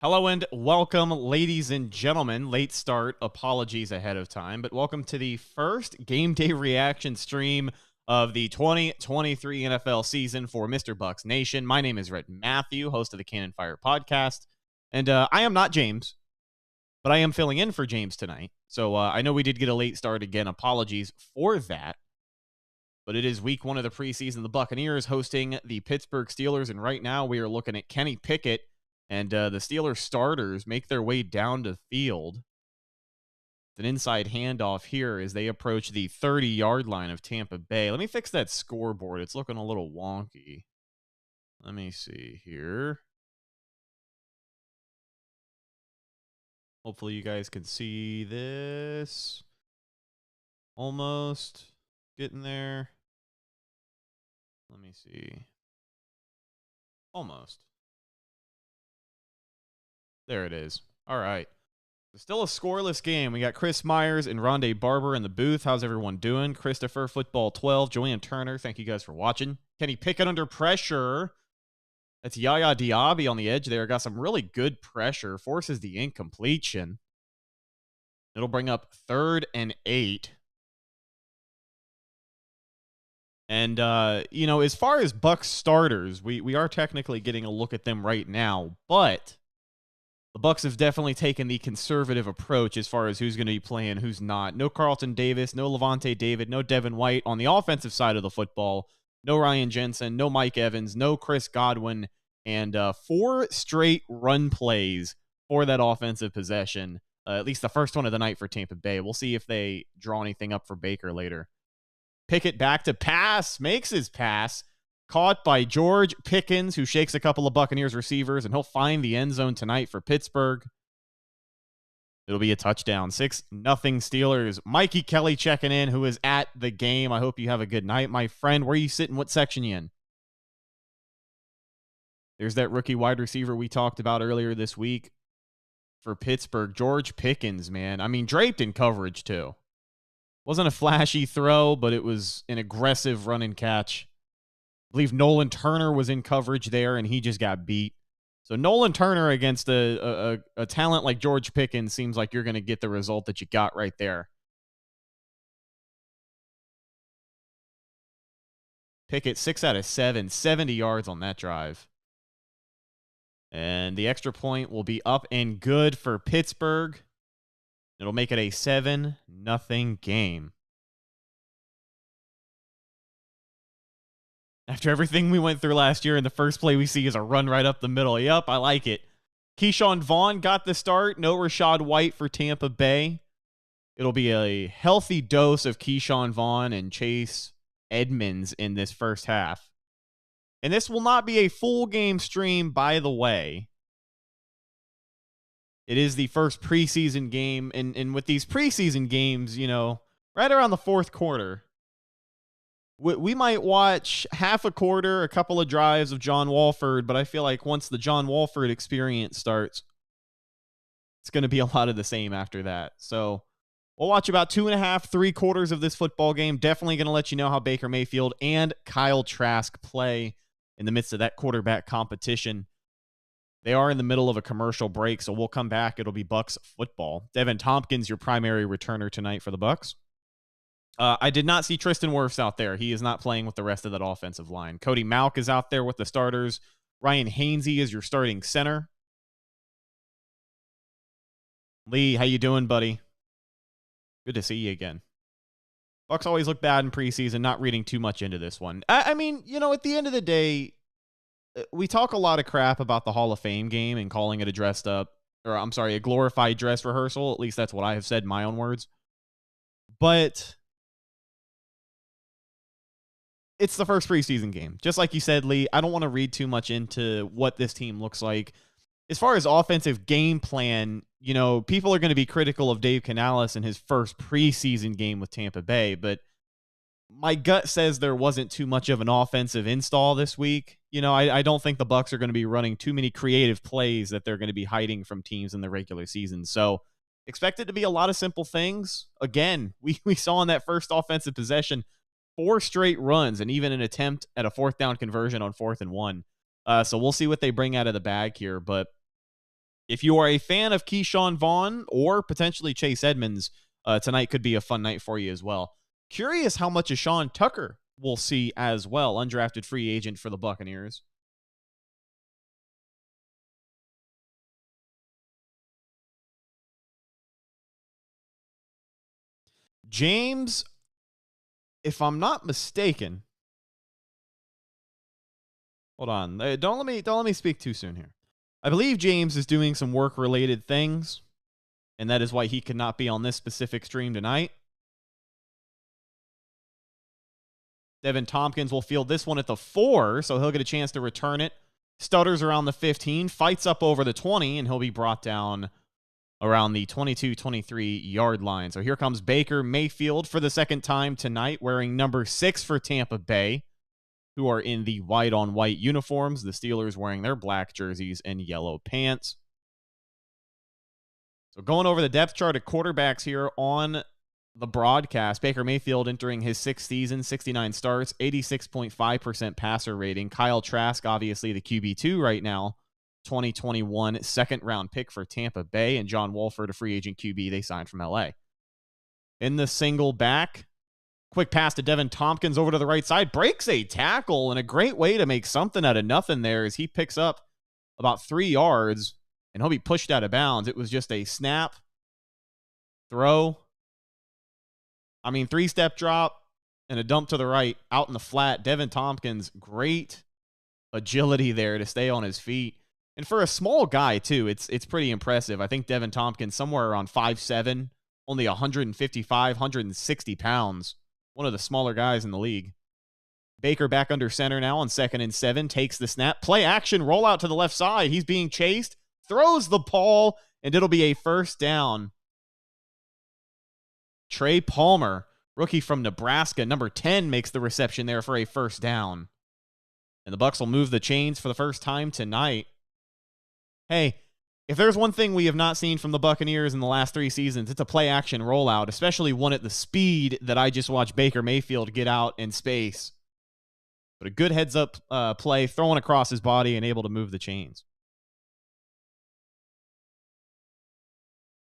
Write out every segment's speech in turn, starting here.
Hello and welcome, ladies and gentlemen. Late start, apologies ahead of time, but welcome to the first game day reaction stream of the 2023 NFL season for MrBucsNation. My name is Red Matthew, host of the Cannon Fire podcast, and I am not James, but I am filling in for James tonight. So I know we did get a late start again. Apologies for that. But it is week one of the preseason. The Buccaneers hosting the Pittsburgh Steelers, and right now we are looking at Kenny Pickett. And the Steelers starters make their way down to field. It's an inside handoff here as they approach the 30-yard line of Tampa Bay. Let me fix that scoreboard. It's looking a little wonky. Let me see here. Hopefully you guys can see this. Almost getting there. Let me see. Almost. There it is. All right. Still a scoreless game. We got Chris Myers and Rondé Barber in the booth. How's everyone doing? Christopher, Football 12, Joanne Turner, thank you guys for watching. Kenny Pickett under pressure. That's Yaya Diaby on the edge there. Got some really good pressure. Forces the incompletion. It'll bring up 3rd and 8. And, as far as Bucs starters, we are technically getting a look at them right now, but the Bucs have definitely taken the conservative approach as far as who's going to be playing, who's not. No Carlton Davis, no Levante David, no Devin White on the offensive side of the football. No Ryan Jensen, no Mike Evans, no Chris Godwin, and 4 straight run plays for that offensive possession. At least the first one of the night for Tampa Bay. We'll see if they draw anything up for Baker later. Pickett back to pass, makes his pass. Caught by George Pickens, who shakes a couple of Buccaneers receivers, and he'll find the end zone tonight for Pittsburgh. It'll be a touchdown. 6-0 Steelers. Mikey Kelly checking in, who is at the game. I hope you have a good night, my friend. Where are you sitting? What section you in? There's that rookie wide receiver we talked about earlier this week for Pittsburgh. George Pickens, man. I mean, draped in coverage, too. Wasn't a flashy throw, but it was an aggressive run and catch. I believe Nolan Turner was in coverage there, and he just got beat. So Nolan Turner against a talent like George Pickens seems like you're going to get the result that you got right there. Pickett, 6 out of 7, 70 yards on that drive. And the extra point will be up and good for Pittsburgh. It'll make it a 7-0 game. After everything we went through last year, and the first play we see is a run right up the middle. Yep, I like it. Keyshawn Vaughn got the start. No Rachaad White for Tampa Bay. It'll be a healthy dose of Keyshawn Vaughn and Chase Edmonds in this first half. And this will not be a full game stream, by the way. It is the first preseason game. And with these preseason games, right around the fourth quarter, we might watch half a quarter, a couple of drives of John Wolford, but I feel like once the John Wolford experience starts, it's going to be a lot of the same after that. So we'll watch about 2.5, 3 quarters of this football game. Definitely going to let you know how Baker Mayfield and Kyle Trask play in the midst of that quarterback competition. They are in the middle of a commercial break, so we'll come back. It'll be Bucs football. Devin Tompkins, your primary returner tonight for the Bucs. I did not see Tristan Wirfs out there. He is not playing with the rest of that offensive line. Cody Mauch is out there with the starters. Ryan Hainsey is your starting center. Lee, how you doing, buddy? Good to see you again. Bucs always look bad in preseason, not reading too much into this one. I mean, at the end of the day, we talk a lot of crap about the Hall of Fame game and calling it a glorified dress rehearsal. At least that's what I have said in my own words. But it's the first preseason game. Just like you said, Lee, I don't want to read too much into what this team looks like. As far as offensive game plan, people are going to be critical of Dave Canales in his first preseason game with Tampa Bay, but my gut says there wasn't too much of an offensive install this week. I don't think the Bucs are going to be running too many creative plays that they're going to be hiding from teams in the regular season. So expect it to be a lot of simple things. Again, we saw in that first offensive possession 4 straight runs and even an attempt at a 4th down conversion on 4th and 1. So we'll see what they bring out of the bag here. But if you are a fan of Keyshawn Vaughn or potentially Chase Edmonds, tonight could be a fun night for you as well. Curious how much of Sean Tucker we'll see as well, undrafted free agent for the Buccaneers. James, if I'm not mistaken, hold on. Don't let me speak too soon here. I believe James is doing some work-related things, and that is why he could not be on this specific stream tonight. Devin Tompkins will field this one at the 4, so he'll get a chance to return it. Stutters around the 15, fights up over the 20, and he'll be brought down around the 22-23 yard line. So here comes Baker Mayfield for the second time tonight, wearing number 6 for Tampa Bay, who are in the white-on-white uniforms. The Steelers wearing their black jerseys and yellow pants. So going over the depth chart of quarterbacks here on the broadcast, Baker Mayfield entering his 6th season, 69 starts, 86.5% passer rating. Kyle Trask, obviously the QB2 right now, 2021 second-round pick for Tampa Bay, and John Wolford, a free agent QB they signed from LA. In the single back, quick pass to Devin Tompkins over to the right side, breaks a tackle, and a great way to make something out of nothing there as he picks up about 3 yards, and he'll be pushed out of bounds. It was just a snap, throw, 3-step drop, and a dump to the right, out in the flat. Devin Tompkins, great agility there to stay on his feet. And for a small guy, too, it's pretty impressive. I think Devin Tompkins, somewhere around 5'7", only 155, 160 pounds. One of the smaller guys in the league. Baker back under center now on 2nd and 7, takes the snap. Play action, roll out to the left side. He's being chased, throws the ball, and it'll be a first down. Trey Palmer, rookie from Nebraska, number 10, makes the reception there for a first down. And the Bucs will move the chains for the first time tonight. Hey, if there's one thing we have not seen from the Buccaneers in the last 3 seasons, it's a play-action rollout, especially one at the speed that I just watched Baker Mayfield get out in space. But a good heads-up play, throwing across his body and able to move the chains.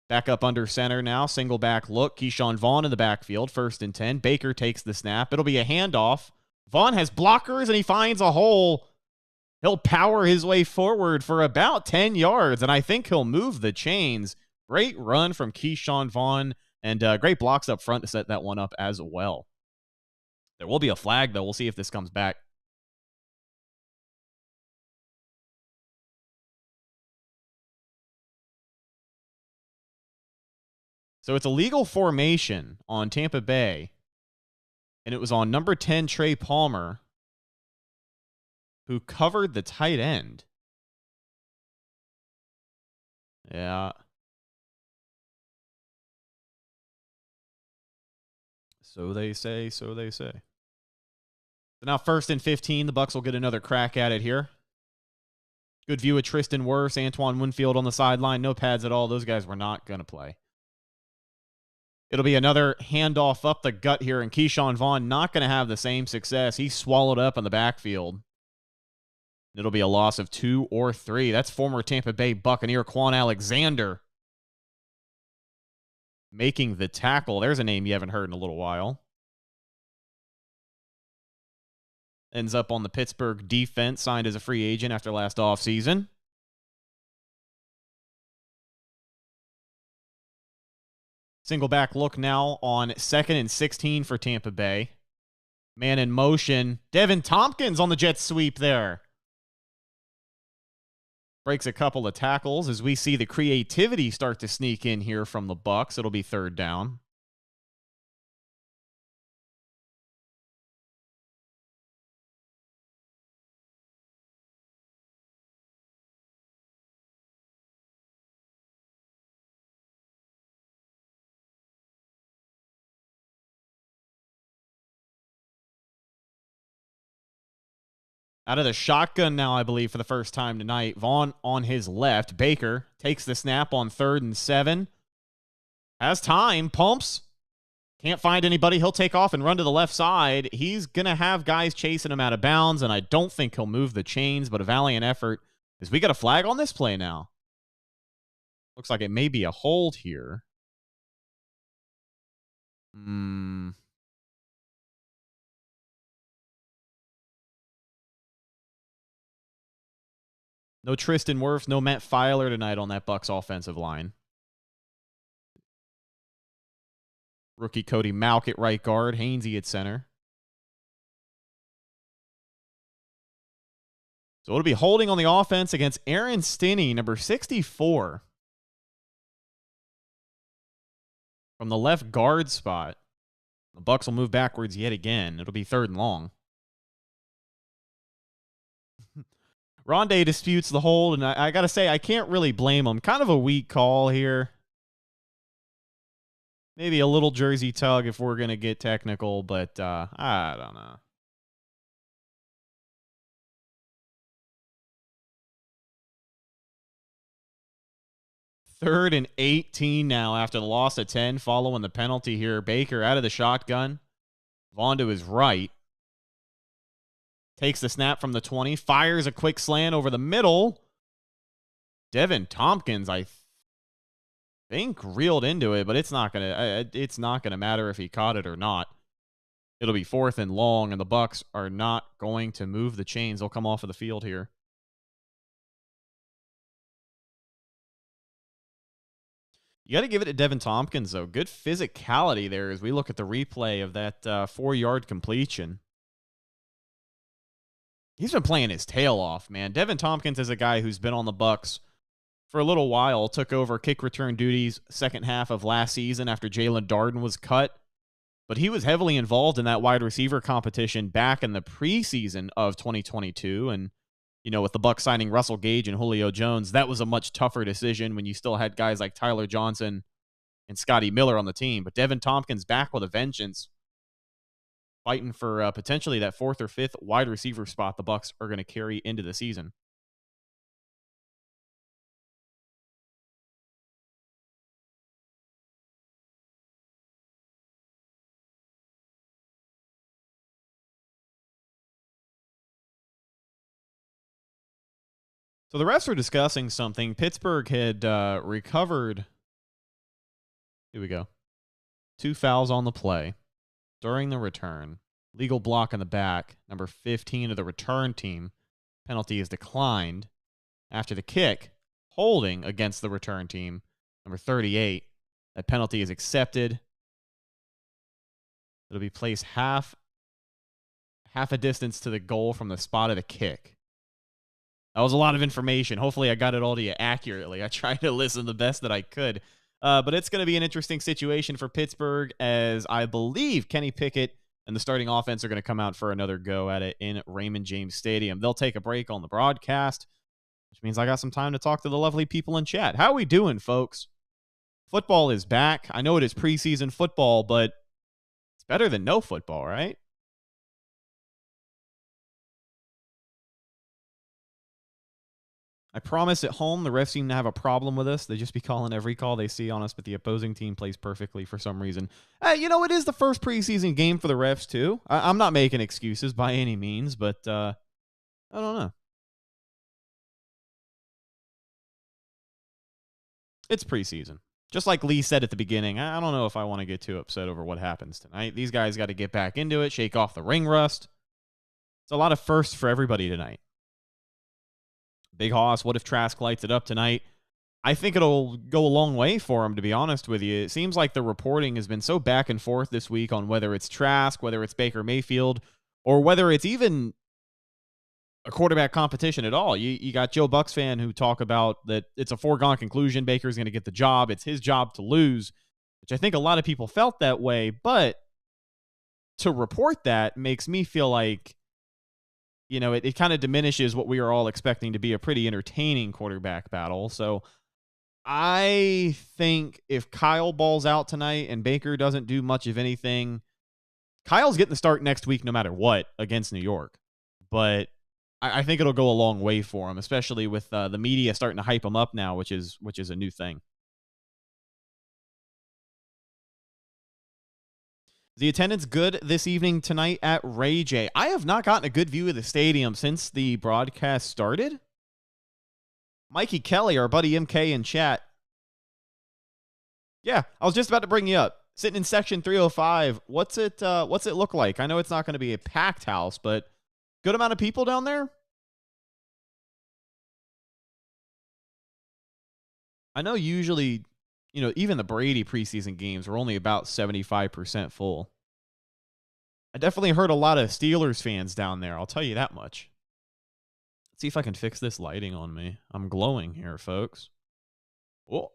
Back up under center now, single back look. Keyshawn Vaughn in the backfield, 1st and 10. Baker takes the snap. It'll be a handoff. Vaughn has blockers, and he finds a hole. He'll power his way forward for about 10 yards, and I think he'll move the chains. Great run from Keyshawn Vaughn, and great blocks up front to set that one up as well. There will be a flag, though. We'll see if this comes back. So it's a legal formation on Tampa Bay, and it was on number 10, Trey Palmer, who covered the tight end. Yeah. So they say, so they say. So now 1st and 15, the Bucs will get another crack at it here. Good view of Tristan Wirfs, Antoine Winfield on the sideline. No pads at all. Those guys were not going to play. It'll be another handoff up the gut here, and Keyshawn Vaughn not going to have the same success. He's swallowed up in the backfield. It'll be a loss of 2 or 3. That's former Tampa Bay Buccaneer Quan Alexander making the tackle. There's a name you haven't heard in a little while. Ends up on the Pittsburgh defense, signed as a free agent after last offseason. Single back look now on 2nd and 16 for Tampa Bay. Man in motion. Devin Tompkins on the jet sweep there. Breaks a couple of tackles as we see the creativity start to sneak in here from the Bucs. It'll be 3rd down. Out of the shotgun now, I believe, for the first time tonight. Vaughn on his left. Baker takes the snap on 3rd and 7. Has time. Pumps. Can't find anybody. He'll take off and run to the left side. He's going to have guys chasing him out of bounds, and I don't think he'll move the chains, but a valiant effort as we got a flag on this play now. Looks like it may be a hold here. No Tristan Wirfs, no Matt Filer tonight on that Bucs offensive line. Rookie Cody Malk at right guard, Hainsey at center. So it'll be holding on the offense against Aaron Stinney, number 64. From the left guard spot. The Bucs will move backwards yet again. It'll be 3rd and long. Rondé disputes the hold, and I got to say, I can't really blame him. Kind of a weak call here. Maybe a little jersey tug if we're going to get technical, but I don't know. Third and 18 now after the loss of 10 following the penalty here. Baker out of the shotgun. Vaughn to his right. Takes the snap from the 20. Fires a quick slant over the middle. Devin Tompkins, I think, reeled into it, but it's not gonna matter if he caught it or not. It'll be 4th and long, and the Bucs are not going to move the chains. They'll come off of the field here. You got to give it to Devin Tompkins, though. Good physicality there as we look at the replay of that 4-yard completion. He's been playing his tail off, man. Devin Tompkins is a guy who's been on the Bucs for a little while, took over kick return duties second half of last season after Jalen Darden was cut. But he was heavily involved in that wide receiver competition back in the preseason of 2022. And, you know, with the Bucs signing Russell Gage and Julio Jones, that was a much tougher decision when you still had guys like Tyler Johnson and Scotty Miller on the team. But Devin Tompkins back with a vengeance, fighting for potentially that 4th or 5th wide receiver spot the Bucs are going to carry into the season. So the refs were discussing something. Pittsburgh had recovered. Here we go. 2 fouls on the play during the return. Legal block in the back. Number 15 of the return team. Penalty is declined. After the kick, holding against the return team. Number 38. That penalty is accepted. It'll be placed half a distance to the goal from the spot of the kick. That was a lot of information. Hopefully I got it all to you accurately. I tried to listen the best that I could. But it's going to be an interesting situation for Pittsburgh, as I believe Kenny Pickett and the starting offense are going to come out for another go at it in Raymond James Stadium. They'll take a break on the broadcast, which means I got some time to talk to the lovely people in chat. How are we doing, folks? Football is back. I know it is preseason football, but it's better than no football, right? I promise at home, the refs seem to have a problem with us. They just be calling every call they see on us, but the opposing team plays perfectly for some reason. You know, it is the first preseason game for the refs, too. I'm not making excuses by any means, but I don't know. It's preseason. Just like Lee said at the beginning, I don't know if I want to get too upset over what happens tonight. These guys got to get back into it, shake off the ring rust. It's a lot of firsts for everybody tonight. Big Hoss, what if Trask lights it up tonight? I think it'll go a long way for him, to be honest with you. It seems like the reporting has been so back and forth this week on whether it's Trask, whether it's Baker Mayfield, or whether it's even a quarterback competition at all. You got Joe Bucs fan who talk about that it's a foregone conclusion. Baker's going to get the job. It's his job to lose, which I think a lot of people felt that way. But to report that makes me feel like, you know, it kind of diminishes what we are all expecting to be a pretty entertaining quarterback battle. So I think if Kyle balls out tonight and Baker doesn't do much of anything, Kyle's getting the start next week no matter what against New York. But I think it'll go a long way for him, especially with the media starting to hype him up now, which is a new thing. The attendance good this evening tonight at Ray J. I have not gotten a good view of the stadium since the broadcast started. Mikey Kelly, our buddy MK in chat, Yeah, I was just about to bring you up. Sitting in section 305, what's it look like? I know it's not going to be a packed house, but good amount of people down there? I know usually, even the Brady preseason games were only about 75% full. I definitely heard a lot of Steelers fans down there, I'll tell you that much. Let's see if I can fix this lighting on me. I'm glowing here, folks. Oh.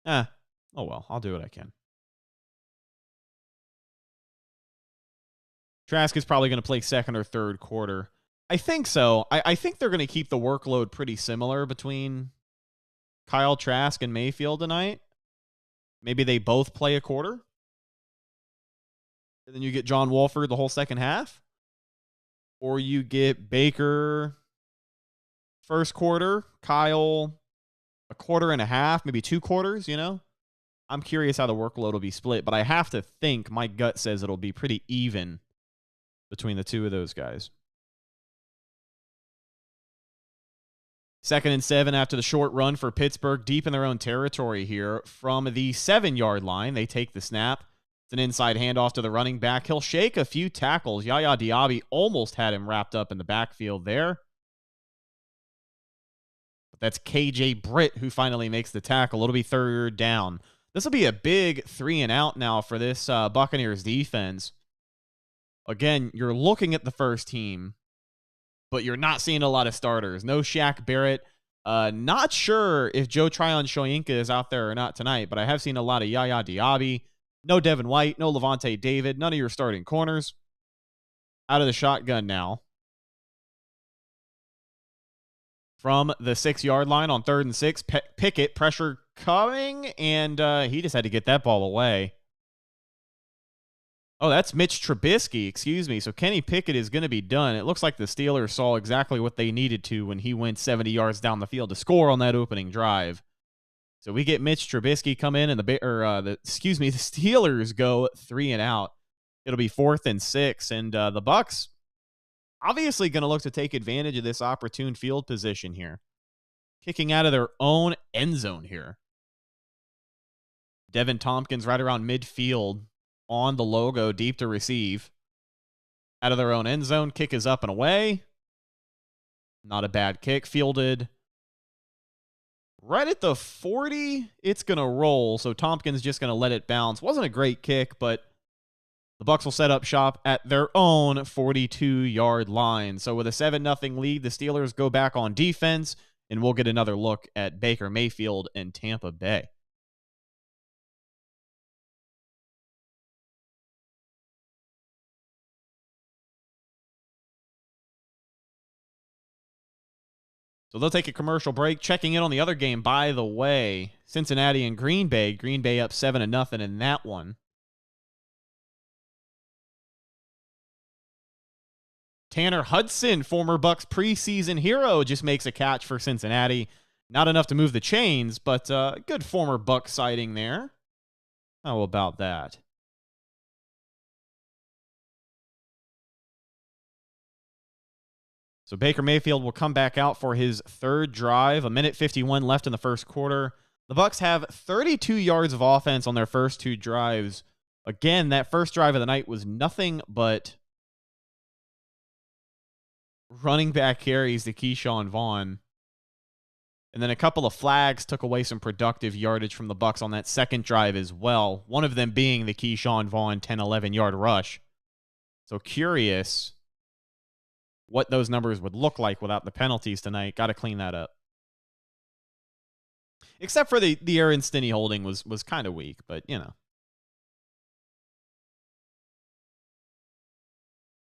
Oh well, I'll do what I can. Trask is probably going to play second or third quarter. I think so. I think they're going to keep the workload pretty similar between Kyle Trask and Mayfield tonight. Maybe they both play a quarter. And then you get John Wolford the whole second half. Or you get Baker first quarter, Kyle a quarter and a half, maybe 2 quarters, I'm curious how the workload will be split, but I have to think my gut says it'll be pretty even between the two of those guys. 2nd and 7 after the short run for Pittsburgh, deep in their own territory here. From the 7-yard line, they take the snap. It's an inside handoff to the running back. He'll shake a few tackles. Yaya Diaby almost had him wrapped up in the backfield there. But that's KJ Britt who finally makes the tackle. It'll be 3rd down. This will be a big 3-and-out now for this Buccaneers defense. Again, you're looking at the first team, but you're not seeing a lot of starters. No Shaq Barrett. Not sure if Joe Tryon-Shoyinka is out there or not tonight, but I have seen a lot of Yaya Diaby. No Devin White, no Levante David, none of your starting corners. Out of the shotgun now. From the 6-yard line on 3rd and 6, Pickett, pressure coming, and he just had to get that ball away. Oh, that's Mitch Trubisky, excuse me. So Kenny Pickett is going to be done. It looks like the Steelers saw exactly what they needed to when he went 70 yards down the field to score on that opening drive. So we get Mitch Trubisky come in, and the Steelers go 3-and-out. It'll be 4th and 6, and the Bucs obviously going to look to take advantage of this opportune field position here. Kicking out of their own end zone here. Devin Tompkins right around midfield on the logo, deep to receive. Out of their own end zone, kick is up and away. Not a bad kick, fielded right at the 40. It's going to roll, so Tompkins just going to let it bounce. Wasn't a great kick, but the Bucs will set up shop at their own 42-yard line. So with a 7-0 lead, the Steelers go back on defense, and we'll get another look at Baker Mayfield and Tampa Bay. So they'll take a commercial break. Checking in on the other game, by the way, Cincinnati and Green Bay. Green Bay up 7-0 in that one. Tanner Hudson, former Bucs preseason hero, just makes a catch for Cincinnati. Not enough to move the chains, but good former Bucs sighting there. How about that? So Baker Mayfield will come back out for his 3rd drive. 1:51 left in the first quarter. The Bucs have 32 yards of offense on their first 2 drives. Again, that first drive of the night was nothing but running back carries to Keyshawn Vaughn. And then a couple of flags took away some productive yardage from the Bucs on that second drive as well. One of them being the Keyshawn Vaughn 10-11 yard rush. So curious what those numbers would look like without the penalties tonight. Got to clean that up. Except for the Aaron Stinney holding was kind of weak, but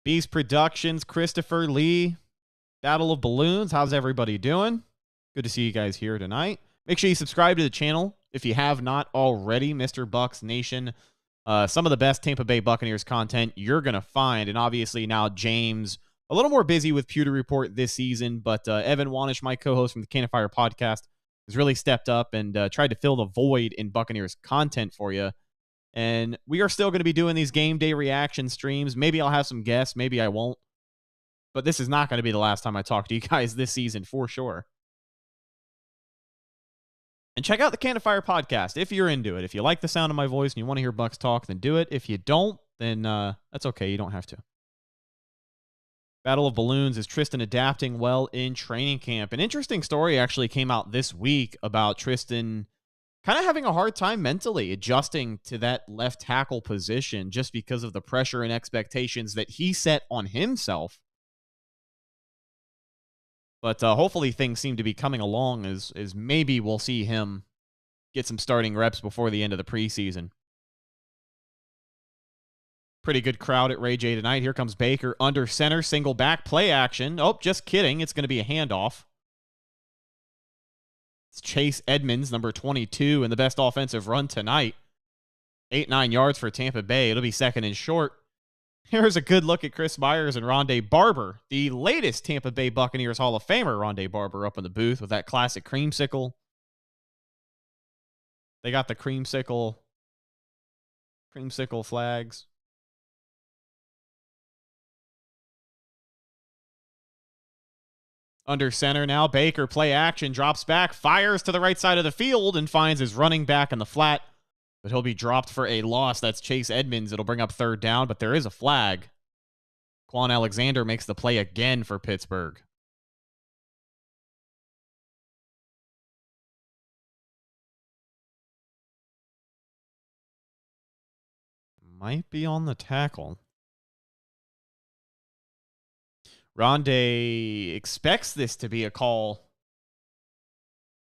Beast Productions, Christopher Lee, Battle of Balloons. How's everybody doing? Good to see you guys here tonight. Make sure you subscribe to the channel if you have not already. MrBucsNation. Some of the best Tampa Bay Buccaneers content you're going to find. And obviously now James, a little more busy with Pewter Report this season, but Evan Wanish, my co-host from the Cannon Fire podcast, has really stepped up and tried to fill the void in Buccaneers content for you. And we are still going to be doing these game day reaction streams. Maybe I'll have some guests. Maybe I won't. But this is not going to be the last time I talk to you guys this season for sure. And check out the Can of Fire podcast if you're into it. If you like the sound of my voice and you want to hear Bucs talk, then do it. If you don't, then that's okay. You don't have to. Battle of Balloons, is Tristan adapting well in training camp? An interesting story actually came out this week about Tristan kind of having a hard time mentally adjusting to that left tackle position just because of the pressure and expectations that he set on himself. But hopefully things seem to be coming along as maybe we'll see him get some starting reps before the end of the preseason. Pretty good crowd at Ray J tonight. Here comes Baker under center, single back, play action. Oh, just kidding. It's going to be a handoff. It's Chase Edmonds, number 22, in the best offensive run tonight. 8-9 yards for Tampa Bay. It'll be second and short. Here's a good look at Chris Myers and Rondé Barber, the latest Tampa Bay Buccaneers Hall of Famer. Rondé Barber up in the booth with that classic creamsicle. They got the creamsicle flags. Under center now, Baker, play action, drops back, fires to the right side of the field, and finds his running back in the flat. But he'll be dropped for a loss. That's Chase Edmonds. It'll bring up third down, but there is a flag. Quan Alexander makes the play again for Pittsburgh. Might be on the tackle. Rondé expects this to be a call.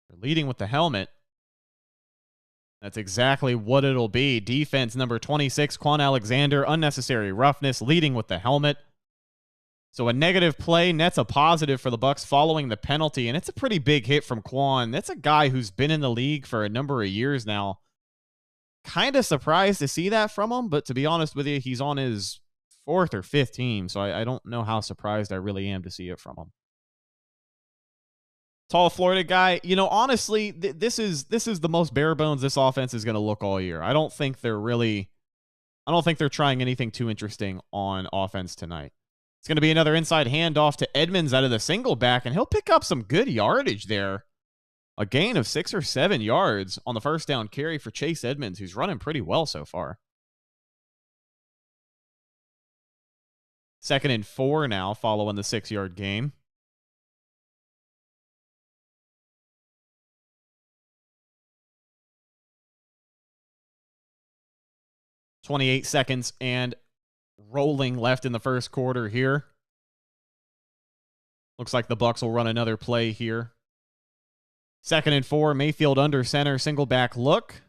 They're leading with the helmet. That's exactly what it'll be. Defense number 26, Quan Alexander, unnecessary roughness, leading with the helmet. So a negative play nets a positive for the Bucs following the penalty, and it's a pretty big hit from Quan. That's a guy who's been in the league for a number of years now. Kind of surprised to see that from him, but to be honest with you, he's on his 4th or 5th team, so I don't know how surprised I really am to see it from him. Tall Florida guy, honestly, this is the most bare bones this offense is going to look all year. I don't think they're trying anything too interesting on offense tonight. It's going to be another inside handoff to Edmonds out of the single back, and he'll pick up some good yardage there. A gain of 6 or 7 yards on the first down carry for Chase Edmonds, who's running pretty well so far. 2nd and 4 now, following the 6-yard gain. .28 seconds and rolling left in the first quarter here. Looks like the Bucs will run another play here. 2nd and 4, Mayfield under center, single back look.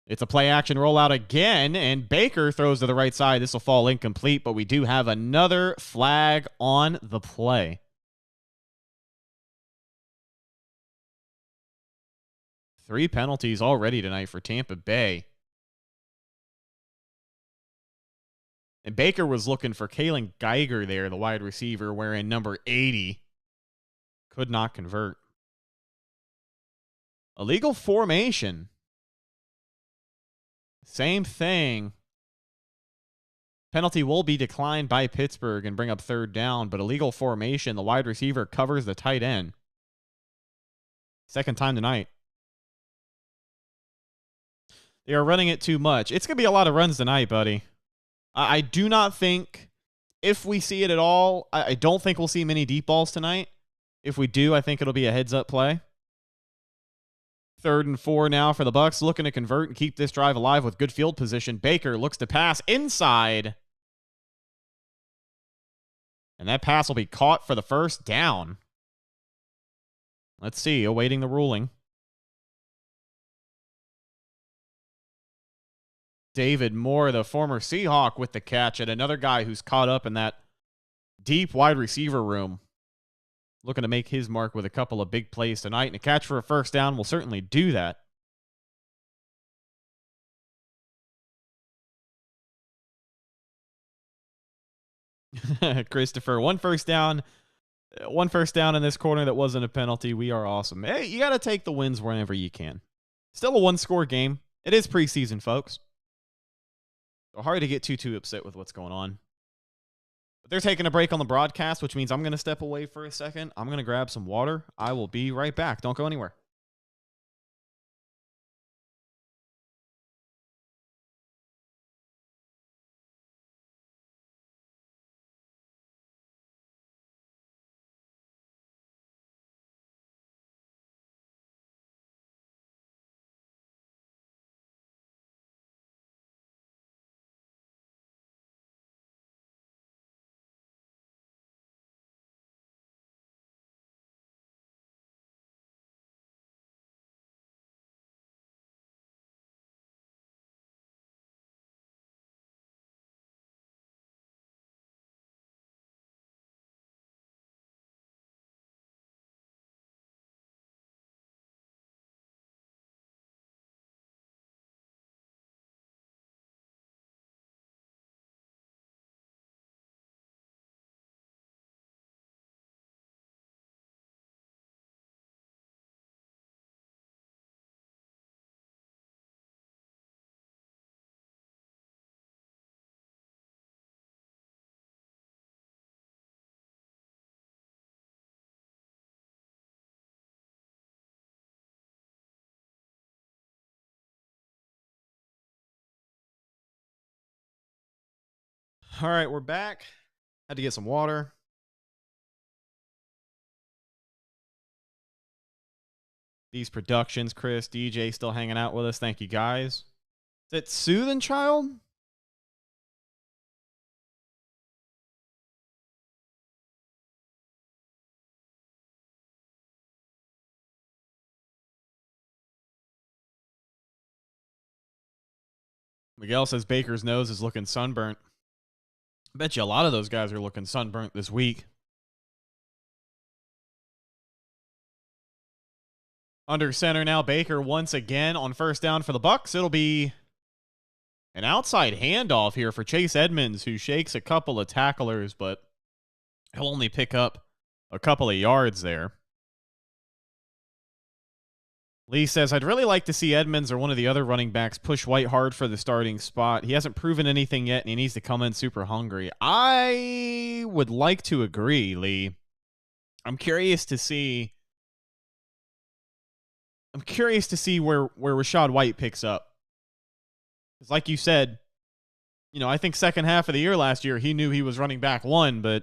It's a play action rollout again, and Baker throws to the right side. This will fall incomplete, but we do have another flag on the play. Three penalties already tonight for Tampa Bay. And Baker was looking for Kalen Geiger there, the wide receiver, wearing number 80. Could not convert. Illegal formation. Same thing. Penalty will be declined by Pittsburgh and bring up third down, but illegal formation. The wide receiver covers the tight end. Second time tonight. They are running it too much. It's going to be a lot of runs tonight, buddy. I do not think, if we see it at all, I don't think we'll see many deep balls tonight. If we do, I think it'll be a heads-up play. 3rd and 4 now for the Bucs, looking to convert and keep this drive alive with good field position. Baker looks to pass inside. And that pass will be caught for the first down. Let's see, awaiting the ruling. David Moore, the former Seahawk, with the catch, and another guy who's caught up in that deep wide receiver room. Looking to make his mark with a couple of big plays tonight, and a catch for a first down will certainly do that. Christopher, one first down in this corner that wasn't a penalty. We are awesome. Hey, you got to take the wins whenever you can. Still a one-score game. It is preseason, folks. So hard to get too upset with what's going on. But they're taking a break on the broadcast, which means I'm going to step away for a second. I'm going to grab some water. I will be right back. Don't go anywhere. All right, we're back. Had to get some water. These productions, Chris, DJ still hanging out with us. Thank you, guys. Is it Soothing Child? Miguel says Baker's nose is looking sunburnt. I bet you a lot of those guys are looking sunburnt this week. Under center now, Baker once again on first down for the Bucs. It'll be an outside handoff here for Chase Edmonds, who shakes a couple of tacklers, but he'll only pick up a couple of yards there. Lee says, I'd really like to see Edmonds or one of the other running backs push White hard for the starting spot. He hasn't proven anything yet, and he needs to come in super hungry. I would like to agree, Lee. I'm curious to see where Rachaad White picks up. Because like you said, I think second half of the year last year, he knew he was running back one, but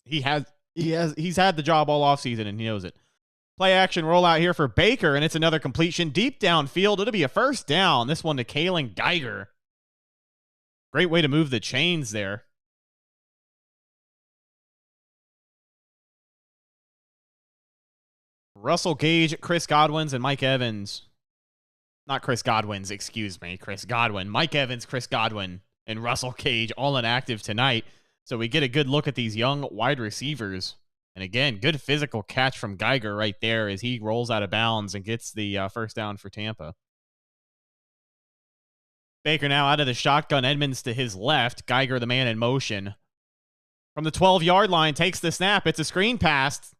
he's had the job all offseason, and he knows it. Play action rollout here for Baker, and it's another completion deep downfield. It'll be a first down. This one to Kalen Geiger. Great way to move the chains there. Russell Gage, Chris Godwin's, and Mike Evans. Not Chris Godwin's, excuse me. Chris Godwin. Mike Evans, Chris Godwin, and Russell Gage all inactive tonight. So we get a good look at these young wide receivers. And again, good physical catch from Geiger right there as he rolls out of bounds and gets the first down for Tampa. Baker now out of the shotgun. Edmonds to his left. Geiger, the man in motion. From the 12-yard line, takes the snap. It's a screen pass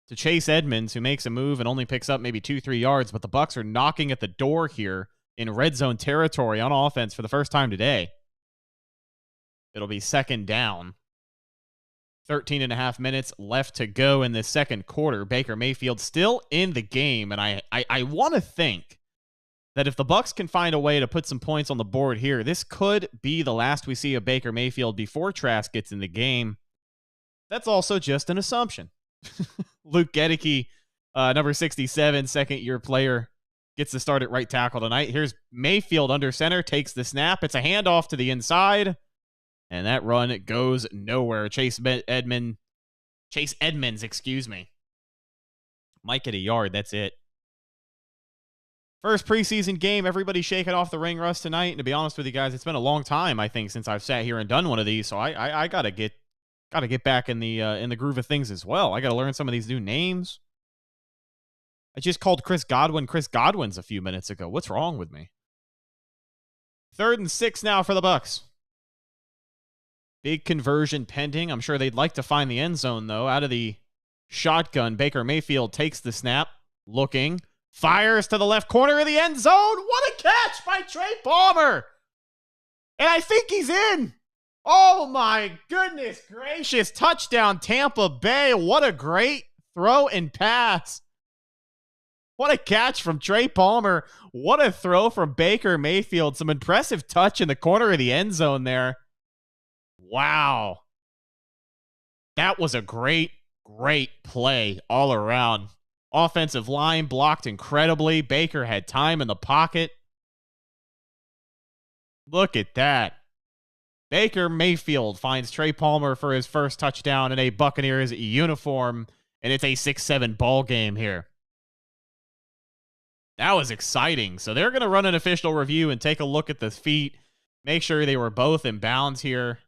to Chase Edmonds, who makes a move and only picks up maybe 2-3 yards. But the Bucs are knocking at the door here in red zone territory on offense for the first time today. It'll be second down. 13 and a half minutes left to go in the second quarter. Baker Mayfield still in the game, and I want to think that if the Bucs can find a way to put some points on the board here, this could be the last we see of Baker Mayfield before Trask gets in the game. That's also just an assumption. Luke Gedeke, number 67, second-year player, gets the start at right tackle tonight. Here's Mayfield under center, takes the snap. It's a handoff to the inside. And that run goes nowhere. Chase Edmonds, might get a yard. That's it. First preseason game. Everybody shaking off the ring rust tonight. And to be honest with you guys, it's been a long time, I think, since I've sat here and done one of these. So I gotta get back in the groove of things as well. I gotta learn some of these new names. I just called Chris Godwin's a few minutes ago. What's wrong with me? 3rd and 6 now for the Bucs. Big conversion pending. I'm sure they'd like to find the end zone, though. Out of the shotgun, Baker Mayfield takes the snap, looking, fires to the left corner of the end zone. What a catch by Trey Palmer! And I think he's in. Oh my goodness gracious. Touchdown Tampa Bay. What a great throw and pass. What a catch from Trey Palmer. What a throw from Baker Mayfield. Some impressive touch in the corner of the end zone there. Wow. That was a great play all around. Offensive line blocked incredibly. Baker had time in the pocket. Look at that. Baker Mayfield finds Trey Palmer for his first touchdown in a Buccaneers uniform, and it's a 6-7 ball game here. That was exciting. So they're going to run an official review and take a look at the feet, make sure they were both in bounds here.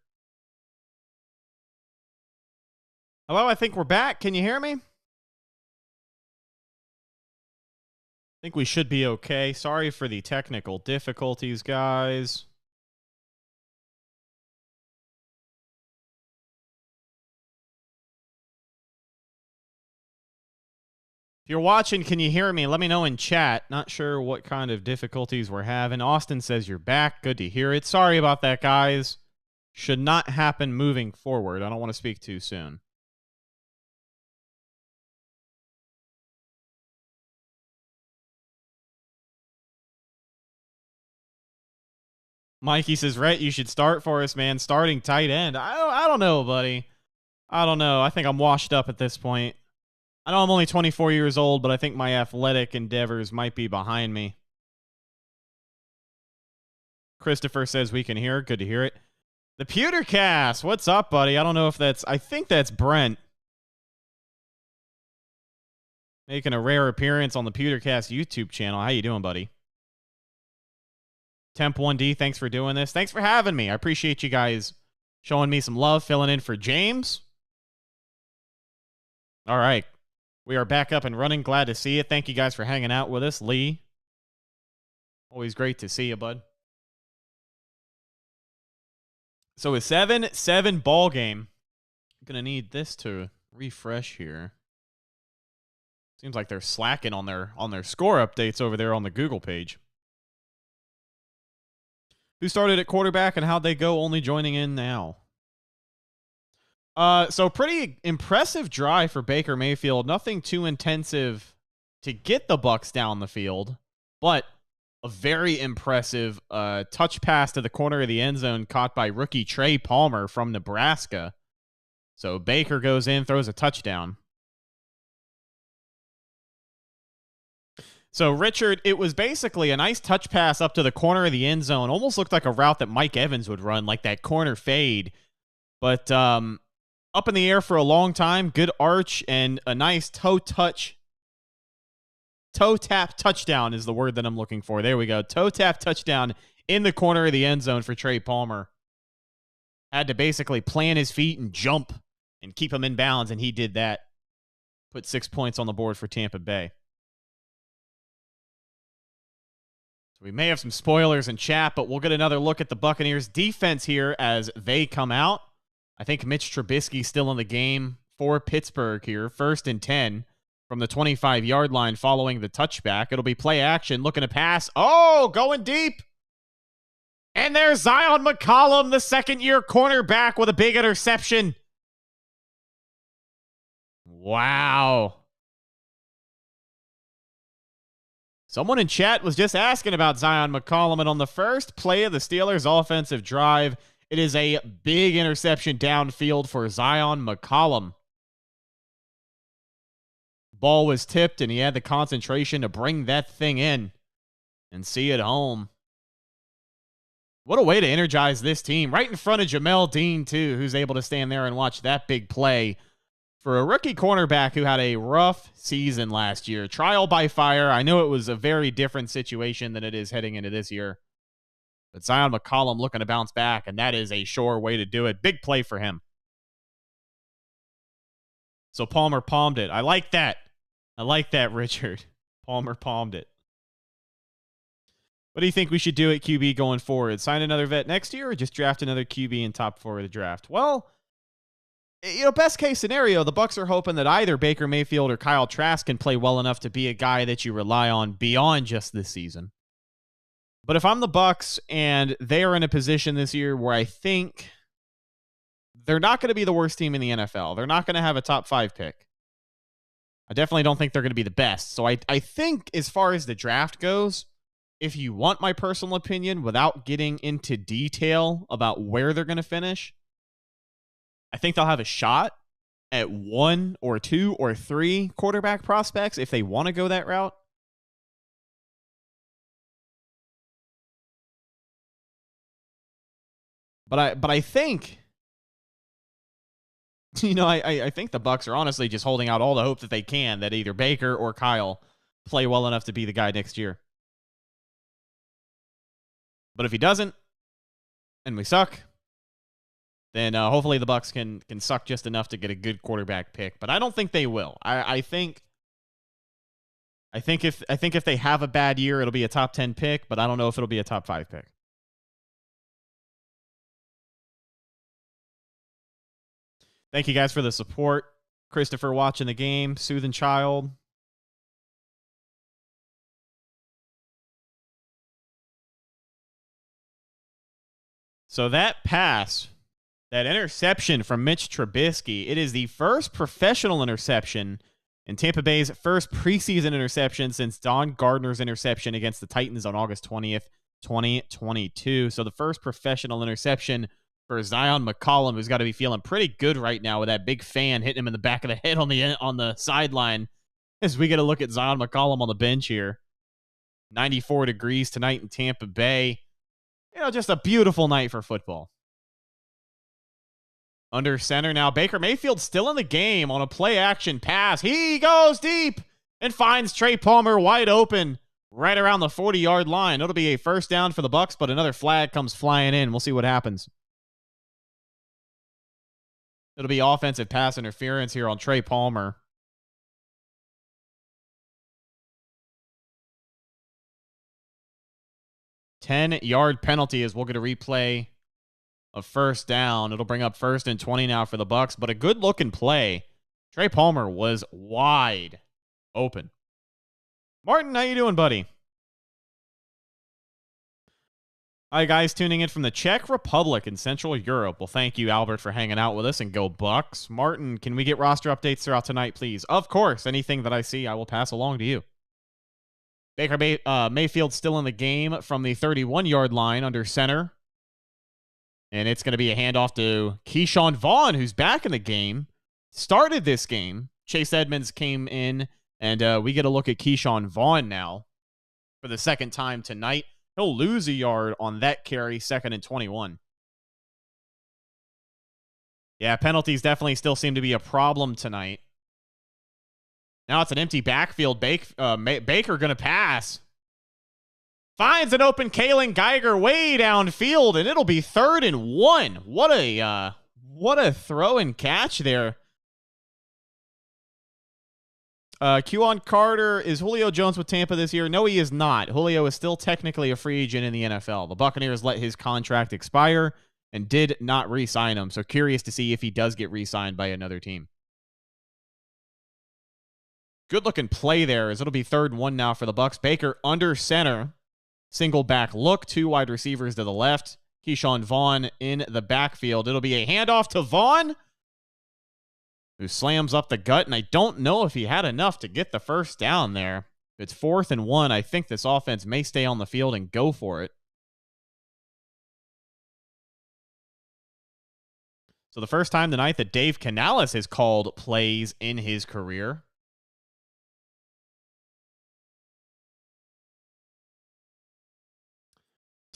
Hello, I think we're back. Can you hear me? I think we should be okay. Sorry for the technical difficulties, guys. If you're watching, can you hear me? Let me know in chat. Not sure what kind of difficulties we're having. Austin says you're back. Good to hear it. Sorry about that, guys. Should not happen moving forward. I don't want to speak too soon. Mikey says, Rhett, you should start for us, man. Starting tight end. I don't know, buddy. I don't know. I think I'm washed up at this point. I know I'm only 24 years old, but I think my athletic endeavors might be behind me. Christopher says we can hear. Good to hear it. The Pewtercast. What's up, buddy? I don't know if that's... I think that's Brent. Making a rare appearance on the Pewtercast YouTube channel. How you doing, buddy? Temp1D, thanks for doing this. Thanks for having me. I appreciate you guys showing me some love, filling in for James. All right. We are back up and running. Glad to see you. Thank you guys for hanging out with us. Lee, always great to see you, bud. So a 7-7 ball game. I'm going to need this to refresh here. Seems like they're slacking on their score updates over there on the Google page. Who started at quarterback and how'd they go? Only joining in now. So pretty impressive drive for Baker Mayfield. Nothing too intensive to get the Bucs down the field, but a very impressive touch pass to the corner of the end zone caught by rookie Trey Palmer from Nebraska. So Baker goes in, throws a touchdown. So, Richard, it was basically a nice touch pass up to the corner of the end zone. Almost looked like a route that Mike Evans would run, like that corner fade. But up in the air for a long time, good arch, and a nice toe tap touchdown is the word that I'm looking for. There we go. Toe tap touchdown in the corner of the end zone for Trey Palmer. Had to basically plant his feet and jump and keep him in bounds, and he did that. Put 6 points on the board for Tampa Bay. We may have some spoilers in chat, but we'll get another look at the Buccaneers defense here as they come out. I think Mitch Trubisky still in the game for Pittsburgh here. 1st and 10 from the 25-yard line following the touchback. It'll be play action, looking to pass. Oh, going deep. And there's Zion McCollum, the second-year cornerback with a big interception. Wow. Someone in chat was just asking about Zion McCollum, and on the first play of the Steelers' offensive drive, it is a big interception downfield for Zion McCollum. Ball was tipped, and he had the concentration to bring that thing in and see it home. What a way to energize this team. Right in front of Jamel Dean, too, who's able to stand there and watch that big play. For a rookie cornerback who had a rough season last year, trial by fire. I know it was a very different situation than it is heading into this year. But Zion McCollum looking to bounce back, and that is a sure way to do it. Big play for him. So Palmer palmed it. I like that. I like that, Richard. Palmer palmed it. What do you think we should do at QB going forward? Sign another vet next year or just draft another QB in top 4 of the draft? Well, best case scenario, the Bucs are hoping that either Baker Mayfield or Kyle Trask can play well enough to be a guy that you rely on beyond just this season. But if I'm the Bucs and they are in a position this year where I think they're not going to be the worst team in the NFL. They're not going to have a top 5 pick. I definitely don't think they're going to be the best. So I think as far as the draft goes, if you want my personal opinion without getting into detail about where they're going to finish, I think they'll have a shot at 1 or 2 or 3 quarterback prospects if they want to go that route. But I think, I think the Bucs are honestly just holding out all the hope that they can that either Baker or Kyle play well enough to be the guy next year. But if he doesn't, and we suck, then hopefully the Bucs can suck just enough to get a good quarterback pick. But I don't think they will. I think if they have a bad year, it'll be a top 10 pick, but I don't know if it'll be a top 5 pick. Thank you guys for the support. Christopher watching the game. Soothing Child. So that pass, that interception from Mitch Trubisky, it is the first professional interception and Tampa Bay's first preseason interception since Don Gardner's interception against the Titans on August 20th, 2022. So the first professional interception for Zion McCollum, who's got to be feeling pretty good right now with that big fan hitting him in the back of the head on the sideline. As we get a look at Zion McCollum on the bench here. 94 degrees tonight in Tampa Bay. Just a beautiful night for football. Under center now, Baker Mayfield still in the game on a play-action pass. He goes deep and finds Trey Palmer wide open right around the 40-yard line. It'll be a first down for the Bucs, but another flag comes flying in. We'll see what happens. It'll be offensive pass interference here on Trey Palmer. $10-yard penalty as we'll get a replay of first down. It'll bring up 1st and 20 now for the Bucs, but a good-looking play. Trey Palmer was wide open. Martin, how you doing, buddy? Hi, guys, tuning in from the Czech Republic in Central Europe. Well, thank you, Albert, for hanging out with us, and go Bucs. Martin, can we get roster updates throughout tonight, please? Of course. Anything that I see, I will pass along to you. Baker Mayfield still in the game from the 31-yard line under center. And it's going to be a handoff to Keyshawn Vaughn, who's back in the game. Started this game. Chase Edmonds came in, and we get a look at Keyshawn Vaughn now for the second time tonight. He'll lose a yard on that carry, 2nd and 21. Yeah, penalties definitely still seem to be a problem tonight. Now it's an empty backfield. Baker going to pass. Finds an open Kalen Geiger way downfield, and it'll be 3rd and 1. What a throw and catch there. Q-on Carter, is Julio Jones with Tampa this year? No, he is not. Julio is still technically a free agent in the NFL. The Buccaneers let his contract expire and did not re-sign him, so curious to see if he does get re-signed by another team. Good-looking play there as it'll be 3rd and 1 now for the Bucs. Baker under center. Single back look. 2 wide receivers to the left. Keyshawn Vaughn in the backfield. It'll be a handoff to Vaughn, who slams up the gut, and I don't know if he had enough to get the first down there. If it's 4th and 1, I think this offense may stay on the field and go for it. So the first time tonight that Dave Canales has called plays in his career.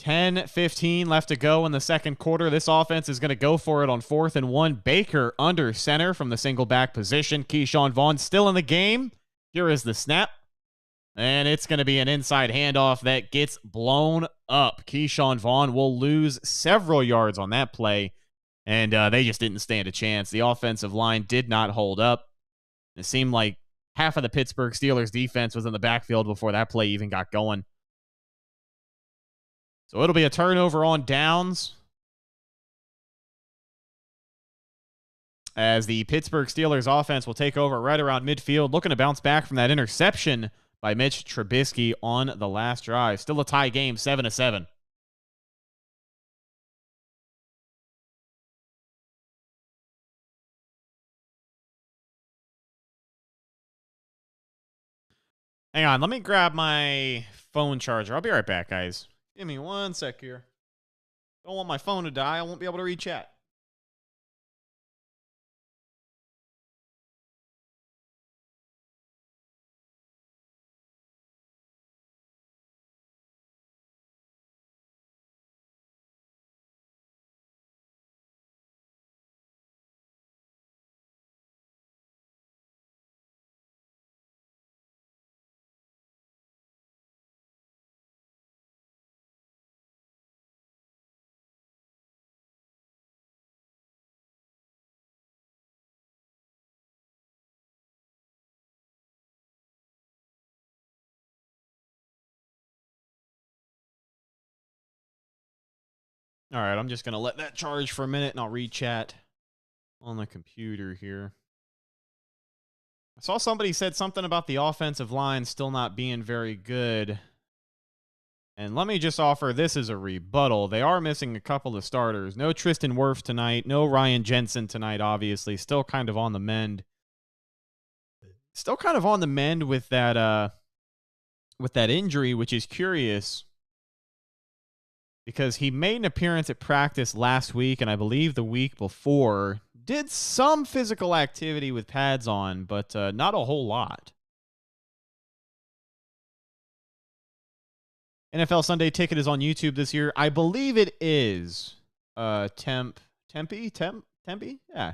$10:15 left to go in the second quarter. This offense is going to go for it on 4th and 1. Baker under center from the single back position. Keyshawn Vaughn still in the game. Here is the snap. And it's going to be an inside handoff that gets blown up. Keyshawn Vaughn will lose several yards on that play. And they just didn't stand a chance. The offensive line did not hold up. It seemed like half of the Pittsburgh Steelers defense was in the backfield before that play even got going. So it'll be a turnover on downs as the Pittsburgh Steelers offense will take over right around midfield, looking to bounce back from that interception by Mitch Trubisky on the last drive. Still a tie game, 7-7. Hang on, let me grab my phone charger. I'll be right back, guys. Give me one sec here. Don't want my phone to die. I won't be able to read chat. All right, I'm just going to let that charge for a minute and I'll read chat on the computer here. I saw somebody said something about the offensive line still not being very good. And let me just offer this as a rebuttal. They are missing a couple of starters. No Tristan Wirfs tonight. No Ryan Jensen tonight, obviously. Still kind of on the mend. Still kind of on the mend with that injury, which is curious because he made an appearance at practice last week and I believe the week before. Did some physical activity with pads on, but not a whole lot. NFL Sunday Ticket is on YouTube this year. I believe it is. Tempe? Yeah.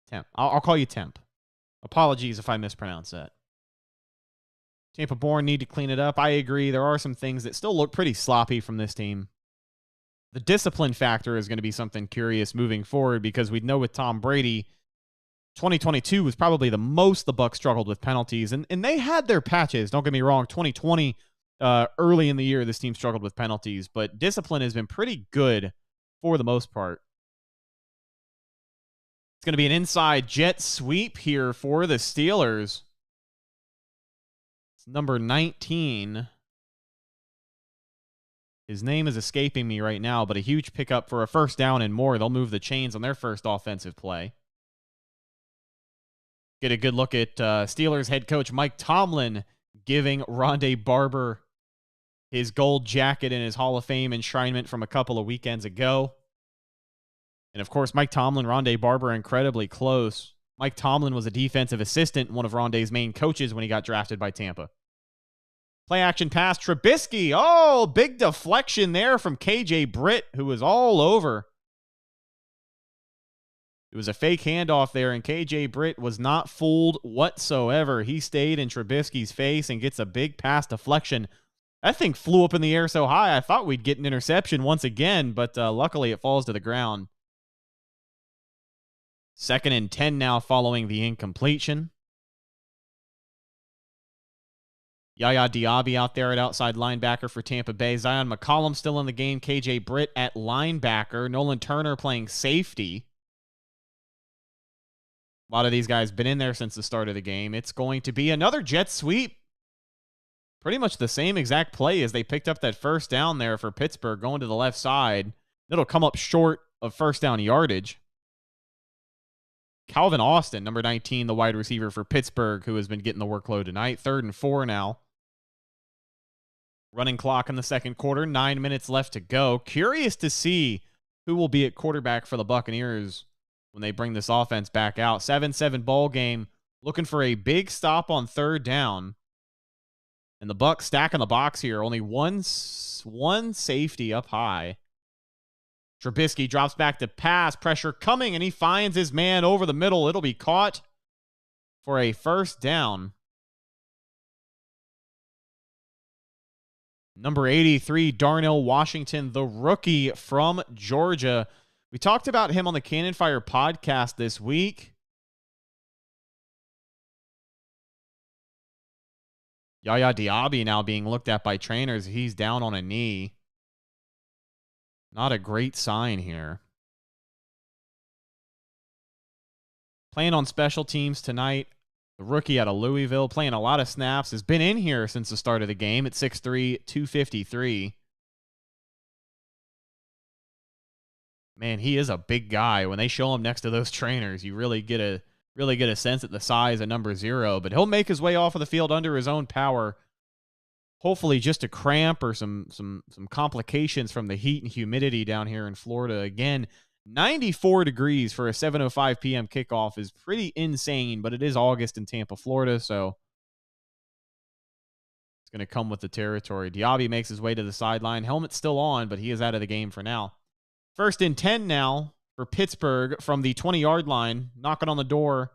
Temp. I'll call you Temp. Apologies if I mispronounce that. Tampa Born need to clean it up. I agree. There are some things that still look pretty sloppy from this team. The discipline factor is going to be something curious moving forward because we know with Tom Brady, 2022 was probably the most the Bucs struggled with penalties. And they had their patches. Don't get me wrong. 2020, early in the year, this team struggled with penalties. But discipline has been pretty good for the most part. It's going to be an inside jet sweep here for the Steelers. It's number 19. His name is escaping me right now, but a huge pickup for a first down and more. They'll move the chains on their first offensive play. Get a good look at Steelers head coach Mike Tomlin giving Rondé Barber his gold jacket and his Hall of Fame enshrinement from a couple of weekends ago. And, of course, Mike Tomlin, Rondé Barber, incredibly close. Mike Tomlin was a defensive assistant, one of Rondé's main coaches when he got drafted by Tampa. Play action pass, Trubisky. Oh, big deflection there from KJ Britt, who was all over. It was a fake handoff there, and KJ Britt was not fooled whatsoever. He stayed in Trubisky's face and gets a big pass deflection. That thing flew up in the air so high, I thought we'd get an interception once again, but luckily it falls to the ground. 2nd and 10 now following the incompletion. Yaya Diaby out there at outside linebacker for Tampa Bay. Zion McCollum still in the game. KJ Britt at linebacker. Nolan Turner playing safety. A lot of these guys been in there since the start of the game. It's going to be another jet sweep. Pretty much the same exact play as they picked up that first down there for Pittsburgh going to the left side. It'll come up short of first down yardage. Calvin Austin, number 19, the wide receiver for Pittsburgh, who has been getting the workload tonight. 3rd and 4 now. Running clock in the second quarter. 9 minutes left to go. Curious to see who will be at quarterback for the Buccaneers when they bring this offense back out. 7-7 ball game. Looking for a big stop on 3rd down. And the Bucs stacking the box here. Only one safety up high. Trubisky drops back to pass. Pressure coming, and he finds his man over the middle. It'll be caught for a first down. Number 83, Darnell Washington, the rookie from Georgia. We talked about him on the Cannon Fire podcast this week. Yaya Diaby now being looked at by trainers. He's down on a knee. Not a great sign here. Playing on special teams tonight. The rookie out of Louisville, playing a lot of snaps, has been in here since the start of the game at 6'3", 253. Man, he is a big guy. When they show him next to those trainers, you really get really get a sense at the size of number 0, but he'll make his way off of the field under his own power. Hopefully just a cramp or some complications from the heat and humidity down here in Florida. Again, 94 degrees for a 7:05 p.m. kickoff is pretty insane, but it is August in Tampa, Florida, so it's going to come with the territory. Diaby makes his way to the sideline. Helmet's still on, but he is out of the game for now. 1st and 10 now for Pittsburgh from the 20-yard line, knocking on the door.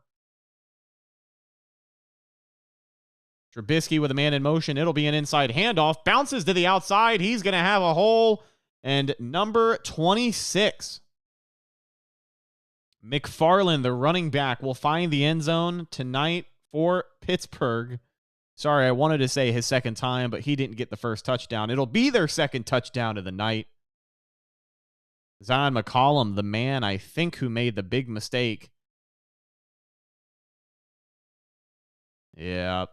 Trubisky with a man in motion. It'll be an inside handoff. Bounces to the outside. He's going to have a hole. And number 26, McFarland, the running back, will find the end zone tonight for Pittsburgh. Sorry, I wanted to say his second time, but he didn't get the first touchdown. It'll be their second touchdown of the night. Zion McCollum, the man, I think, who made the big mistake. Yeah.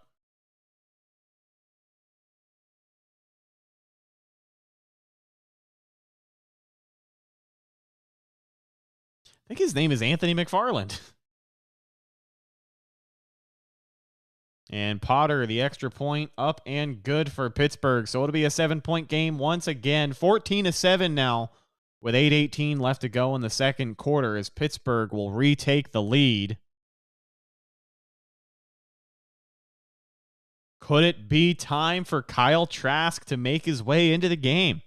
I think his name is Anthony McFarland. And Potter, the extra point, up and good for Pittsburgh. So it'll be a 7-point game once again. 14-7 now with 8:18 left to go in the second quarter as Pittsburgh will retake the lead. Could it be time for Kyle Trask to make his way into the game?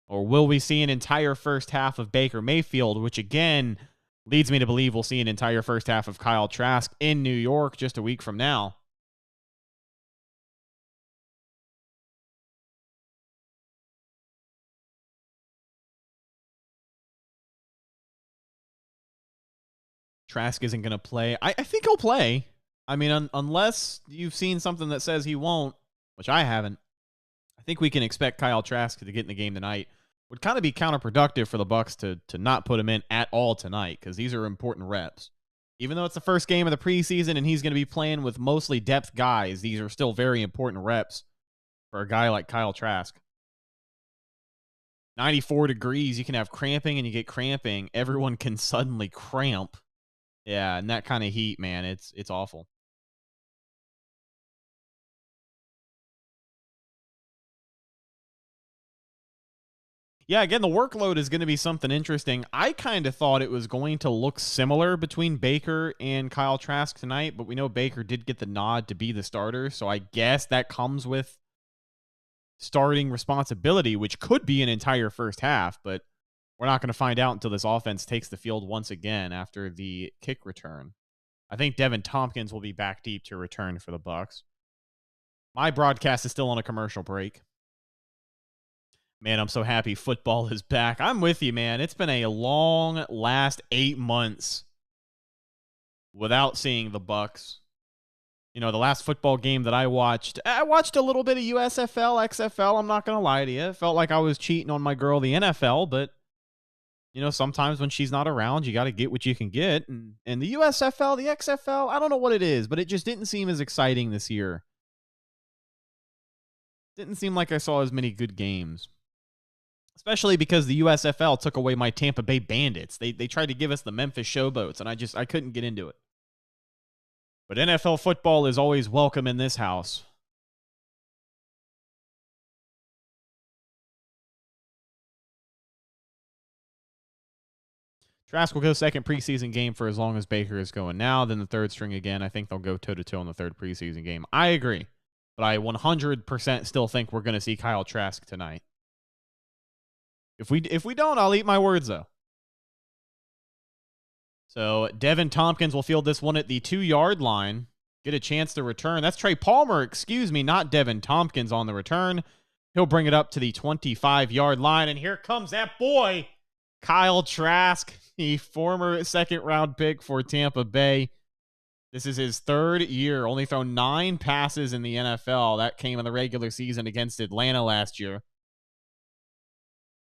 Or will we see an entire first half of Baker Mayfield, which again leads me to believe we'll see an entire first half of Kyle Trask in New York just a week from now? Trask isn't going to play. I think he'll play. I mean, unless you've seen something that says he won't, which I haven't. I think we can expect Kyle Trask to get in the game tonight. Would kind of be counterproductive for the Bucs to not put him in at all tonight because these are important reps. Even though it's the first game of the preseason and he's going to be playing with mostly depth guys, these are still very important reps for a guy like Kyle Trask. 94 degrees, you can have cramping and you get cramping. Everyone can suddenly cramp. Yeah, and that kind of heat, man, it's awful. Yeah, again, the workload is going to be something interesting. I kind of thought it was going to look similar between Baker and Kyle Trask tonight, but we know Baker did get the nod to be the starter, so I guess that comes with starting responsibility, which could be an entire first half, but we're not going to find out until this offense takes the field once again after the kick return. I think Devin Tompkins will be back deep to return for the Bucs. My broadcast is still on a commercial break. Man, I'm so happy football is back. I'm with you, man. It's been a long last 8 months without seeing the Bucs. You know, the last football game that I watched a little bit of USFL, XFL. I'm not going to lie to you. It felt like I was cheating on my girl, the NFL, but, you know, sometimes when she's not around, you got to get what you can get. And the USFL, the XFL, I don't know what it is, but it just didn't seem as exciting this year. Didn't seem like I saw as many good games. Especially because the USFL took away my Tampa Bay Bandits. They tried to give us the Memphis Showboats, and I couldn't get into it. But NFL football is always welcome in this house. Trask will go second preseason game for as long as Baker is going now. Then the third string again. I think they'll go toe-to-toe in the third preseason game. I agree. But I 100% still think we're going to see Kyle Trask tonight. If we don't, I'll eat my words, though. So Devin Tompkins will field this one at the 2-yard line. Get a chance to return. That's Trey Palmer, not Devin Tompkins on the return. He'll bring it up to the 25-yard line. And here comes that boy, Kyle Trask, the former second-round pick for Tampa Bay. This is his third year. Only thrown 9 passes in the NFL. That came in the regular season against Atlanta last year.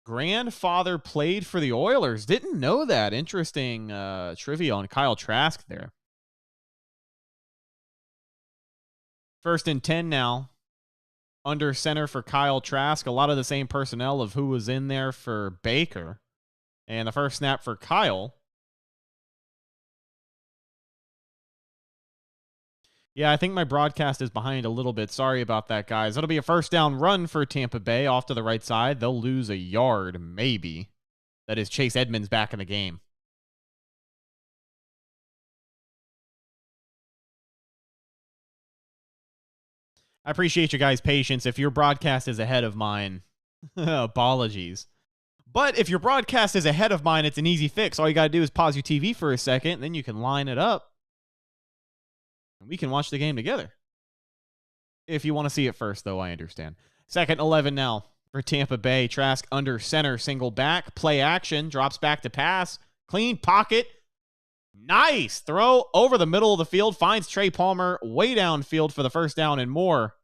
Grandfather played for the Oilers. Didn't know that. Interesting trivia on Kyle Trask there. 1st and 10 now. Under center for Kyle Trask. A lot of the same personnel of who was in there for Baker. And the first snap for Kyle. Yeah, I think my broadcast is behind a little bit. Sorry about that, guys. It'll be a first down run for Tampa Bay off to the right side. They'll lose a yard, maybe. That is Chase Edmonds back in the game. I appreciate you guys' patience. If your broadcast is ahead of mine, apologies. But if your broadcast is ahead of mine, it's an easy fix. All you got to do is pause your TV for a second, and then you can line it up, and we can watch the game together. If you want to see it first, though, I understand. 2nd 11 now for Tampa Bay. Trask under center, single back, play action, drops back to pass, clean pocket. Nice throw over the middle of the field, finds Trey Palmer way downfield for the first down and more.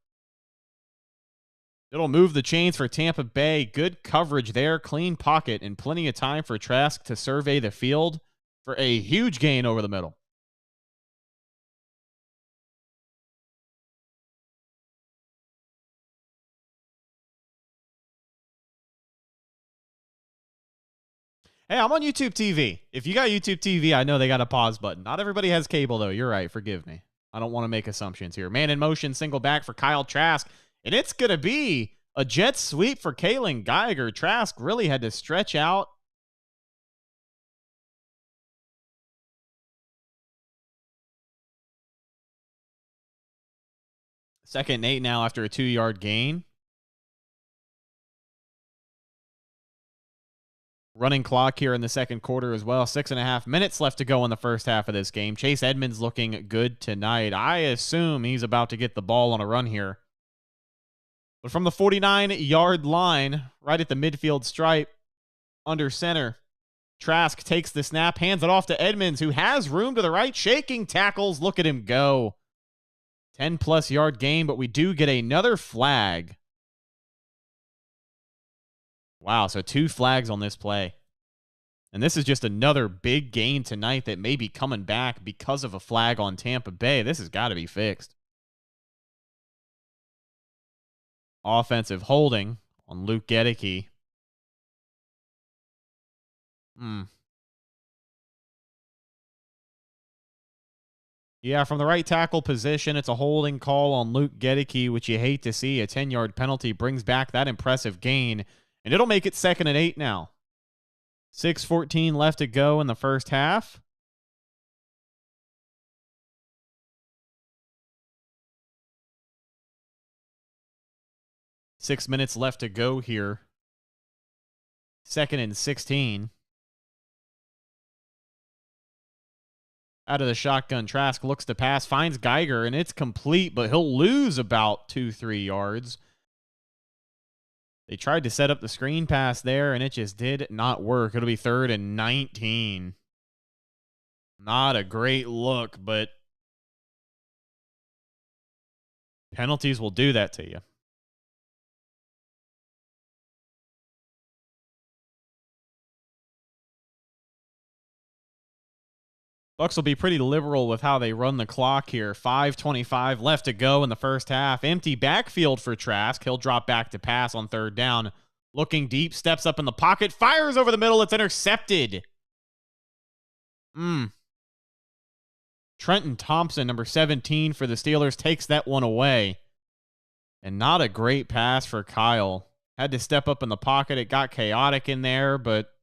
It'll move the chains for Tampa Bay. Good coverage there, clean pocket, and plenty of time for Trask to survey the field for a huge gain over the middle. Hey, I'm on YouTube TV. If you got YouTube TV, I know they got a pause button. Not everybody has cable, though. You're right. Forgive me. I don't want to make assumptions here. Man in motion, single back for Kyle Trask. And it's going to be a jet sweep for Kalen Geiger. Trask really had to stretch out. Second and 8 now after a 2-yard gain. Running clock here in the second quarter as well. 6.5 minutes left to go in the first half of this game. Chase Edmonds looking good tonight. I assume he's about to get the ball on a run here. But from the 49-yard line, right at the midfield stripe, under center, Trask takes the snap, hands it off to Edmonds, who has room to the right, shaking tackles. Look at him go. 10-plus yard game, but we do get another flag. Wow, so 2 flags on this play. And this is just another big gain tonight that may be coming back because of a flag on Tampa Bay. This has got to be fixed. Offensive holding on Luke Gedeke. Yeah, from the right tackle position, it's a holding call on Luke Gedeke, which you hate to see. A 10-yard penalty brings back that impressive gain, and it'll make it 2nd and 8 now. 6:14 left to go in the first half. Six minutes left to go here. 2nd and 16. Out of the shotgun, Trask looks to pass, finds Geiger, and it's complete, but he'll lose about 2-3 yards. They tried to set up the screen pass there, and it just did not work. It'll be 3rd and 19. Not a great look, but penalties will do that to you. Bucs will be pretty liberal with how they run the clock here. 5:25 left to go in the first half. Empty backfield for Trask. He'll drop back to pass on 3rd down. Looking deep, steps up in the pocket, fires over the middle. It's intercepted. Trenton Thompson, number 17 for the Steelers, takes that one away. And not a great pass for Kyle. Had to step up in the pocket. It got chaotic in there, but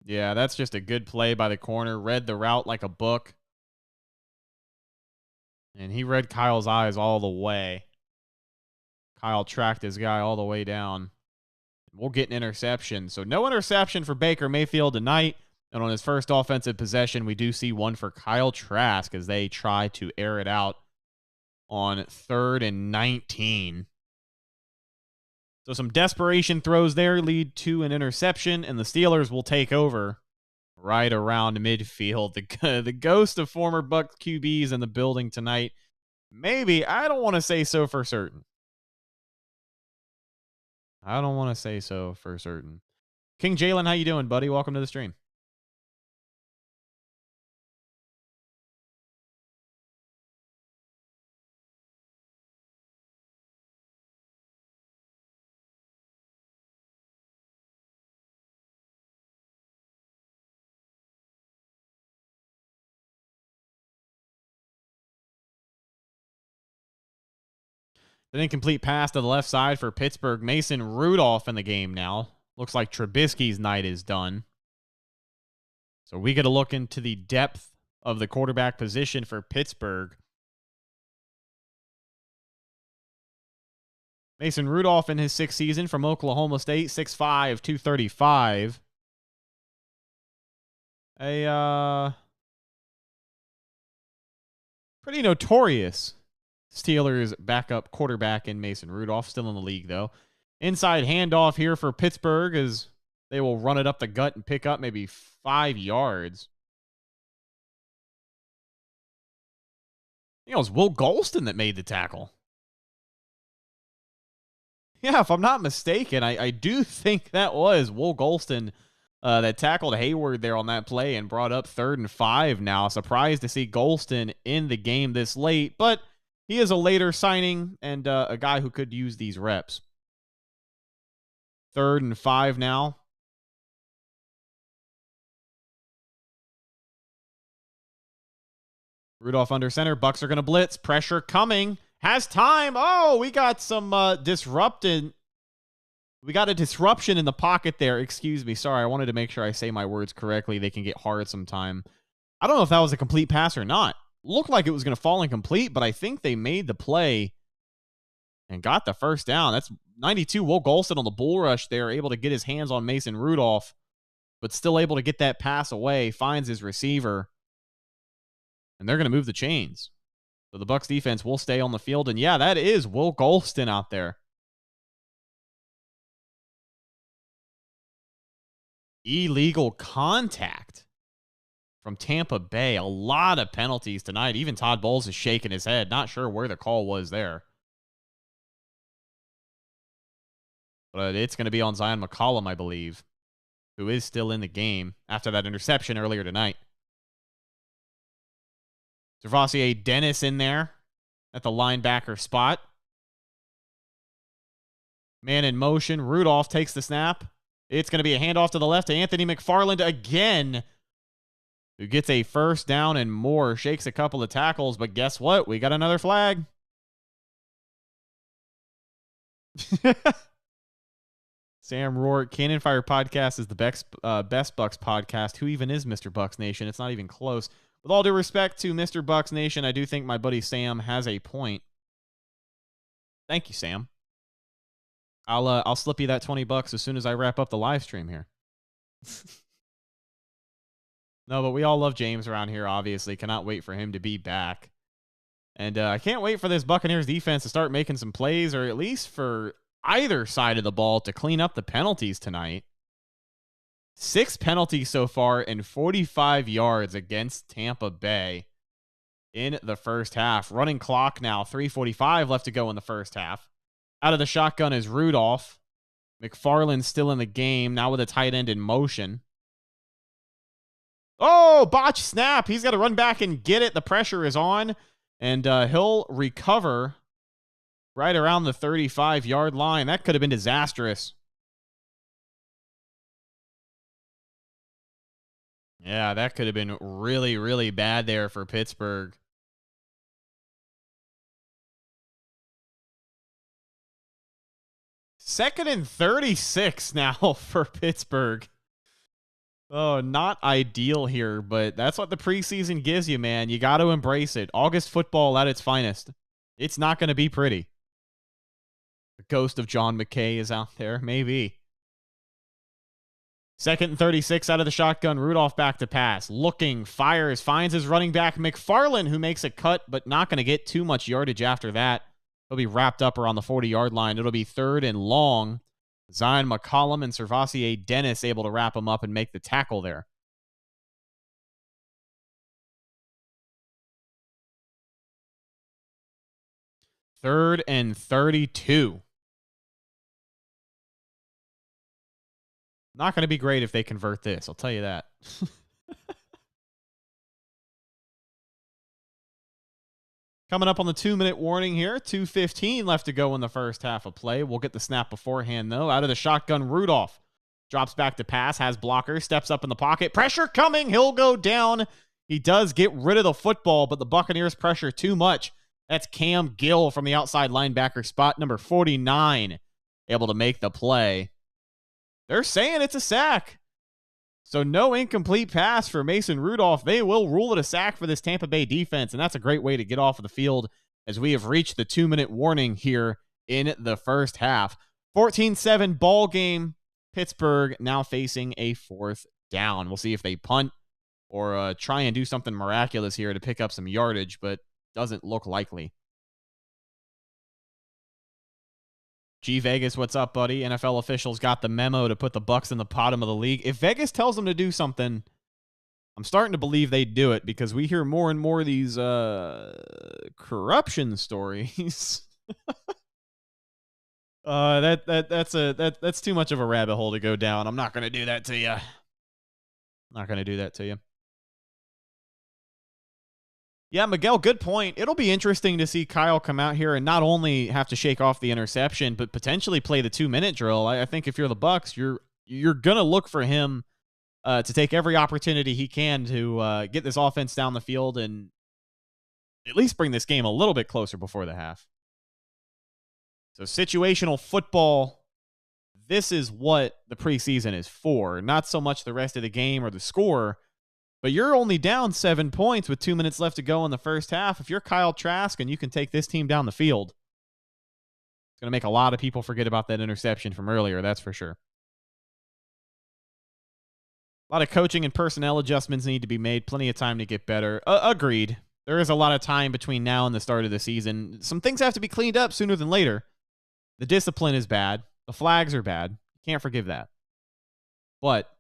yeah, that's just a good play by the corner. Read the route like a book. And he read Kyle's eyes all the way. Kyle tracked his guy all the way down. We'll get an interception. So no interception for Baker Mayfield tonight. And on his first offensive possession, we do see one for Kyle Trask as they try to air it out on 3rd and 19. So some desperation throws there lead to an interception, and the Steelers will take over right around midfield. The ghost of former Bucs QBs in the building tonight. Maybe. I don't want to say so for certain. King Jalen, how you doing, buddy? Welcome to the stream. An incomplete pass to the left side for Pittsburgh. Mason Rudolph in the game now. Looks like Trubisky's night is done. So we get a look into the depth of the quarterback position for Pittsburgh. Mason Rudolph in his 6th season from Oklahoma State, 6'5", 235. A pretty notorious Steelers backup quarterback in Mason Rudolph, still in the league though. Inside handoff here for Pittsburgh as they will run it up the gut and pick up maybe 5 yards. I think it was Will Golston that made the tackle. Yeah, if I'm not mistaken, I do think that was Will Golston that tackled Hayward there on that play and brought up 3rd and 5 now. Surprised to see Golston in the game this late, but he is a later signing and a guy who could use these reps. 3rd and 5 now. Rudolph under center. Bucs are going to blitz. Pressure coming. Has time. Oh, we got some disrupted. We got a disruption in the pocket there. Excuse me. Sorry, I wanted to make sure I say my words correctly. They can get hard sometime. I don't know if that was a complete pass or not. Looked like it was going to fall incomplete, but I think they made the play and got the first down. That's 92. Will Golston on the bull rush there, able to get his hands on Mason Rudolph, but still able to get that pass away. Finds his receiver, and they're going to move the chains. So the Bucs defense will stay on the field. And yeah, that is Will Golston out there. Illegal contact from Tampa Bay. A lot of penalties tonight. Even Todd Bowles is shaking his head. Not sure where the call was there. But it's going to be on Zion McCollum, I believe, who is still in the game after that interception earlier tonight. Gervasier Dennis in there at the linebacker spot. Man in motion. Rudolph takes the snap. It's going to be a handoff to the left to Anthony McFarland again, who gets a first down and more. Shakes a couple of tackles, but guess what? We got another flag. Sam Rourke, Cannon Fire Podcast is the best Bucs podcast. Who even is Mr. Bucs Nation? It's not even close. With all due respect to Mr. Bucs Nation, I do think my buddy Sam has a point. Thank you, Sam. I'll slip you that $20 as soon as I wrap up the live stream here. No, but we all love James around here, obviously. Cannot wait for him to be back. And I can't wait for this Buccaneers defense to start making some plays, or at least for either side of the ball to clean up the penalties tonight. 6 penalties so far and 45 yards against Tampa Bay in the first half. Running clock now, 3:45 left to go in the first half. Out of the shotgun is Rudolph. McFarland still in the game, now with a tight end in motion. Oh, botch snap. He's got to run back and get it. The pressure is on, and he'll recover right around the 35-yard line. That could have been disastrous. Yeah, that could have been really, really bad there for Pittsburgh. Second and 36 now for Pittsburgh. Oh, not ideal here, but that's what the preseason gives you, man. You got to embrace it. August football at its finest. It's not going to be pretty. The ghost of John McKay is out there. Maybe. Second and 36 out of the shotgun. Rudolph back to pass. Looking, fires, finds his running back, McFarland, who makes a cut, but not going to get too much yardage after that. He'll be wrapped up around the 40-yard line. It'll be 3rd and long. Zion McCollum and Gervasier Dennis able to wrap him up and make the tackle there. Third and 32. Not going to be great if they convert this. I'll tell you that. Coming up on the 2-minute warning here. 2:15 left to go in the first half of play. We'll get the snap beforehand, though. Out of the shotgun, Rudolph drops back to pass, has blocker, steps up in the pocket. Pressure coming. He'll go down. He does get rid of the football, but the Buccaneers pressure too much. That's Cam Gill from the outside linebacker spot, number 49, able to make the play. They're saying it's a sack. So no incomplete pass for Mason Rudolph. They will rule it a sack for this Tampa Bay defense, and that's a great way to get off of the field as we have reached the 2-minute warning here in the first half. 14-7 ball game. Pittsburgh now facing a 4th down. We'll see if they punt or try and do something miraculous here to pick up some yardage, but doesn't look likely. G Vegas, what's up, buddy? NFL officials got the memo to put the Bucs in the bottom of the league. If Vegas tells them to do something, I'm starting to believe they'd do it because we hear more and more of these corruption stories. That's too much of a rabbit hole to go down. I'm not going to do that to you. Yeah, Miguel, good point. It'll be interesting to see Kyle come out here and not only have to shake off the interception, but potentially play the 2-minute drill. I think if you're the Bucs, you're gonna look for him to take every opportunity he can to get this offense down the field and at least bring this game a little bit closer before the half. So situational football, this is what the preseason is for. Not so much the rest of the game or the score, but you're only down 7 points with 2 minutes left to go in the first half. If you're Kyle Trask and you can take this team down the field, it's going to make a lot of people forget about that interception from earlier, that's for sure. A lot of coaching and personnel adjustments need to be made. Plenty of time to get better. Agreed. There is a lot of time between now and the start of the season. Some things have to be cleaned up sooner than later. The discipline is bad. The flags are bad. Can't forgive that. But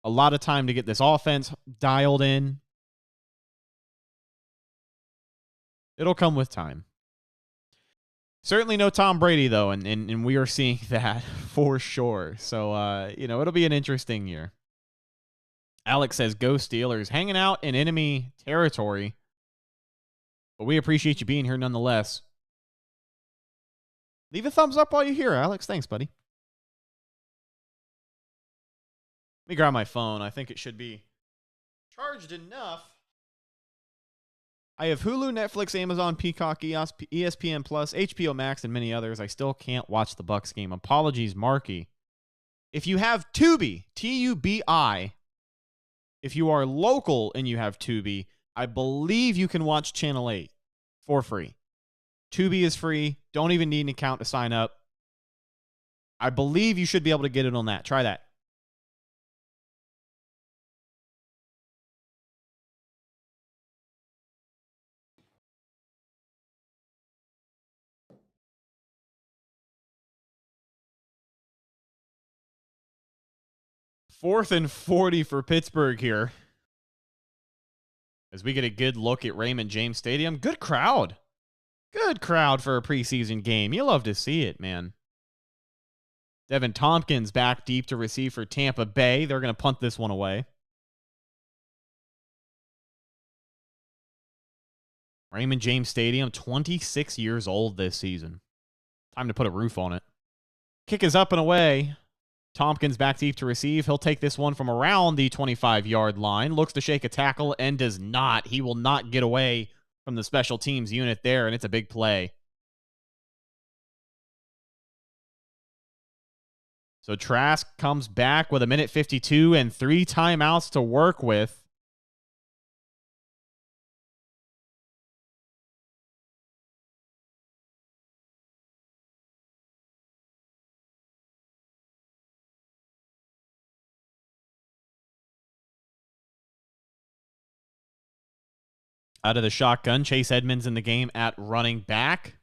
a lot of time to get this offense dialed in. It'll come with time. Certainly no Tom Brady, though, and we are seeing that for sure. So, it'll be an interesting year. Alex says, go Steelers. Hanging out in enemy territory. But we appreciate you being here nonetheless. Leave a thumbs up while you're here, Alex. Thanks, buddy. Let me grab my phone. I think it should be charged enough. I have Hulu, Netflix, Amazon, Peacock, ESPN Plus, HBO Max, and many others. I still can't watch the Bucs game. Apologies, Marky. If you have Tubi, Tubi, if you are local and you have Tubi, I believe you can watch Channel 8 for free. Tubi is free. Don't even need an account to sign up. I believe you should be able to get it on that. Try that. Fourth and 40 for Pittsburgh here. As we get a good look at Raymond James Stadium. Good crowd. Good crowd for a preseason game. You love to see it, man. Devin Tompkins back deep to receive for Tampa Bay. They're going to punt this one away. Raymond James Stadium, 26 years old this season. Time to put a roof on it. Kick is up and away. Tompkins back deep to receive. He'll take this one from around the 25-yard line. Looks to shake a tackle and does not. He will not get away from the special teams unit there, and it's a big play. So Trask comes back with 1:52 and 3 timeouts to work with. Out of the shotgun, Chase Edmonds in the game at running back.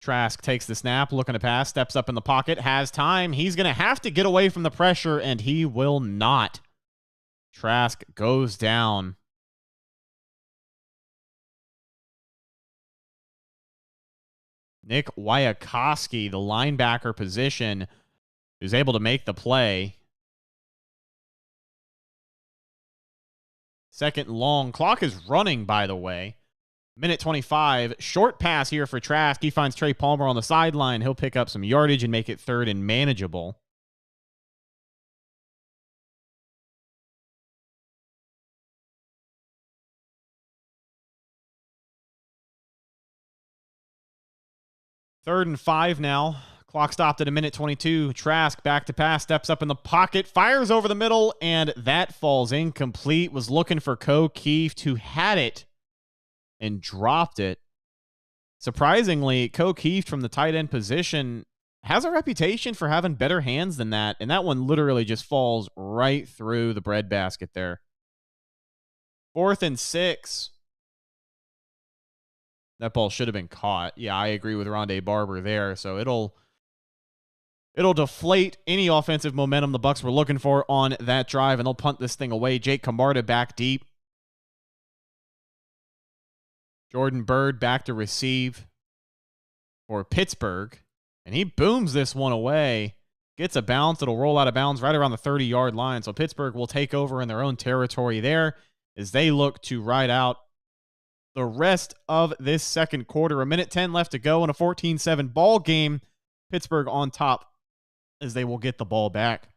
Trask takes the snap, looking to pass, steps up in the pocket, has time. He's going to have to get away from the pressure, and he will not. Trask goes down. Nick Wyakowski, the linebacker position, is able to make the play. Second long. Clock is running, by the way. 1:25. Short pass here for Trask. He finds Trey Palmer on the sideline. He'll pick up some yardage and make it third and manageable. 3rd and 5 now. Clock stopped at 1:22. Trask back to pass, steps up in the pocket, fires over the middle, and that falls incomplete. Was looking for Keefe, who had it and dropped it. Surprisingly, Keefe from the tight end position has a reputation for having better hands than that, and that one literally just falls right through the breadbasket there. 4th and 6. That ball should have been caught. Yeah, I agree with Rondé Barber there. So it'll deflate any offensive momentum the Bucs were looking for on that drive, and they'll punt this thing away. Jake Camarda back deep. Jordan Byrd back to receive for Pittsburgh, and he booms this one away. Gets a bounce. It'll roll out of bounds right around the 30-yard line. So Pittsburgh will take over in their own territory there as they look to ride out the rest of this second quarter. 1:10 left to go in a 14-7 ball game. Pittsburgh on top as they will get the ball back.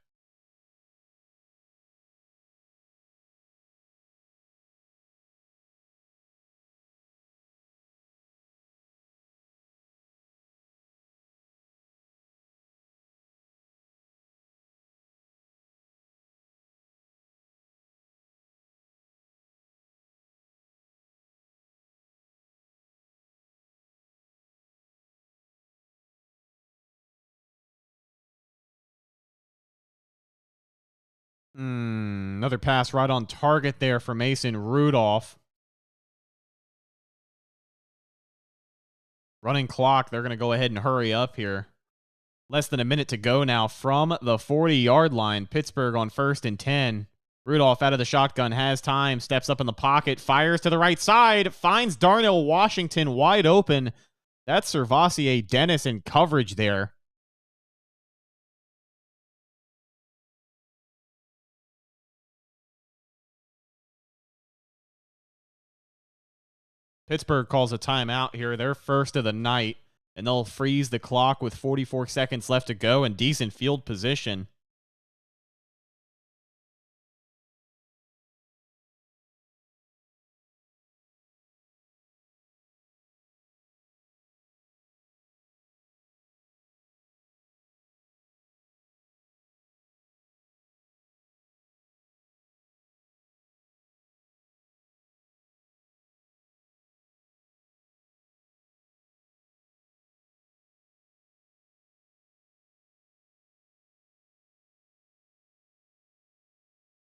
Another pass right on target there for Mason Rudolph. Running clock. They're going to go ahead and hurry up here. Less than a minute to go now from the 40-yard line. Pittsburgh on 1st and 10. Rudolph out of the shotgun, has time, steps up in the pocket, fires to the right side, finds Darnell Washington wide open. That's Servassier Dennis in coverage there. Pittsburgh calls a timeout here, their first of the night, and they'll freeze the clock with 44 seconds left to go and decent field position.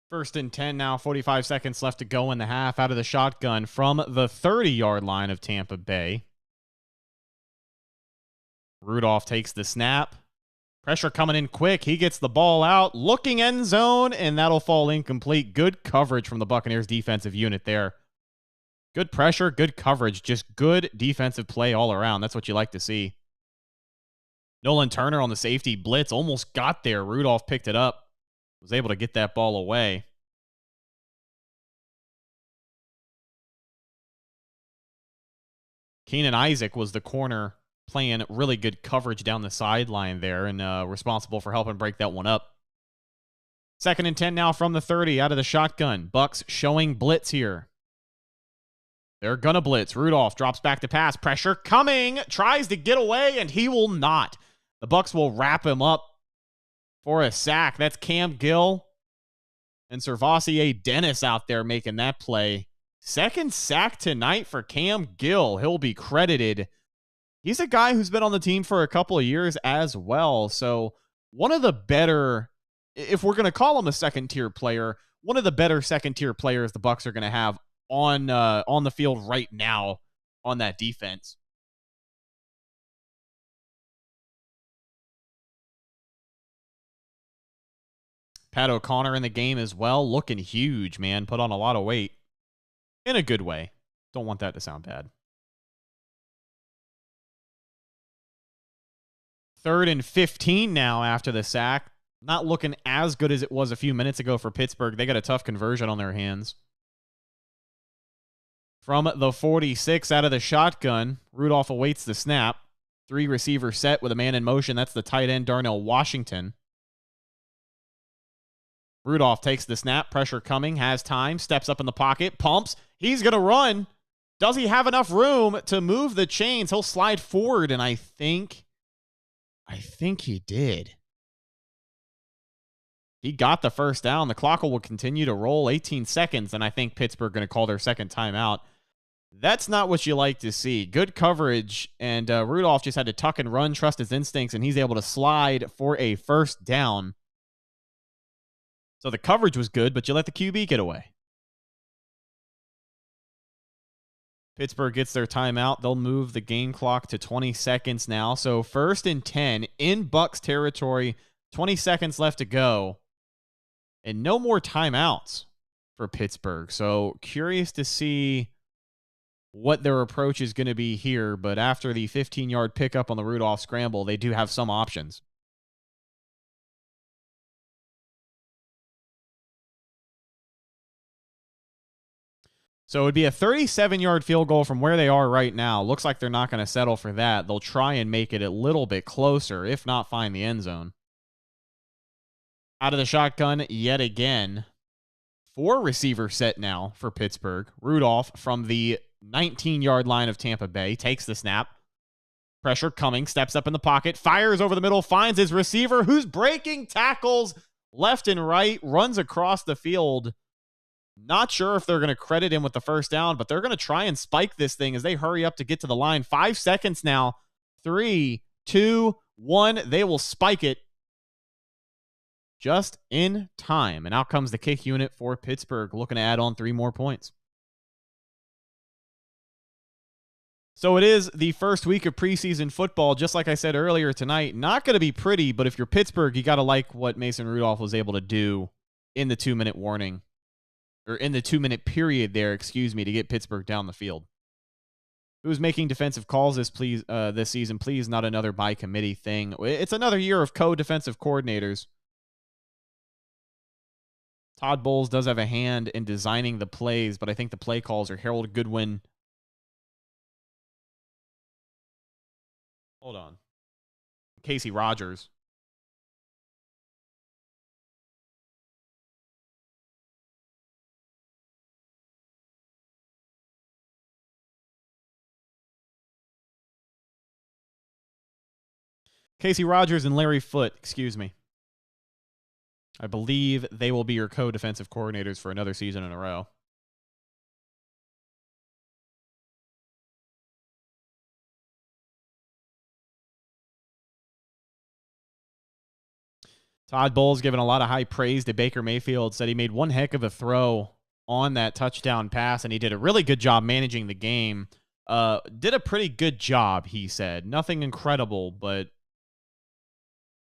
First and 10 now, 45 seconds left to go in the half out of the shotgun from the 30-yard line of Tampa Bay. Rudolph takes the snap. Pressure coming in quick. He gets the ball out, looking end zone, and that'll fall incomplete. Good coverage from the Buccaneers defensive unit there. Good pressure, good coverage, just good defensive play all around. That's what you like to see. Nolan Turner on the safety blitz almost got there. Rudolph picked it up. Was able to get that ball away. Keenan Isaac was the corner playing really good coverage down the sideline there and responsible for helping break that one up. 2nd and 10 now from the 30 out of the shotgun. Bucs showing blitz here. They're going to blitz. Rudolph drops back to pass. Pressure coming. Tries to get away, and he will not. The Bucs will wrap him up for a sack. That's Cam Gill and Servassier Dennis out there making that play. 2nd sack tonight for Cam Gill. He'll be credited. He's a guy who's been on the team for a couple of years as well. So one of the better, if we're going to call him a second-tier player, one of the better second-tier players the Bucs are going to have on the field right now on that defense. Pat O'Connor in the game as well, looking huge, man. Put on a lot of weight. In a good way. Don't want that to sound bad. 3rd and 15 now after the sack. Not looking as good as it was a few minutes ago for Pittsburgh. They got a tough conversion on their hands. From the 46 out of the shotgun, Rudolph awaits the snap. 3-receiver set with a man in motion. That's the tight end, Darnell Washington. Rudolph takes the snap, pressure coming, has time, steps up in the pocket, pumps. He's going to run. Does he have enough room to move the chains? He'll slide forward, and I think he did. He got the first down. The clock will continue to roll 18 seconds, and I think Pittsburgh going to call their second timeout. That's not what you like to see. Good coverage, and Rudolph just had to tuck and run, trust his instincts, and he's able to slide for a first down. So the coverage was good, but you let the QB get away. Pittsburgh gets their timeout. They'll move the game clock to 20 seconds now. So 1st and 10 in Bucs territory, 20 seconds left to go. And no more timeouts for Pittsburgh. So curious to see what their approach is going to be here. But after the 15-yard pickup on the Rudolph scramble, they do have some options. So it would be a 37-yard field goal from where they are right now. Looks like they're not going to settle for that. They'll try and make it a little bit closer, if not find the end zone. Out of the shotgun yet again. 4 receiver set now for Pittsburgh. Rudolph from the 19-yard line of Tampa Bay takes the snap. Pressure coming, steps up in the pocket, fires over the middle, finds his receiver who's breaking tackles left and right, runs across the field. Not sure if they're going to credit him with the first down, but they're going to try and spike this thing as they hurry up to get to the line. 5 seconds now. 3, 2, 1. They will spike it just in time. And out comes the kick unit for Pittsburgh, looking to add on 3 more points. So it is the first week of preseason football. Just like I said earlier tonight, not going to be pretty, but if you're Pittsburgh, you got to like what Mason Rudolph was able to do in the 2-minute warning. Or in the 2-minute period there, to get Pittsburgh down the field. Who's making defensive calls this season? Please, not another by committee thing. It's another year of co-defensive coordinators. Todd Bowles does have a hand in designing the plays, but I think the play calls are Harold Goodwin. Hold on. Casey Rogers. Casey Rogers and Larry Foote, I believe they will be your co-defensive coordinators for another season in a row. Todd Bowles given a lot of high praise to Baker Mayfield, said he made one heck of a throw on that touchdown pass, and he did a really good job managing the game. Did a pretty good job, he said. Nothing incredible, but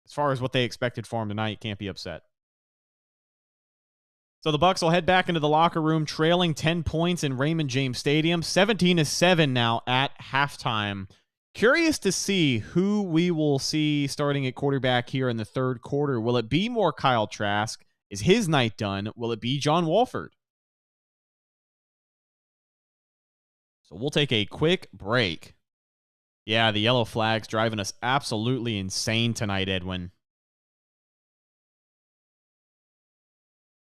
as far as what they expected for him tonight, can't be upset. So the Bucs will head back into the locker room, trailing 10 points in Raymond James Stadium, 17-7 now at halftime. Curious to see who we will see starting at quarterback here in the third quarter. Will it be more Kyle Trask? Is his night done? Will it be John Wolford? So we'll take a quick break. Yeah, the yellow flag's driving us absolutely insane tonight, Edwin.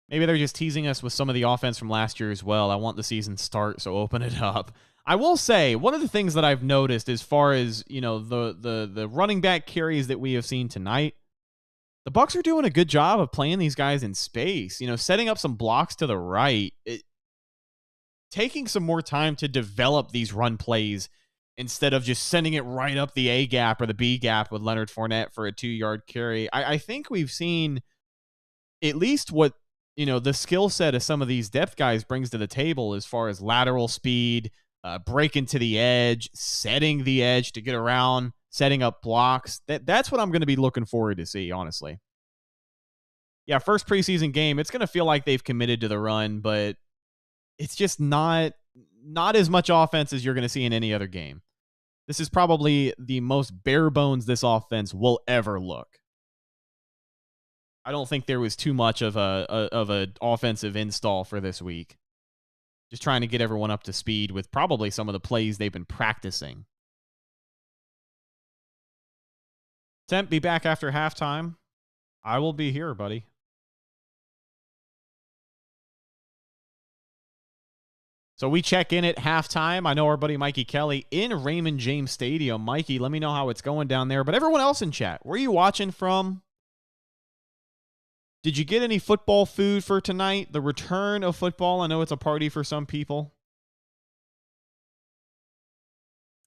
Maybe they're just teasing us with some of the offense from last year as well. I want the season start, so open it up. I will say, one of the things that I've noticed as far as, the running back carries that we have seen tonight, the Bucs are doing a good job of playing these guys in space, setting up some blocks to the right, taking some more time to develop these run plays instead of just sending it right up the A gap or the B gap with Leonard Fournette for a 2-yard carry. I think we've seen at least what, the skill set of some of these depth guys brings to the table as far as lateral speed, breaking to the edge, setting the edge to get around, setting up blocks. That's what I'm going to be looking forward to see, honestly. Yeah, first preseason game, it's going to feel like they've committed to the run, but it's just not as much offense as you're going to see in any other game. This is probably the most bare bones this offense will ever look. I don't think there was too much of a offensive install for this week. Just trying to get everyone up to speed with probably some of the plays they've been practicing. Temp, be back after halftime. I will be here, buddy. So So we check in at halftime. I know our buddy Mikey Kelly in Raymond James Stadium. Mikey, let me know how it's going down there. But everyone else in chat, where are you watching from? Did you get any football food for tonight? The return of football. I know it's a party for some people.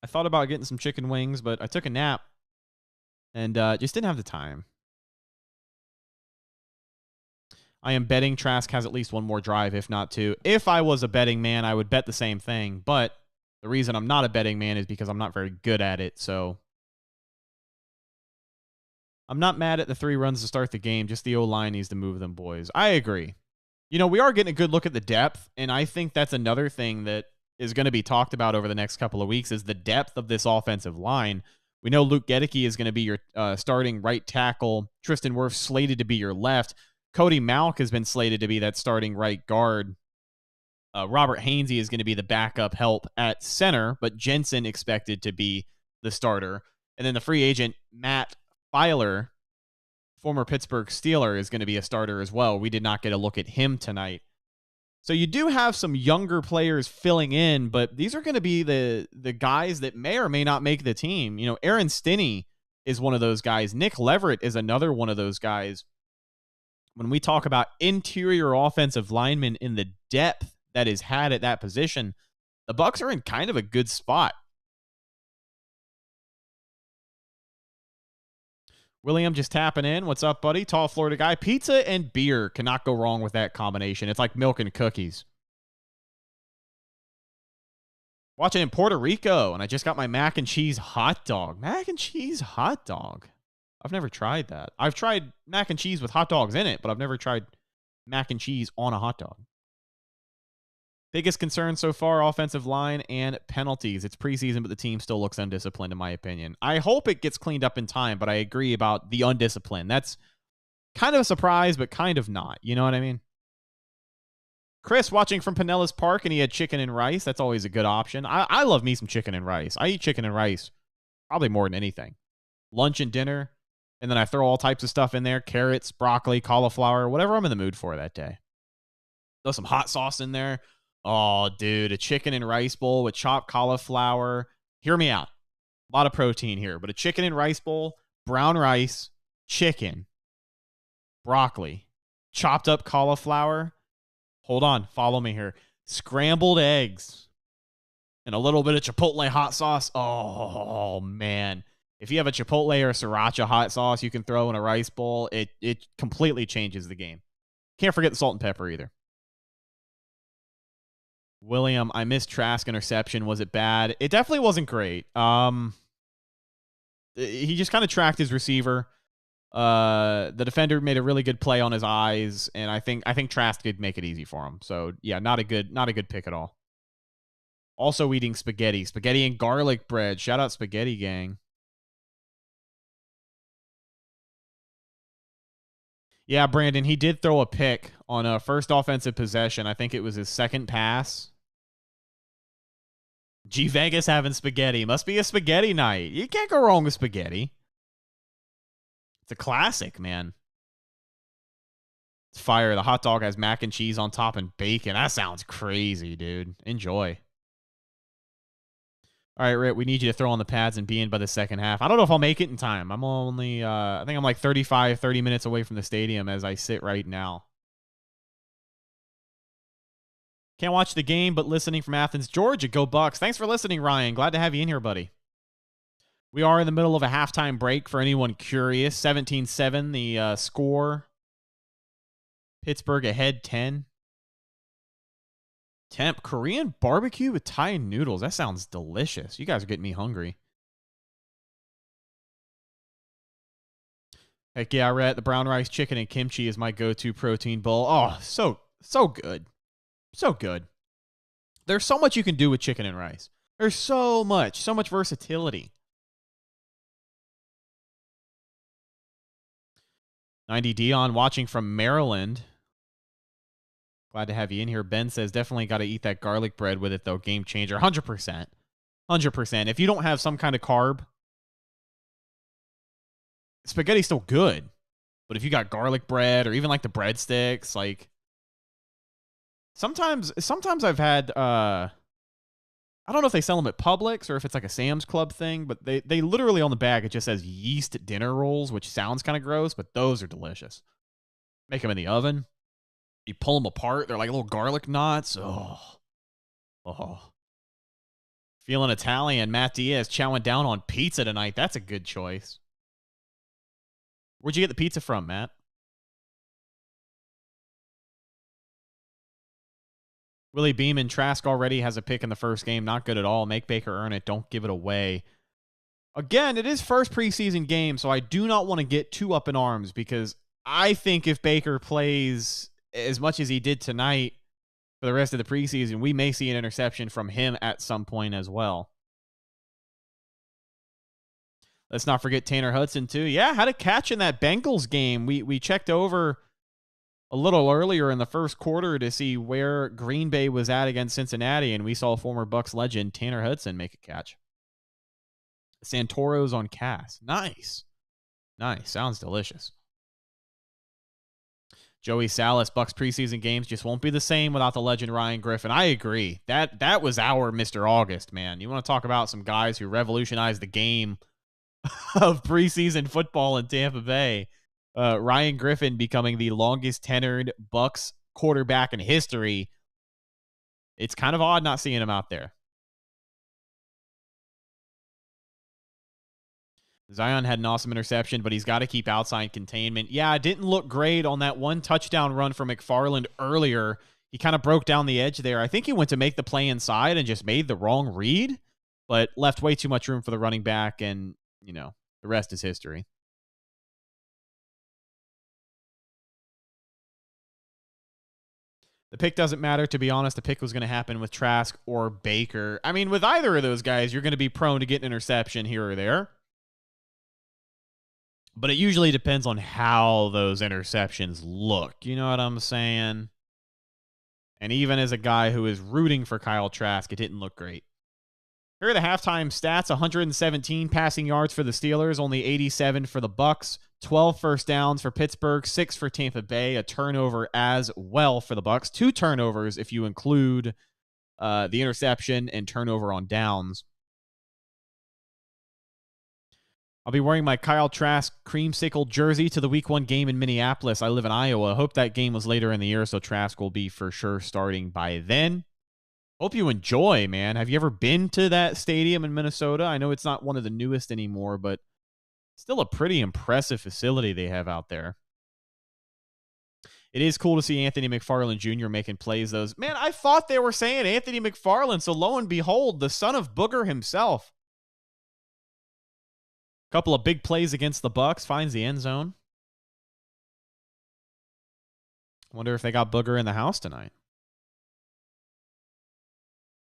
I thought about getting some chicken wings, but I took a nap and just didn't have the time. I am betting Trask has at least one more drive, if not two. If I was a betting man, I would bet the same thing. But the reason I'm not a betting man is because I'm not very good at it. So I'm not mad at the 3 runs to start the game. Just the O-line needs to move them, boys. I agree. You know, we are getting a good look at the depth, and I think that's another thing that is going to be talked about over the next couple of weeks is the depth of this offensive line. We know Luke Gedeke is going to be your starting right tackle. Tristan Wirfs slated to be your left. Cody Malk has been slated to be that starting right guard. Robert Hainsey is going to be the backup help at center, but Jensen expected to be the starter. And then the free agent, Matt Filer, former Pittsburgh Steeler, is going to be a starter as well. We did not get a look at him tonight. So you do have some younger players filling in, but these are going to be the guys that may or may not make the team. You know, Aaron Stinney is one of those guys. Nick Leverett is another one of those guys. When we talk about interior offensive linemen in the depth that is had at that position, the Bucs are in kind of a good spot. William just tapping in. What's up, buddy? Tall Florida guy. Pizza and beer. Cannot go wrong with that combination. It's like milk and cookies. Watching in Puerto Rico, and I just got my mac and cheese hot dog. Mac and cheese hot dog. I've never tried that. I've tried mac and cheese with hot dogs in it, but I've never tried mac and cheese on a hot dog. Biggest concern so far, offensive line and penalties. It's preseason, but the team still looks undisciplined, in my opinion. I hope it gets cleaned up in time, but I agree about the undiscipline. That's kind of a surprise, but kind of not. You know what I mean? Chris watching from Pinellas Park, and he had chicken and rice. That's always a good option. I love me some chicken and rice. I eat chicken and rice probably more than anything. Lunch and dinner, and then I throw all types of stuff in there. Carrots, broccoli, cauliflower, whatever I'm in the mood for that day. Throw some hot sauce in there. Oh, dude, a chicken and rice bowl with chopped cauliflower. Hear me out. A lot of protein here, but a chicken and rice bowl, brown rice, chicken, broccoli, chopped up cauliflower. Hold on, follow me here. Scrambled eggs and a little bit of Chipotle hot sauce. Oh, man. If you have a Chipotle or a Sriracha hot sauce you can throw in a rice bowl, it completely changes the game. Can't forget the salt and pepper either. William, I missed Trask interception. Was it bad? It definitely wasn't great. He just kind of tracked his receiver. The defender made a really good play on his eyes, and I think Trask did make it easy for him. So yeah, not a good pick at all. Also eating spaghetti and garlic bread. Shout out Spaghetti Gang. Yeah, Brandon, he did throw a pick on a first offensive possession. I think it was his second pass. G Vegas having spaghetti. Must be a spaghetti night. You can't go wrong with spaghetti. It's a classic, man. It's fire. The hot dog has mac and cheese on top and bacon. That sounds crazy, dude. Enjoy. All right, Rick, we need you to throw on the pads and be in by the second half. I don't know if I'll make it in time. I'm only, I think I'm like 30 minutes away from the stadium as I sit right now. Can't watch the game, but listening from Athens, Georgia. Go Bucs. Thanks for listening, Ryan. Glad to have you in here, buddy. We are in the middle of a halftime break for anyone curious. 17-7, the score. Pittsburgh ahead 10. Temp, Korean barbecue with Thai noodles. That sounds delicious. You guys are getting me hungry. Heck yeah, Rhett. The brown rice, chicken, and kimchi is my go-to protein bowl. Oh, so good. So good. There's so much you can do with chicken and rice. There's so much versatility. 90 Dion watching from Maryland. Glad to have you in here. Ben says definitely got to eat that garlic bread with it, though. Game changer. 100%. 100%. If you don't have some kind of carb, spaghetti's still good. But if you got garlic bread or even like the breadsticks, like Sometimes I've had I don't know if they sell them at Publix or if it's like a Sam's Club thing, but they literally on the bag it just says yeast dinner rolls, which sounds kind of gross, but those are delicious. Make them in the oven. You pull them apart, they're like little garlic knots. Oh. Feeling Italian. Matt Diaz chowing down on pizza tonight. That's a good choice. Where'd you get the pizza from, Matt? Willie Beeman, Trask already has a pick in the first game. Not good at all. Make Baker earn it. Don't give it away. Again, it is first preseason game, so I do not want to get too up in arms because I think if Baker plays as much as he did tonight for the rest of the preseason, we may see an interception from him at some point as well. Let's not forget Tanner Hudson, too. Yeah, had a catch in that Bengals game. We checked over a little earlier in the first quarter to see where Green Bay was at against Cincinnati, and we saw former Bucs legend Tanner Hudson make a catch. Santoro's on Cass. Nice. Sounds delicious. Joey Salas, Bucs preseason games just won't be the same without the legend Ryan Griffin. I agree. That was our Mr. August, man. You want to talk about some guys who revolutionized the game of preseason football in Tampa Bay. Ryan Griffin becoming the longest tenured Bucs quarterback in history. It's kind of odd not seeing him out there. Zion had an awesome interception, but he's got to keep outside containment. Yeah, it didn't look great on that one touchdown run from McFarland earlier. He kind of broke down the edge there. I think he went to make the play inside and just made the wrong read, but left way too much room for the running back, and, the rest is history. The pick doesn't matter. To be honest, the pick was going to happen with Trask or Baker. I mean, with either of those guys, you're going to be prone to get an interception here or there. But it usually depends on how those interceptions look. You know what I'm saying? And even as a guy who is rooting for Kyle Trask, it didn't look great. Here are the halftime stats. 117 passing yards for the Steelers, only 87 for the Bucs. 12 first downs for Pittsburgh, 6 for Tampa Bay, a turnover as well for the Bucs. 2 turnovers if you include the interception and turnover on downs. I'll be wearing my Kyle Trask creamsicle jersey to the Week 1 game in Minneapolis. I live in Iowa. Hope that game was later in the year, so Trask will be for sure starting by then. Hope you enjoy, man. Have you ever been to that stadium in Minnesota? I know it's not one of the newest anymore, but still a pretty impressive facility they have out there. It is cool to see Anthony McFarland Jr. making plays, though. Man, I thought they were saying Anthony McFarland, so lo and behold, the son of Booger himself. Couple of big plays against the Bucs, finds the end zone. Wonder if they got Booger in the house tonight.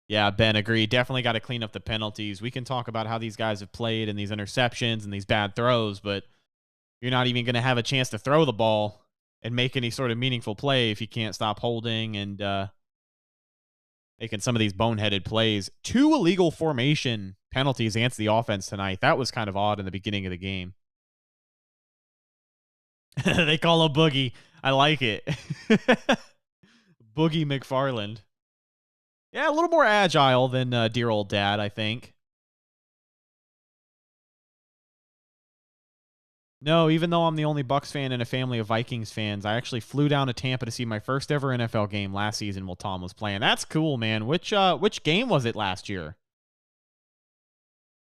Yeah, Ben, agree. Definitely got to clean up the penalties. We can talk about how these guys have played and these interceptions and these bad throws, but you're not even going to have a chance to throw the ball and make any sort of meaningful play if you can't stop holding and making some of these boneheaded plays. 2 illegal formation penalties against the offense tonight. That was kind of odd in the beginning of the game. They call him Boogie. I like it. Boogie McFarland. Yeah, a little more agile than dear old dad, I think. No, even though I'm the only Bucs fan in a family of Vikings fans, I actually flew down to Tampa to see my first ever NFL game last season while Tom was playing. That's cool, man. Which game was it last year?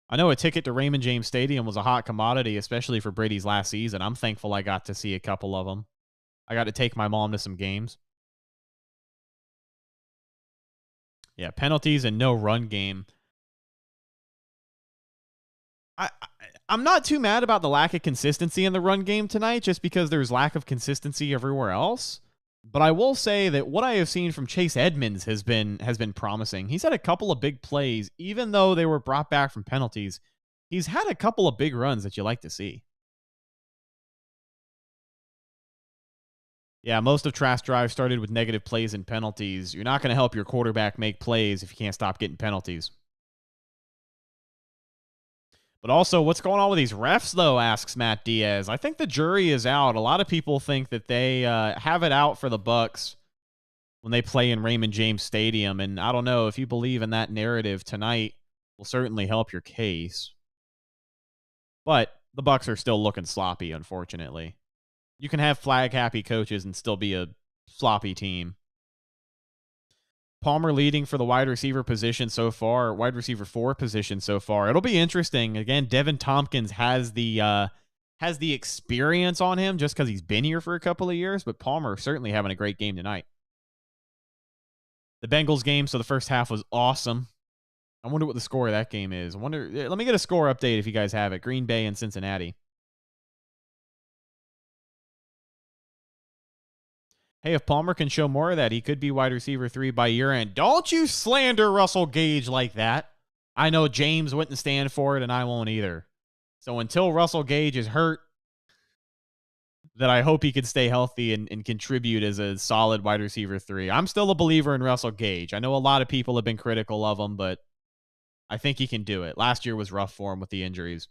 I know a ticket to Raymond James Stadium was a hot commodity, especially for Brady's last season. I'm thankful I got to see a couple of them. I got to take my mom to some games. Yeah, penalties and no run game. I'm not too mad about the lack of consistency in the run game tonight, just because there's lack of consistency everywhere else. But I will say that what I have seen from Chase Edmonds has been promising. He's had a couple of big plays, even though they were brought back from penalties. He's had a couple of big runs that you like to see. Yeah, most of Trask drive started with negative plays and penalties. You're not going to help your quarterback make plays if you can't stop getting penalties. But also, what's going on with these refs, though, asks Matt Diaz. I think the jury is out. A lot of people think that they have it out for the Bucs when they play in Raymond James Stadium. And I don't know, if you believe in that narrative tonight, will certainly help your case. But the Bucs are still looking sloppy, unfortunately. You can have flag-happy coaches and still be a sloppy team. Palmer leading for the wide receiver position so far, wide receiver 4 position so far. It'll be interesting. Again, Devin Tompkins has the experience on him just because he's been here for a couple of years, but Palmer certainly having a great game tonight. The Bengals game, so the first half was awesome. I wonder what the score of that game is. Let me get a score update if you guys have it. Green Bay and Cincinnati. Hey, if Palmer can show more of that, he could be wide receiver 3 by year end. Don't you slander Russell Gage like that. I know James wouldn't stand for it, and I won't either. So until Russell Gage is hurt, that I hope he can stay healthy and contribute as a solid wide receiver 3. I'm still a believer in Russell Gage. I know a lot of people have been critical of him, but I think he can do it. Last year was rough for him with the injuries.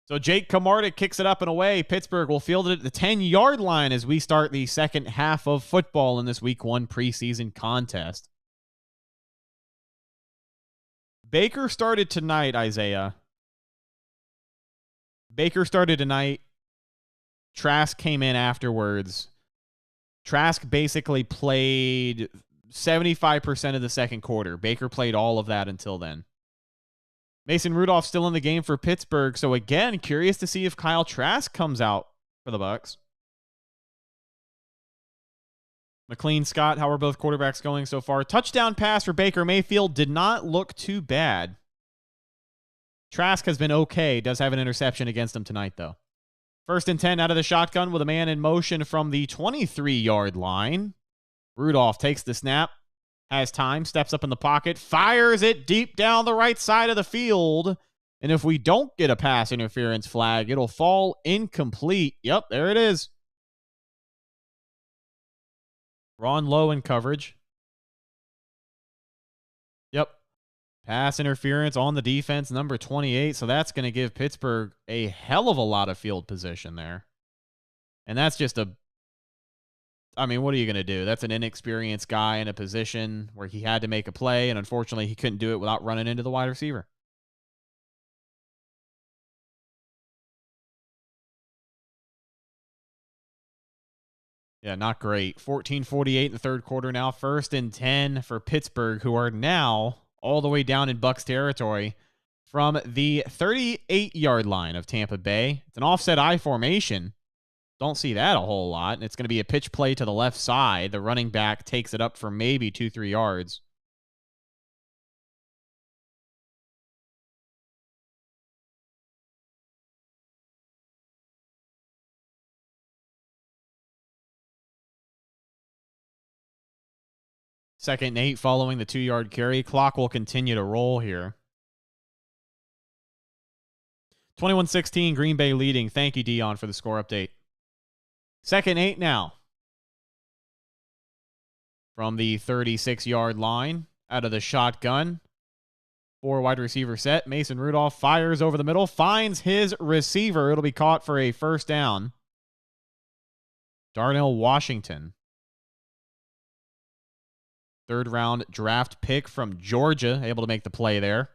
So Jake Camarda kicks it up and away. Pittsburgh will field it at the 10-yard line as we start the second half of football in this Week 1 preseason contest. Baker started tonight, Isaiah. Baker started tonight. Trask came in afterwards. Trask basically played 75% of the second quarter. Baker played all of that until then. Mason Rudolph still in the game for Pittsburgh. So again, curious to see if Kyle Trask comes out for the Bucs. McLean, Scott, how are both quarterbacks going so far? Touchdown pass for Baker Mayfield did not look too bad. Trask has been okay. Does have an interception against him tonight, though. 1st and 10 out of the shotgun with a man in motion from the 23-yard line. Rudolph takes the snap. Has time, steps up in the pocket, fires it deep down the right side of the field. And if we don't get a pass interference flag, it'll fall incomplete. Yep, there it is. Ron Lowe in coverage. Yep. Pass interference on the defense, number 28. So that's going to give Pittsburgh a hell of a lot of field position there. And that's just what are you going to do? That's an inexperienced guy in a position where he had to make a play, and unfortunately he couldn't do it without running into the wide receiver. Yeah, not great. 14:48 in the third quarter now. 1st and 10 for Pittsburgh, who are now all the way down in Bucs territory from the 38-yard line of Tampa Bay. It's an offset I formation. Don't see that a whole lot. And it's going to be a pitch play to the left side. The running back takes it up for maybe 2-3 yards. Second and 8 following the 2-yard carry. Clock will continue to roll here. 21-16, Green Bay leading. Thank you, Dion, for the score update. 2nd and 8 now. From the 36-yard line, out of the shotgun. 4 wide receiver set. Mason Rudolph fires over the middle, finds his receiver. It'll be caught for a first down. Darnell Washington. 3rd-round draft pick from Georgia, able to make the play there.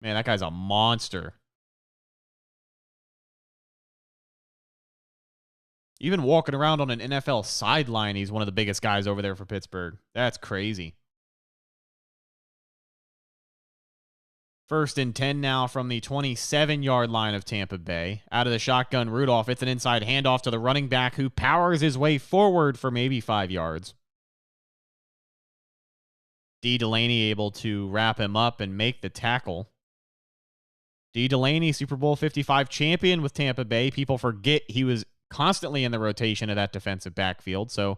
Man, that guy's a monster. Even walking around on an NFL sideline, he's one of the biggest guys over there for Pittsburgh. That's crazy. 1st and 10 now from the 27-yard line of Tampa Bay. Out of the shotgun, Rudolph. It's an inside handoff to the running back who powers his way forward for maybe 5 yards. D. Delaney able to wrap him up and make the tackle. D. Delaney, Super Bowl 55 champion with Tampa Bay. People forget he was constantly in the rotation of that defensive backfield. So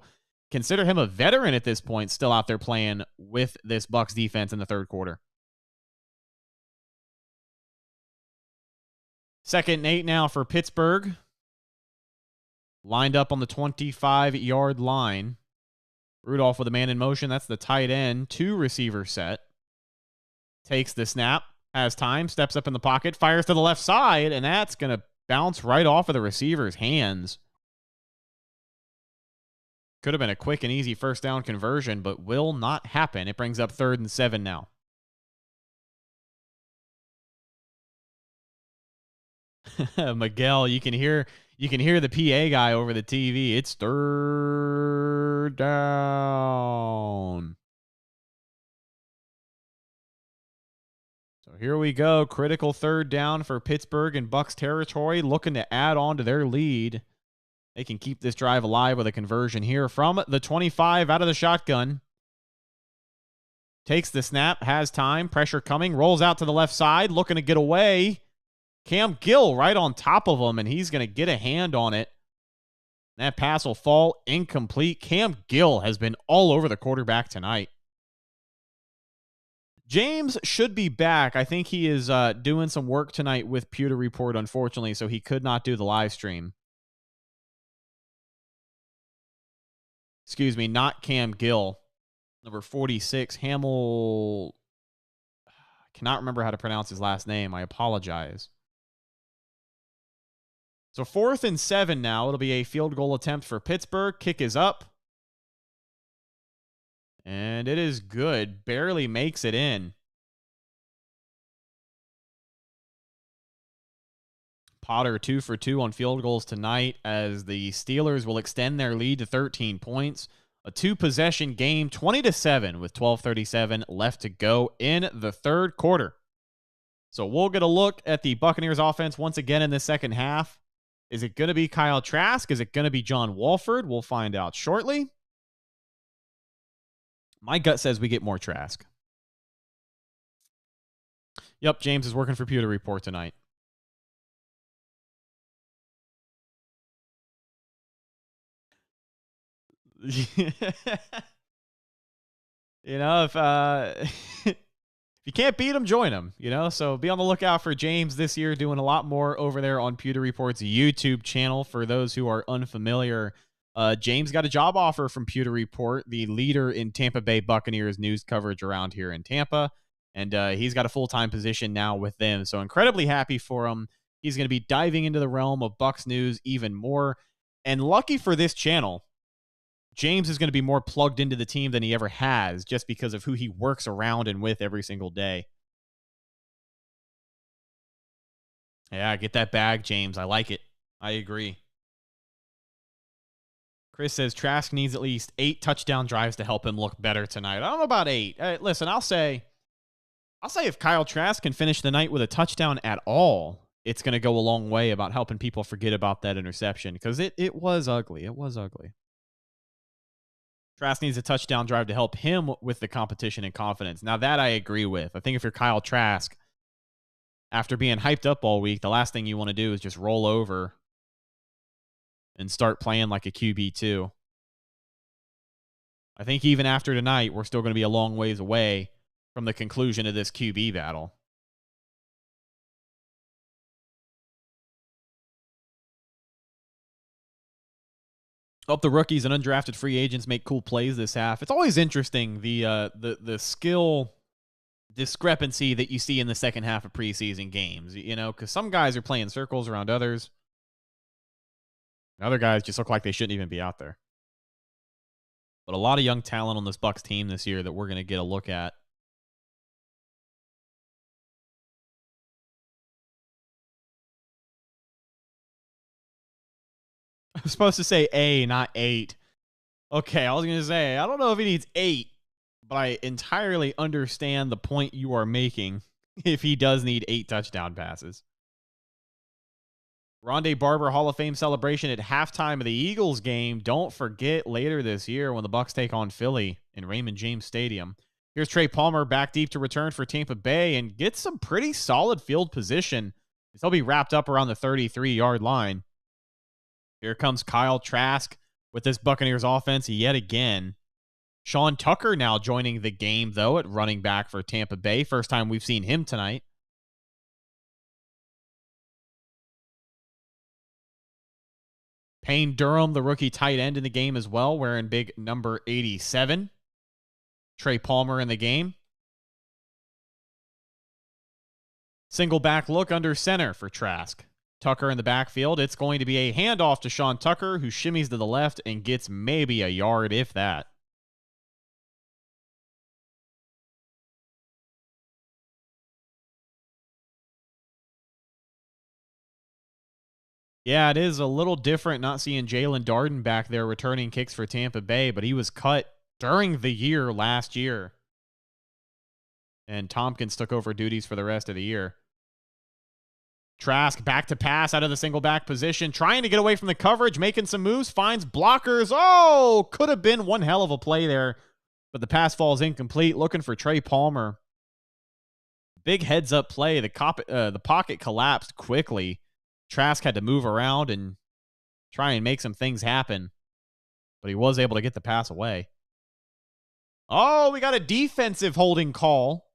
consider him a veteran at this point, still out there playing with this Bucs defense in the third quarter. 2nd and 8 now for Pittsburgh. Lined up on the 25-yard line. Rudolph with a man in motion. That's the tight end. 2 receiver set. Takes the snap. Has time. Steps up in the pocket. Fires to the left side. And that's going to bounce right off of the receiver's hands. Could have been a quick and easy first down conversion, but will not happen. It brings up 3rd and 7 now. Miguel, you can hear the PA guy over the TV. It's 3rd down. So here we go. Critical 3rd down for Pittsburgh in Bucs territory, looking to add on to their lead. They can keep this drive alive with a conversion here from the 25 out of the shotgun. Takes the snap, has time, pressure coming, rolls out to the left side, looking to get away. Cam Gill right on top of him, and he's going to get a hand on it. That pass will fall incomplete. Cam Gill has been all over the quarterback tonight. James should be back. I think he is doing some work tonight with Pewter Report, unfortunately, so he could not do the live stream. Excuse me, not Cam Gill. Number 46, Hamill. I cannot remember how to pronounce his last name. I apologize. So 4th and 7 now. It'll be a field goal attempt for Pittsburgh. Kick is up. And it is good. Barely makes it in. Potter 2 for 2 on field goals tonight as the Steelers will extend their lead to 13 points. A 2-possession game, 20-7 with 12:37 left to go in the 3rd quarter. So we'll get a look at the Buccaneers offense once again in the second half. Is it going to be Kyle Trask? Is it going to be John Wolford? We'll find out shortly. My gut says we get more Trask. Yep, James is working for Pewter Report tonight. You know, if you can't beat them, join them, you know? So be on the lookout for James this year doing a lot more over there on Pewter Report's YouTube channel. For those who are unfamiliar, James got a job offer from Pewter Report, the leader in Tampa Bay Buccaneers news coverage around here in Tampa. And he's got a full-time position now with them. So incredibly happy for him. He's going to be diving into the realm of Bucs news even more. And lucky for this channel, James is going to be more plugged into the team than he ever has just because of who he works around and with every single day. Yeah, get that bag, James. I like it. I agree. Chris says Trask needs at least 8 touchdown drives to help him look better tonight. I don't know about 8. Listen, I'll say if Kyle Trask can finish the night with a touchdown at all, it's going to go a long way about helping people forget about that interception because it was ugly. It was ugly. Trask needs a touchdown drive to help him with the competition and confidence. Now, that I agree with. I think if you're Kyle Trask, after being hyped up all week, the last thing you want to do is just roll over and start playing like a QB2. I think even after tonight, we're still going to be a long ways away from the conclusion of this QB battle. Hope the rookies and undrafted free agents make cool plays this half. It's always interesting, the skill discrepancy that you see in the second half of preseason games, you know, because some guys are playing circles around others. Other guys just look like they shouldn't even be out there. But a lot of young talent on this Bucs team this year that we're going to get a look at. I was supposed to say A, not 8. Okay, I was going to say, I don't know if he needs 8, but I entirely understand the point you are making if he does need 8 touchdown passes. Rondé Barber Hall of Fame celebration at halftime of the Eagles game. Don't forget later this year when the Bucs take on Philly in Raymond James Stadium. Here's Trey Palmer back deep to return for Tampa Bay and get some pretty solid field position. He'll be wrapped up around the 33-yard line. Here comes Kyle Trask with this Buccaneers offense yet again. Sean Tucker now joining the game, though, at running back for Tampa Bay. First time we've seen him tonight. Payne Durham, the rookie tight end in the game as well, wearing big number 87. Trey Palmer in the game. Single back look under center for Trask. Tucker in the backfield. It's going to be a handoff to Sean Tucker, who shimmies to the left and gets maybe a yard, if that. Yeah, it is a little different not seeing Jalen Darden back there returning kicks for Tampa Bay, but he was cut during the year last year. And Tompkins took over duties for the rest of the year. Trask back to pass out of the single back position, trying to get away from the coverage, making some moves, finds blockers. Oh, could have been one hell of a play there, but the pass falls incomplete. Looking for Trey Palmer. Big heads up play. The pocket collapsed quickly. Trask had to move around and try and make some things happen, but he was able to get the pass away. Oh, we got a defensive holding call.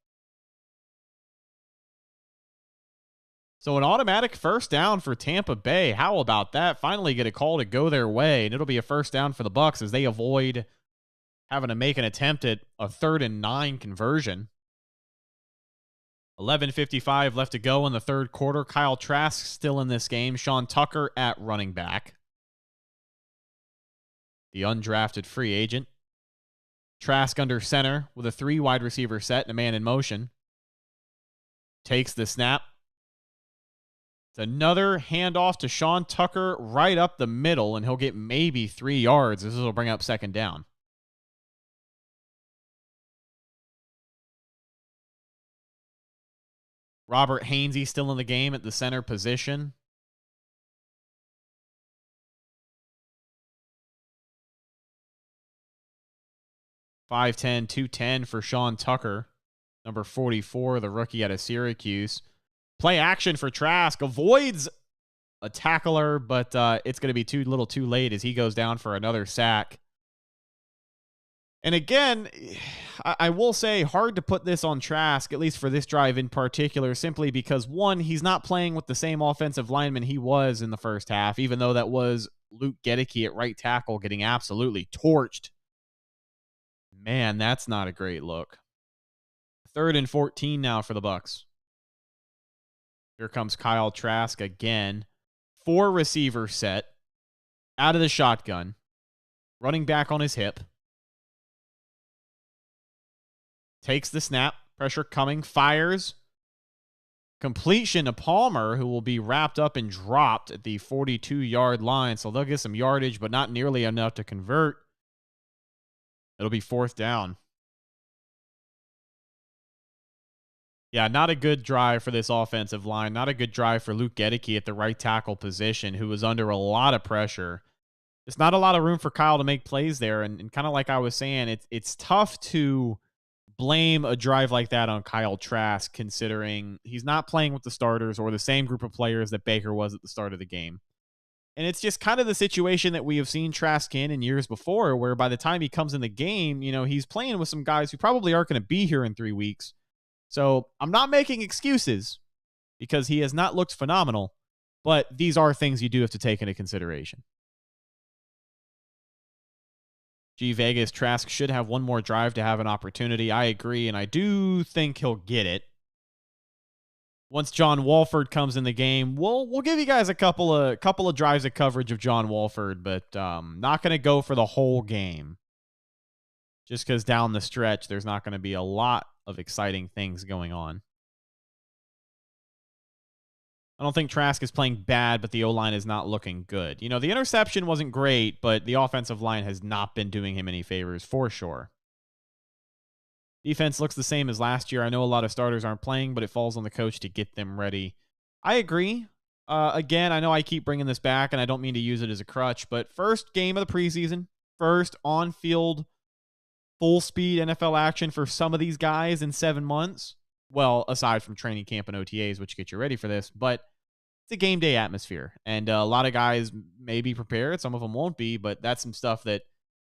So an automatic first down for Tampa Bay. How about that? Finally get a call to go their way, and it'll be a first down for the Bucs as they avoid having to make an attempt at a 3rd and 9 conversion. 11:55 left to go in the third quarter. Kyle Trask still in this game. Sean Tucker at running back. The undrafted free agent. Trask under center with a 3 wide receiver set and a man in motion. Takes the snap. It's another handoff to Sean Tucker right up the middle, and he'll get maybe 3 yards. This will bring up second down. Robert Hainsey still in the game at the center position. .5'10", 210 for Sean Tucker. Number 44, the rookie out of Syracuse. Play action for Trask. Avoids a tackler, but it's going to be too late as he goes down for another sack. And again, I will say hard to put this on Trask, at least for this drive in particular, simply because, one, he's not playing with the same offensive lineman he was in the first half, even though that was Luke Gedeke at right tackle getting absolutely torched. Man, that's not a great look. 3rd and 14 now for the Bucs. Here comes Kyle Trask again. 4 receiver set. Out of the shotgun. Running back on his hip. Takes the snap. Pressure coming. Fires. Completion to Palmer, who will be wrapped up and dropped at the 42-yard line. So they'll get some yardage, but not nearly enough to convert. It'll be 4th down. Yeah, not a good drive for this offensive line. Not a good drive for Luke Gedeke at the right tackle position, who was under a lot of pressure. There's not a lot of room for Kyle to make plays there. And kind of like I was saying, it's tough to blame a drive like that on Kyle Trask, considering he's not playing with the starters or the same group of players that Baker was at the start of the game. And it's just kind of the situation that we have seen Trask in years before, where by the time he comes in the game, he's playing with some guys who probably aren't going to be here in 3 weeks. So I'm not making excuses because he has not looked phenomenal, but these are things you do have to take into consideration. G Vegas, Trask should have one more drive to have an opportunity. I agree, and I do think he'll get it. Once John Wolford comes in the game, we'll give you guys a couple of drives of coverage of John Wolford, but not going to go for the whole game. Just because down the stretch, there's not going to be a lot of exciting things going on. I don't think Trask is playing bad, but the O-line is not looking good. The interception wasn't great, but the offensive line has not been doing him any favors for sure. Defense looks the same as last year. I know a lot of starters aren't playing, but it falls on the coach to get them ready. I agree. Again, I know I keep bringing this back, and I don't mean to use it as a crutch, but first game of the preseason, first on-field full-speed NFL action for some of these guys in 7 months. Well, aside from training camp and OTAs, which get you ready for this, but it's a game day atmosphere, and a lot of guys may be prepared. Some of them won't be, but that's some stuff that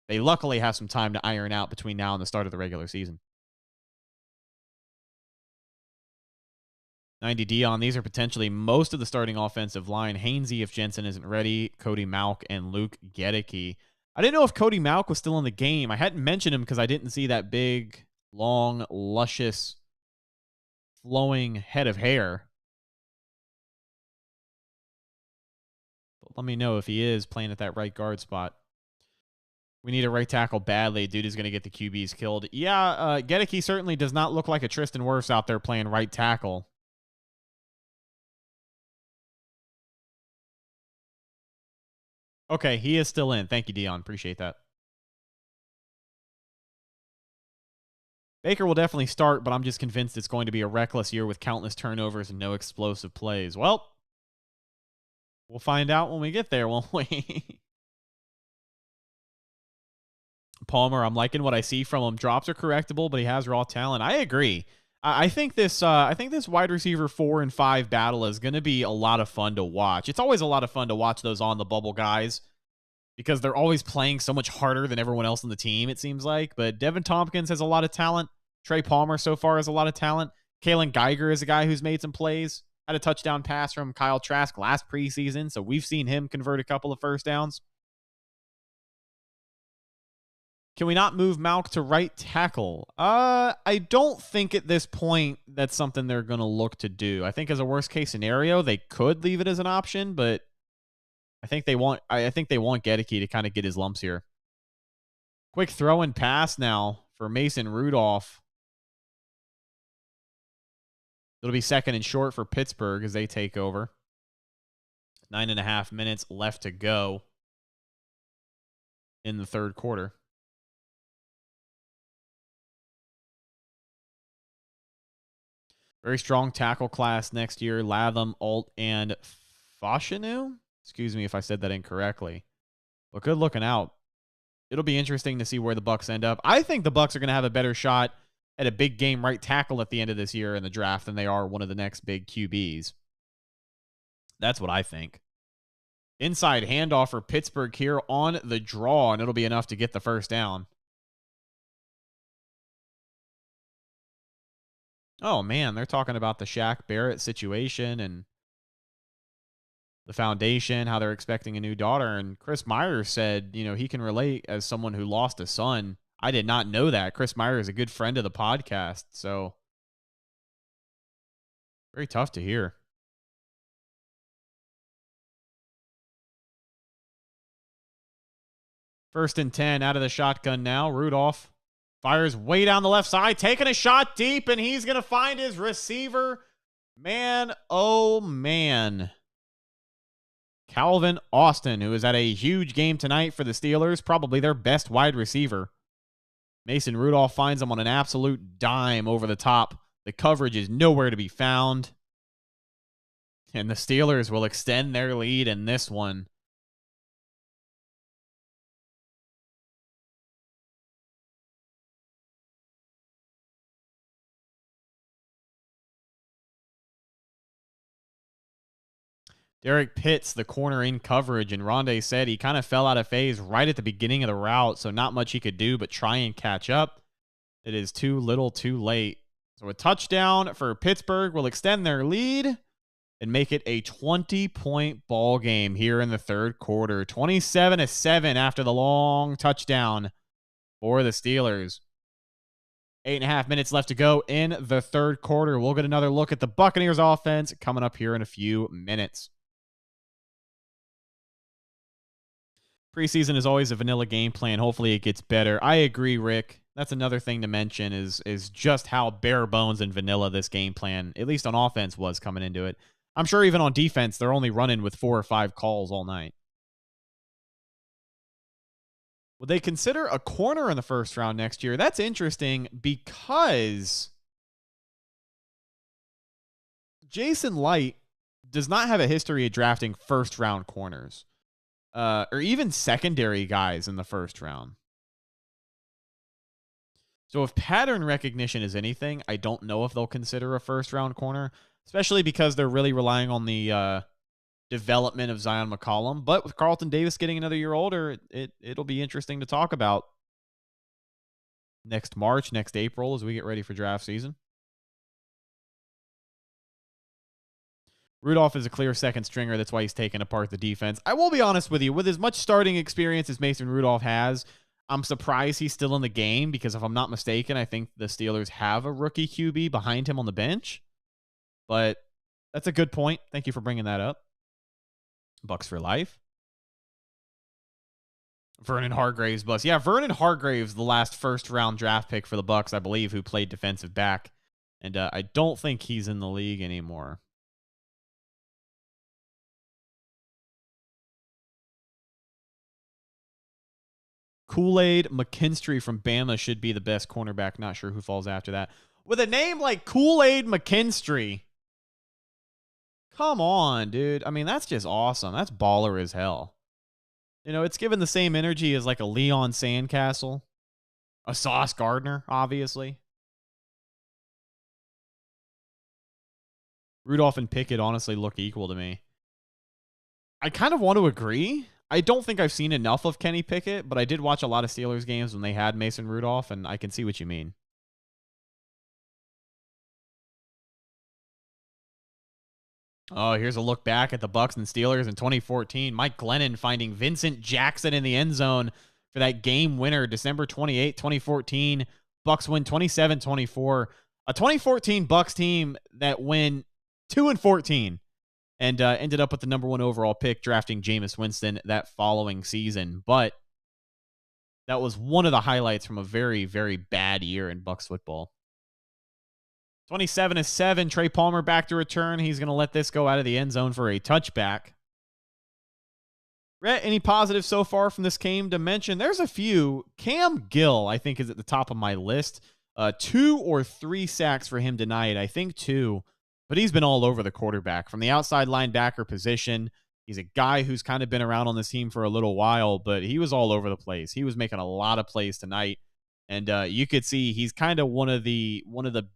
they luckily have some time to iron out between now and the start of the regular season. 90 Dion, these are potentially most of the starting offensive line. Hainsey, if Jensen isn't ready, Cody Mauch, and Luke Gedeke. I didn't know if Cody Mauch was still in the game. I hadn't mentioned him because I didn't see that big, long, luscious, flowing head of hair. let me know if he is playing at that right guard spot. We need a right tackle badly. Dude is going to get the QBs killed. Yeah, Gedeke certainly does not look like a Tristan Wirfs out there playing right tackle. Okay, he is still in. Thank you, Dion. Appreciate that. Baker will definitely start, but I'm just convinced it's going to be a reckless year with countless turnovers and no explosive plays. Well, we'll find out when we get there, won't we? Palmer, I'm liking what I see from him. Drops are correctable, but he has raw talent. I agree. I think this wide receiver 4 and 5 battle is going to be a lot of fun to watch. It's always a lot of fun to watch those on the bubble guys because they're always playing so much harder than everyone else on the team, it seems like. But Devin Tompkins has a lot of talent. Trey Palmer so far has a lot of talent. Kalen Geiger is a guy who's made some plays. Had a touchdown pass from Kyle Trask last preseason, so we've seen him convert a couple of first downs. Can we not move Malk to right tackle? I don't think at this point that's something they're going to look to do. I think as a worst case scenario, they could leave it as an option, but I think they want Gedeke to kind of get his lumps here. Quick throw and pass now for Mason Rudolph. It'll be second and short for Pittsburgh as they take over. 9.5 minutes left to go in the third quarter. Very strong tackle class next year. Latham, Alt, and Fashanu. Excuse me if I said that incorrectly. But good looking out. It'll be interesting to see where the Bucs end up. I think the Bucs are going to have a better shot at a big game right tackle at the end of this year in the draft than they are one of the next big QBs. That's what I think. Inside handoff for Pittsburgh here on the draw, and it'll be enough to get the first down. Oh, man, they're talking about the Shaq Barrett situation and the foundation, how they're expecting a new daughter. And Chris Myers said, he can relate as someone who lost a son. I did not know that. Chris Myers is a good friend of the podcast, so very tough to hear. First and 10 out of the shotgun now. Rudolph fires way down the left side, taking a shot deep, and he's going to find his receiver. Man, oh man. Calvin Austin, who is at a huge game tonight for the Steelers, probably their best wide receiver. Mason Rudolph finds him on an absolute dime over the top. The coverage is nowhere to be found. And the Steelers will extend their lead in this one. Derek Pitts, the corner in coverage, and Rondé said he kind of fell out of phase right at the beginning of the route, so not much he could do but try and catch up. It is too little too late. So a touchdown for Pittsburgh will extend their lead and make it a 20-point ball game here in the third quarter. 27-7 after the long touchdown for the Steelers. 8.5 minutes left to go in the third quarter. We'll get another look at the Buccaneers offense coming up here in a few minutes. Preseason is always a vanilla game plan. Hopefully it gets better. I agree, Rick. That's another thing to mention is just how bare bones and vanilla this game plan, at least on offense, was coming into it. I'm sure even on defense, they're only running with 4 or 5 calls all night. Would they consider a corner in the first round next year? That's interesting because Jason Light does not have a history of drafting first-round corners. Or even secondary guys in the first round. So if pattern recognition is anything, I don't know if they'll consider a first-round corner, especially because they're really relying on the development of Zion McCollum. But with Carlton Davis getting another year older, it'll be interesting to talk about next March, next April, as we get ready for draft season. Rudolph is a clear second stringer. That's why he's taken apart the defense. I will be honest with you. With as much starting experience as Mason Rudolph has, I'm surprised he's still in the game because if I'm not mistaken, I think the Steelers have a rookie QB behind him on the bench. But that's a good point. Thank you for bringing that up. Bucs for life. Vernon Hargraves bust. Yeah, Vernon Hargraves, the last first-round draft pick for the Bucs, I believe, who played defensive back. And I don't think he's in the league anymore. Kool-Aid McKinstry from Bama should be the best cornerback. Not sure who falls after that. With a name like Kool-Aid McKinstry. Come on, dude. I mean, that's just awesome. That's baller as hell. You know, it's given the same energy as like a Leon Sandcastle. A Sauce Gardner, obviously. Rudolph and Pickett honestly look equal to me. I kind of want to agree. I don't think I've seen enough of Kenny Pickett, but I did watch a lot of Steelers games when they had Mason Rudolph, and I can see what you mean. Oh, here's a look back at the Bucs and Steelers in 2014. Mike Glennon finding Vincent Jackson in the end zone for that game winner, December 28, 2014. Bucs win 27-24. A 2014 Bucs team that win 2-14 and ended up with the number 1 overall pick, drafting Jameis Winston that following season. But that was one of the highlights from a very, very bad year in Bucs football. 27-7, Trey Palmer back to return. He's going to let this go out of the end zone for a touchback. Rhett, any positives so far from this game to mention? There's a few. Cam Gill, I think, is at the top of my list. 2 or 3 sacks for him tonight. I think 2. But he's been all over the quarterback. From the outside linebacker position, he's a guy who's kind of been around on this team for a little while, but he was all over the place. He was making a lot of plays tonight. And you could see he's kind of one of the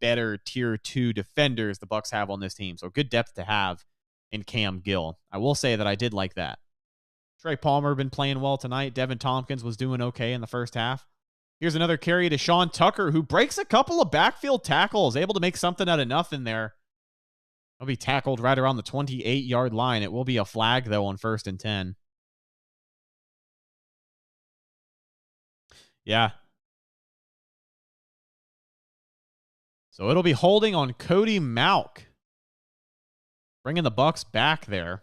better tier 2 defenders the Bucs have on this team. So good depth to have in Cam Gill. I will say that I did like that. Trey Palmer been playing well tonight. Devin Tompkins was doing okay in the first half. Here's another carry to Sean Tucker, who breaks a couple of backfield tackles, able to make something out of nothing there. He'll be tackled right around the 28-yard line. It will be a flag, though, on 1st and 10. Yeah. So it'll be holding on Cody Mauch. Bringing the Bucs back there.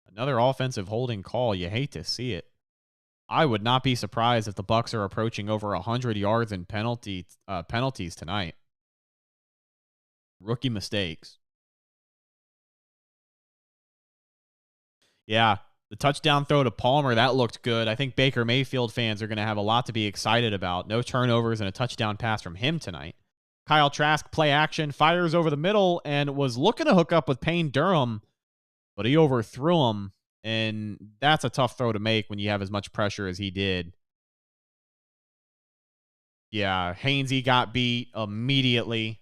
Another offensive holding call. You hate to see it. I would not be surprised if the Bucs are approaching over 100 yards in penalties tonight. Rookie mistakes. Yeah, the touchdown throw to Palmer, that looked good. I think Baker Mayfield fans are going to have a lot to be excited about. No turnovers and a touchdown pass from him tonight. Kyle Trask, play action, fires over the middle and was looking to hook up with Payne Durham, but he overthrew him, and that's a tough throw to make when you have as much pressure as he did. Yeah, Hainsey got beat immediately.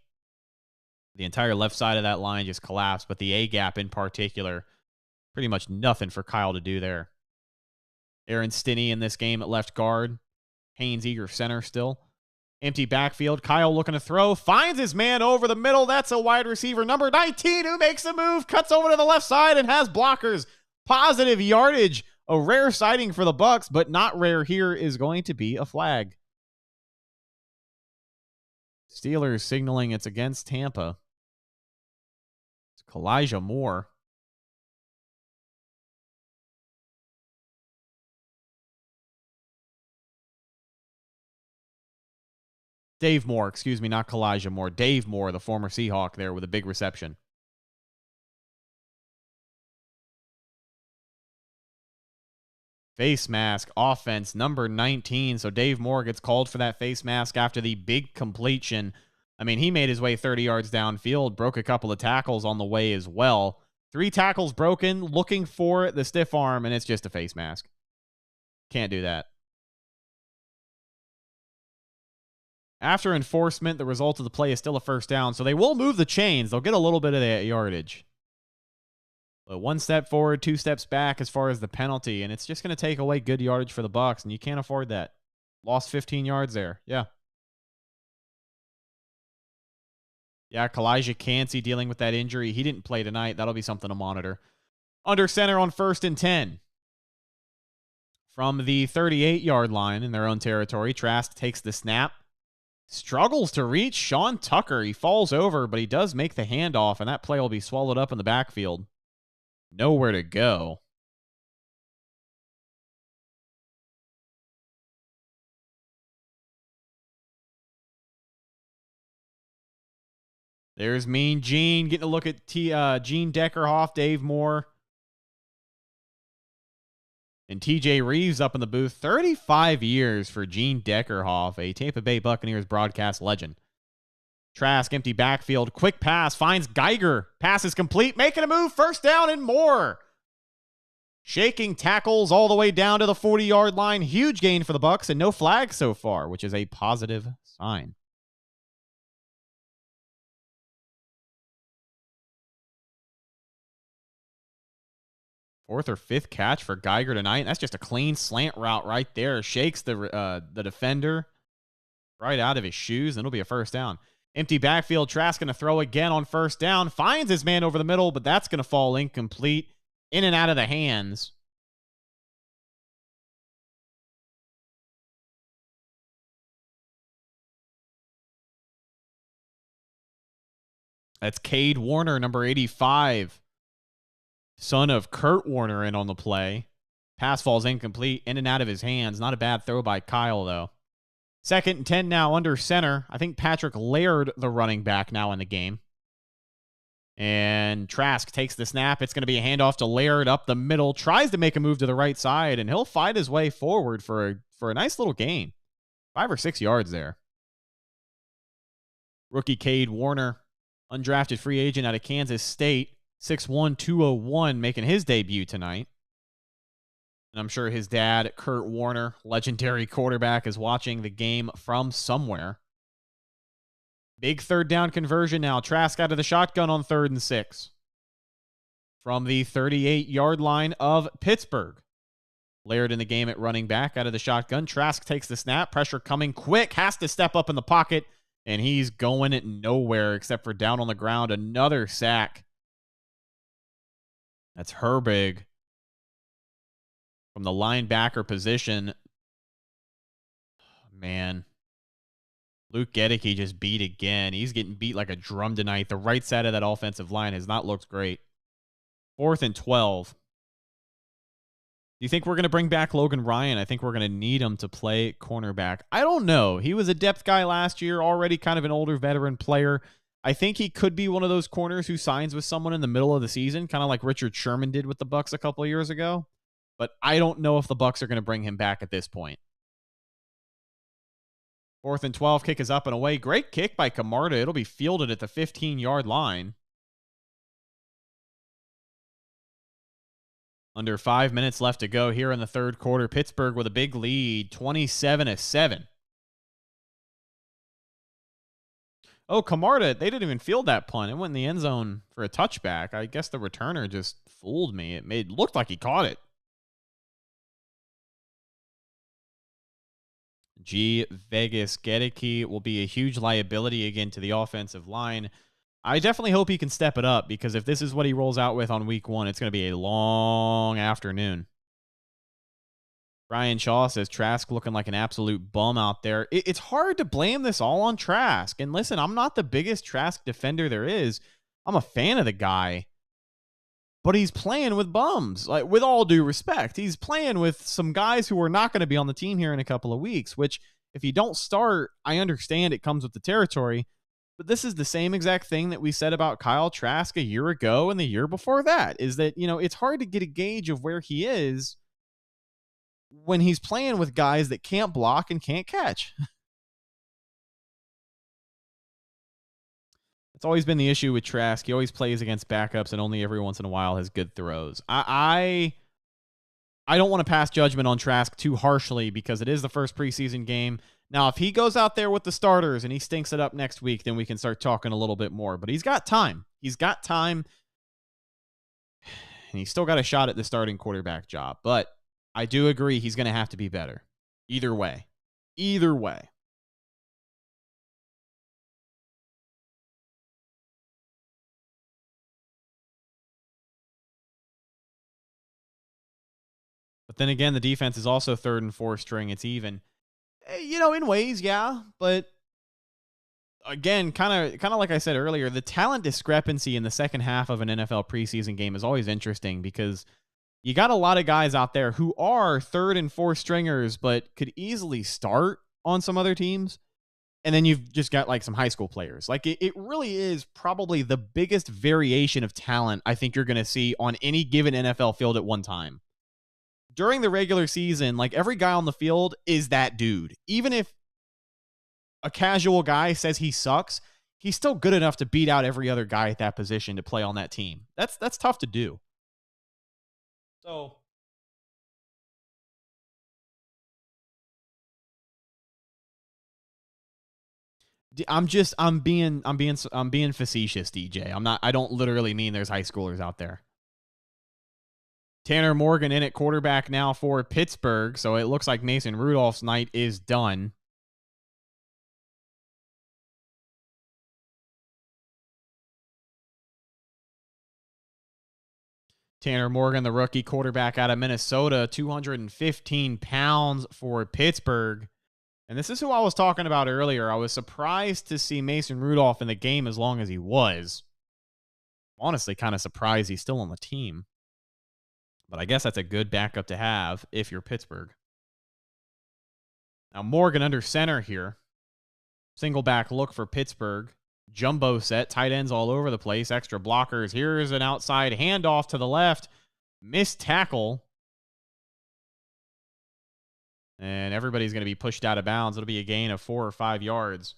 The entire left side of that line just collapsed, but the A-gap in particular, pretty much nothing for Kyle to do there. Aaron Stinney in this game at left guard. Haynes eager center still. Empty backfield. Kyle looking to throw. Finds his man over the middle. That's a wide receiver. Number 19 who makes a move. Cuts over to the left side and has blockers. Positive yardage. A rare sighting for the Bucs, but not rare here is going to be a flag. Steelers signaling it's against Tampa. It's Kalijah Moore. Dave Moore, excuse me, not Kalijah Moore. Dave Moore, the former Seahawk there with a big reception. Face mask, offense, number 19. So Dave Moore gets called for that face mask after the big completion. I mean, he made his way 30 yards downfield, broke a couple of tackles on the way as well. 3 tackles broken, looking for the stiff arm, and it's just a face mask. Can't do that. After enforcement, the result of the play is still a first down, so they will move the chains. They'll get a little bit of that yardage. But 1 step forward, 2 steps back as far as the penalty, and it's just going to take away good yardage for the Bucs, and you can't afford that. Lost 15 yards there. Yeah. Yeah, Kalijah Cansey dealing with that injury. He didn't play tonight. That'll be something to monitor. Under center on 1st and 10. From the 38-yard line in their own territory, Trask takes the snap. Struggles to reach Sean Tucker. He falls over, but he does make the handoff, and that play will be swallowed up in the backfield. Nowhere to go. There's Mean Gene getting a look at Gene Deckerhoff, Dave Moore. And TJ Reeves up in the booth. 35 years for Gene Deckerhoff, a Tampa Bay Buccaneers broadcast legend. Trask, empty backfield. Quick pass. Finds Geiger. Pass is complete. Making a move. First down and more. Shaking tackles all the way down to the 40-yard line. Huge gain for the Bucs and no flags so far, which is a positive sign. Fourth or fifth catch for Geiger tonight. That's just a clean slant route right there. Shakes the defender right out of his shoes, and it'll be a first down. Empty backfield. Trask going to throw again on first down. Finds his man over the middle, but that's going to fall incomplete. In and out of the hands. That's Cade Warner, number 85. Son of Kurt Warner in on the play. Pass falls incomplete. In and out of his hands. Not a bad throw by Kyle, though. 2nd and 10 now under center. I think Patrick Laird, the running back, now in the game. And Trask takes the snap. It's going to be a handoff to Laird up the middle. Tries to make a move to the right side, and he'll fight his way forward for a nice little gain. 5 or 6 yards there. Rookie Cade Warner, undrafted free agent out of Kansas State. 6'1", 201, making his debut tonight. And I'm sure his dad, Kurt Warner, legendary quarterback, is watching the game from somewhere. Big third down conversion now. Trask out of the shotgun on 3rd and 6. From the 38-yard line of Pittsburgh. Laird in the game at running back out of the shotgun. Trask takes the snap. Pressure coming quick. Has to step up in the pocket. And he's going it nowhere except for down on the ground. Another sack. That's Herbig from the linebacker position. Man. Luke Gedeke just beat again. He's getting beat like a drum tonight. The right side of that offensive line has not looked great. 4th and 12. Do you think we're going to bring back Logan Ryan? I think we're going to need him to play cornerback. I don't know. He was a depth guy last year, already kind of an older veteran player. I think he could be one of those corners who signs with someone in the middle of the season, kind of like Richard Sherman did with the Bucs a couple of years ago. But I don't know if the Bucs are going to bring him back at this point. 4th and 12, kick is up and away. Great kick by Camarda. It'll be fielded at the 15-yard line. Under 5 minutes left to go here in the third quarter. Pittsburgh with a big lead, 27-7. Oh, Camarda, they didn't even field that punt. It went in the end zone for a touchback. I guess the returner just fooled me. It looked like he caught it. Vegas Gedeke will be a huge liability again to the offensive line. I definitely hope he can step it up, because if this is what he rolls out with on week 1, it's going to be a long afternoon. Brian Shaw says Trask looking like an absolute bum out there. It's hard to blame this all on Trask. And listen, I'm not the biggest Trask defender there is. I'm a fan of the guy. But he's playing with bums. Like, with all due respect, he's playing with some guys who are not going to be on the team here in a couple of weeks, which if you don't start, I understand it comes with the territory. But this is the same exact thing that we said about Kyle Trask a year ago and the year before that, is that, it's hard to get a gauge of where he is when he's playing with guys that can't block and can't catch. It's always been the issue with Trask. He always plays against backups and only every once in a while has good throws. I don't want to pass judgment on Trask too harshly because it is the first preseason game. Now, if he goes out there with the starters and he stinks it up next week, then we can start talking a little bit more. But he's got time. He's got time. And he's still got a shot at the starting quarterback job. But I do agree he's going to have to be better. Either way. Either way. But then again, the defense is also third and fourth string. It's even. In ways, yeah. But again, kind of like I said earlier, the talent discrepancy in the second half of an NFL preseason game is always interesting because you got a lot of guys out there who are third and fourth stringers, but could easily start on some other teams. And then you've just got like some high school players. Like it really is probably the biggest variation of talent I think you're going to see on any given NFL field at one time. During the regular season, like every guy on the field is that dude. Even if a casual guy says he sucks, he's still good enough to beat out every other guy at that position to play on that team. That's tough to do. So I'm being facetious, DJ. I don't literally mean there's high schoolers out there. Tanner Morgan in at quarterback now for Pittsburgh, so it looks like Mason Rudolph's night is done. Tanner Morgan, the rookie quarterback out of Minnesota, 215 pounds for Pittsburgh. And this is who I was talking about earlier. I was surprised to see Mason Rudolph in the game as long as he was. Honestly, kind of surprised he's still on the team. But I guess that's a good backup to have if you're Pittsburgh. Now Morgan under center here. Single back look for Pittsburgh. Jumbo set, tight ends all over the place, extra blockers. Here's an outside handoff to the left. Missed tackle. And everybody's going to be pushed out of bounds. It'll be a gain of 4 or 5 yards.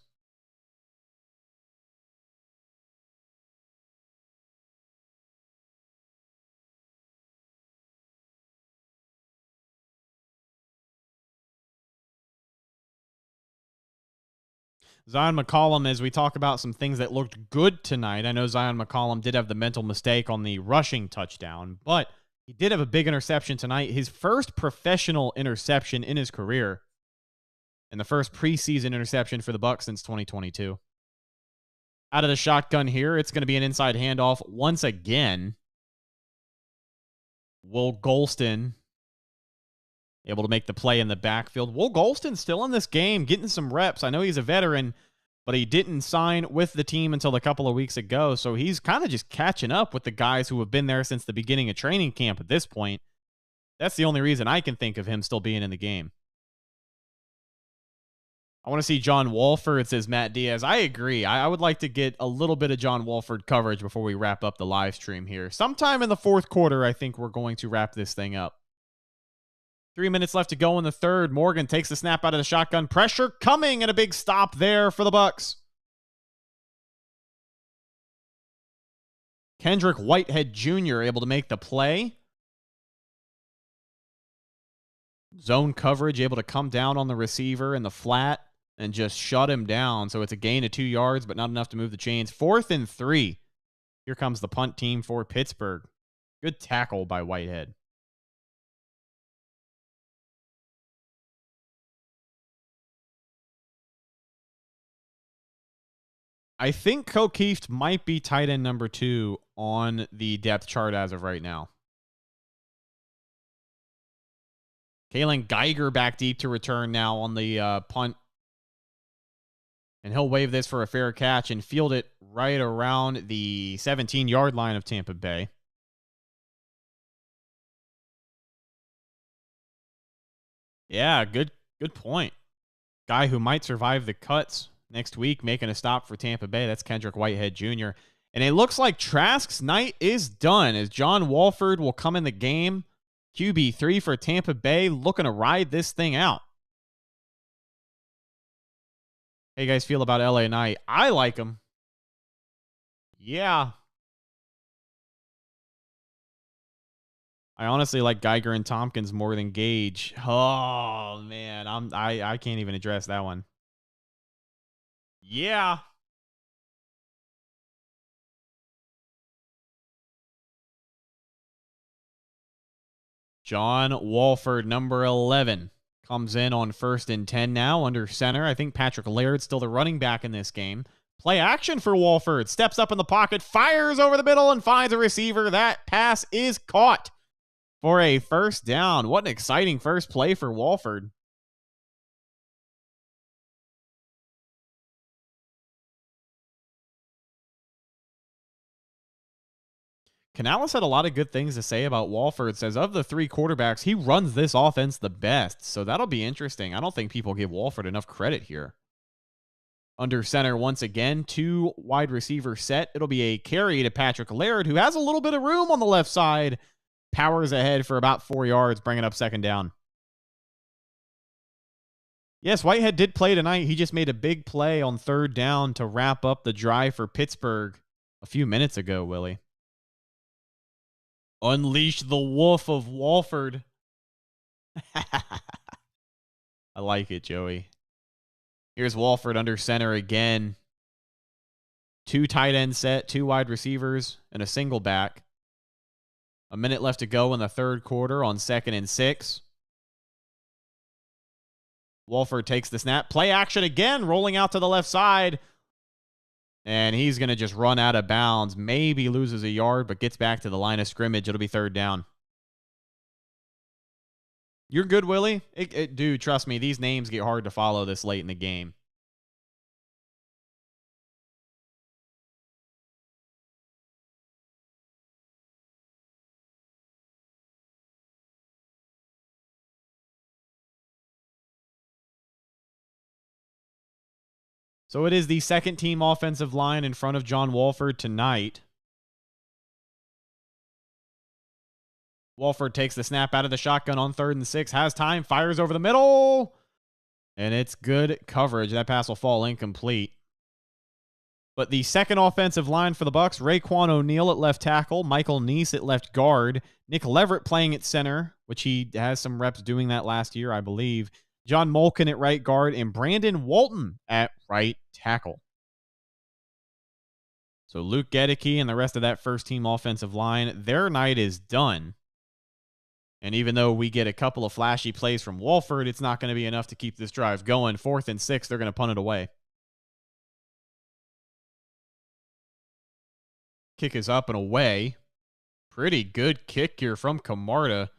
Zion McCollum, as we talk about some things that looked good tonight. I know Zion McCollum did have the mental mistake on the rushing touchdown, but he did have a big interception tonight. His first professional interception in his career, and the first preseason interception for the Bucs since 2022. Out of the shotgun here, it's going to be an inside handoff once again. Will Golston able to make the play in the backfield. Will Golston still in this game, getting some reps. I know he's a veteran, but he didn't sign with the team until a couple of weeks ago, so he's kind of just catching up with the guys who have been there since the beginning of training camp at this point. That's the only reason I can think of him still being in the game. I want to see John Wolford, says Matt Diaz. I agree. I would like to get a little bit of John Wolford coverage before we wrap up the live stream here. Sometime in the fourth quarter, I think we're going to wrap this thing up. 3 minutes left to go in the third. Morgan takes the snap out of the shotgun. Pressure coming and a big stop there for the Bucs. Kendrick Whitehead Jr. able to make the play. Zone coverage able to come down on the receiver in the flat and just shut him down. So it's a gain of 2 yards, but not enough to move the chains. 4th and 3. Here comes the punt team for Pittsburgh. Good tackle by Whitehead. I think Kokeeft might be tight end number 2 on the depth chart as of right now. Kalen Geiger back deep to return now on the punt. And he'll wave this for a fair catch and field it right around the 17-yard line of Tampa Bay. Yeah, good point. Guy who might survive the cuts next week, making a stop for Tampa Bay. That's Kendrick Whitehead Jr. And it looks like Trask's night is done as John Wolford will come in the game. QB3 for Tampa Bay, looking to ride this thing out. How you guys feel about LA Knight? I like him. Yeah. I honestly like Geiger and Tompkins more than Gage. Oh man, I can't even address that one. Yeah. John Wolford, number 11, comes in on 1st and 10 now under center. I think Patrick Laird's still the running back in this game. Play action for Wolford. Steps up in the pocket, fires over the middle, and finds a receiver. That pass is caught for a first down. What an exciting first play for Wolford. Canales had a lot of good things to say about Wolford. Says of the 3 quarterbacks, he runs this offense the best. So that'll be interesting. I don't think people give Wolford enough credit here. Under center once again, 2 wide receiver set. It'll be a carry to Patrick Laird, who has a little bit of room on the left side. Powers ahead for about 4 yards, bringing up second down. Yes, Whitehead did play tonight. He just made a big play on third down to wrap up the drive for Pittsburgh a few minutes ago, Willie. Unleash the wolf of Walford. I like it, Joey. Here's Walford under center again. 2 tight end set, 2 wide receivers, and a single back. A minute left to go in the third quarter on 2nd and 6. Walford takes the snap. Play action again, rolling out to the left side. And he's going to just run out of bounds. Maybe loses a yard, but gets back to the line of scrimmage. It'll be third down. You're good, Willie? Dude, trust me, these names get hard to follow this late in the game. So it is the second team offensive line in front of John Walford tonight. Walford takes the snap out of the shotgun on 3rd and 6, has time, fires over the middle, and it's good coverage. That pass will fall incomplete. But the second offensive line for the Bucs, Raekwon O'Neal at left tackle, Michael Neese at left guard, Nick Leverett playing at center, which he has some reps doing that last year, I believe, John Molkin at right guard, and Brandon Walton at right tackle. So Luke Gedeke and the rest of that first-team offensive line, their night is done. And even though we get a couple of flashy plays from Walford, it's not going to be enough to keep this drive going. 4th and 6, they're going to punt it away. Kick is up and away. Pretty good kick here from Camarda.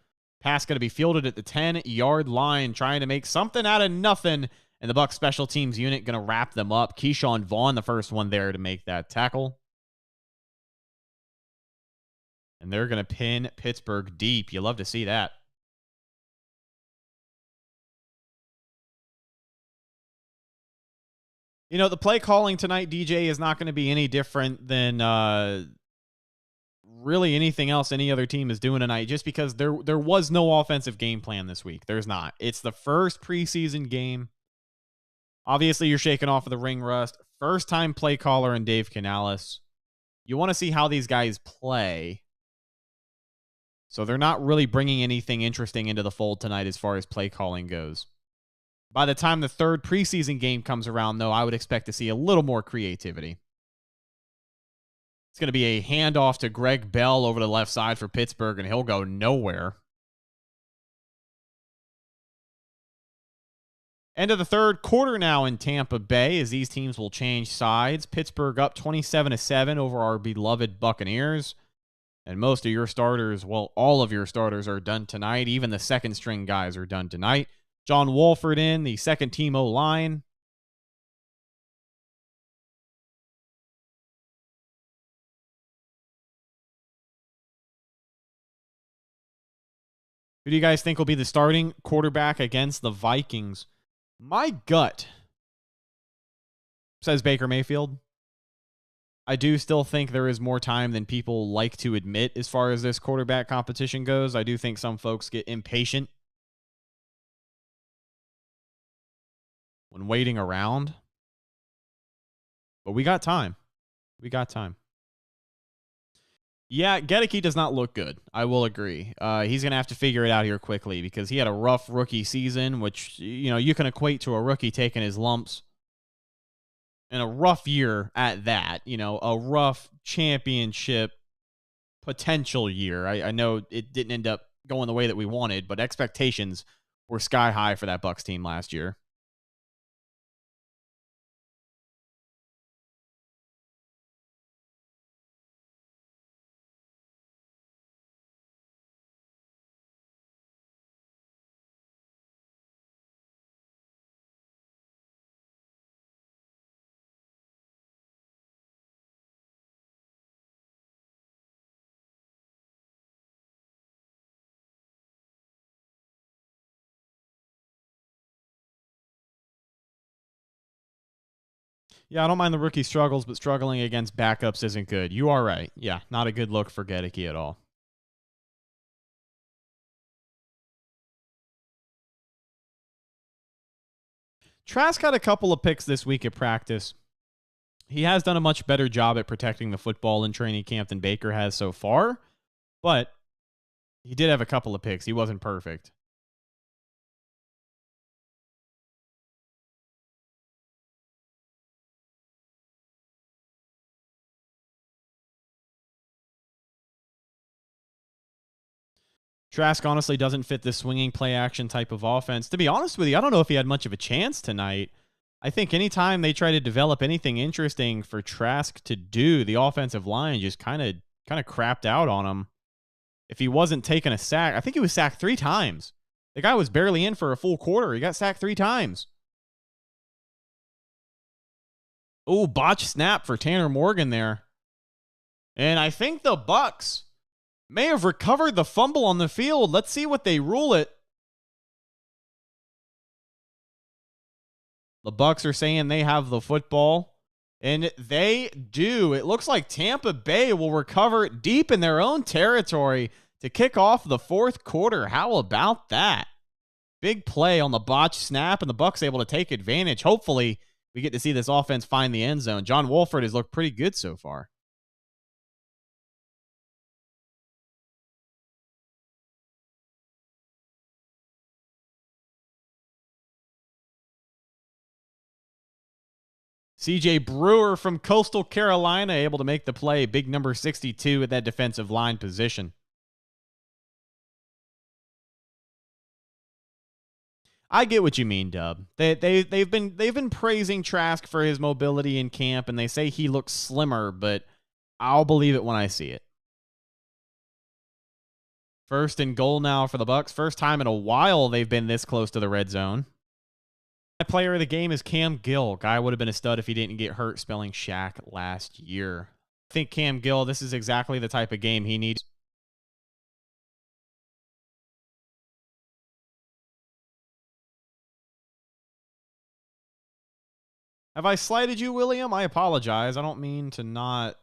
Pass going to be fielded at the 10-yard line, trying to make something out of nothing. And the Bucs special teams unit going to wrap them up. Keyshawn Vaughn, the first one there to make that tackle. And they're going to pin Pittsburgh deep. You love to see that. You know, the play calling tonight, DJ, is not going to be any different than really anything else any other team is doing tonight, just because there was no offensive game plan this week. There's not. It's the first preseason game. Obviously, you're shaking off of the ring rust. First-time play caller and Dave Canales. You want to see how these guys play. So they're not really bringing anything interesting into the fold tonight as far as play calling goes. By the time the third preseason game comes around, though, I would expect to see a little more creativity. It's going to be a handoff to Greg Bell over the left side for Pittsburgh, and he'll go nowhere. End of the third quarter now in Tampa Bay as these teams will change sides. Pittsburgh up 27-7 over our beloved Buccaneers. And most of your starters, well, all of your starters are done tonight. Even the second string guys are done tonight. John Walford in, the second team O-line. Who do you guys think will be the starting quarterback against the Vikings? My gut says Baker Mayfield. I do still think there is more time than people like to admit as far as this quarterback competition goes. I do think some folks get impatient when waiting around. But we got time. We got time. Yeah, Gedeke does not look good. I will agree. He's going to have to figure it out here quickly because he had a rough rookie season, which, you know, you can equate to a rookie taking his lumps. And a rough year at that, you know, a rough championship potential year. I know it didn't end up going the way that we wanted, but expectations were sky high for that Bucs team last year. Yeah, I don't mind the rookie struggles, but struggling against backups isn't good. You are right. Yeah, not a good look for Gedeke at all. Trask had a couple of picks this week at practice. He has done a much better job at protecting the football in training camp than Baker has so far, but he did have a couple of picks. He wasn't perfect. Trask honestly doesn't fit this swinging play action type of offense. To be honest with you, I don't know if he had much of a chance tonight. I think anytime they try to develop anything interesting for Trask to do, the offensive line just kind of crapped out on him. If he wasn't taking a sack, I think he was sacked 3 times. The guy was barely in for a full quarter. He got sacked 3 times. Oh, botch snap for Tanner Morgan there. And I think the Bucs may have recovered the fumble on the field. Let's see what they rule it. The Bucs are saying they have the football, and they do. It looks like Tampa Bay will recover deep in their own territory to kick off the 4th quarter. How about that? Big play on the botch snap, and the Bucs able to take advantage. Hopefully, we get to see this offense find the end zone. John Wolford has looked pretty good so far. CJ Brewer from Coastal Carolina able to make the play. Big number 62 at that defensive line position. I get what you mean, Dub. They've been praising Trask for his mobility in camp, and they say he looks slimmer, but I'll believe it when I see it. 1st and goal now for the Bucs. First time in a while they've been this close to the red zone. My player of the game is Cam Gill. Guy would have been a stud if he didn't get hurt spelling Shaq last year. I think Cam Gill, this is exactly the type of game he needs. Have I slighted you, William? I apologize. I don't mean to not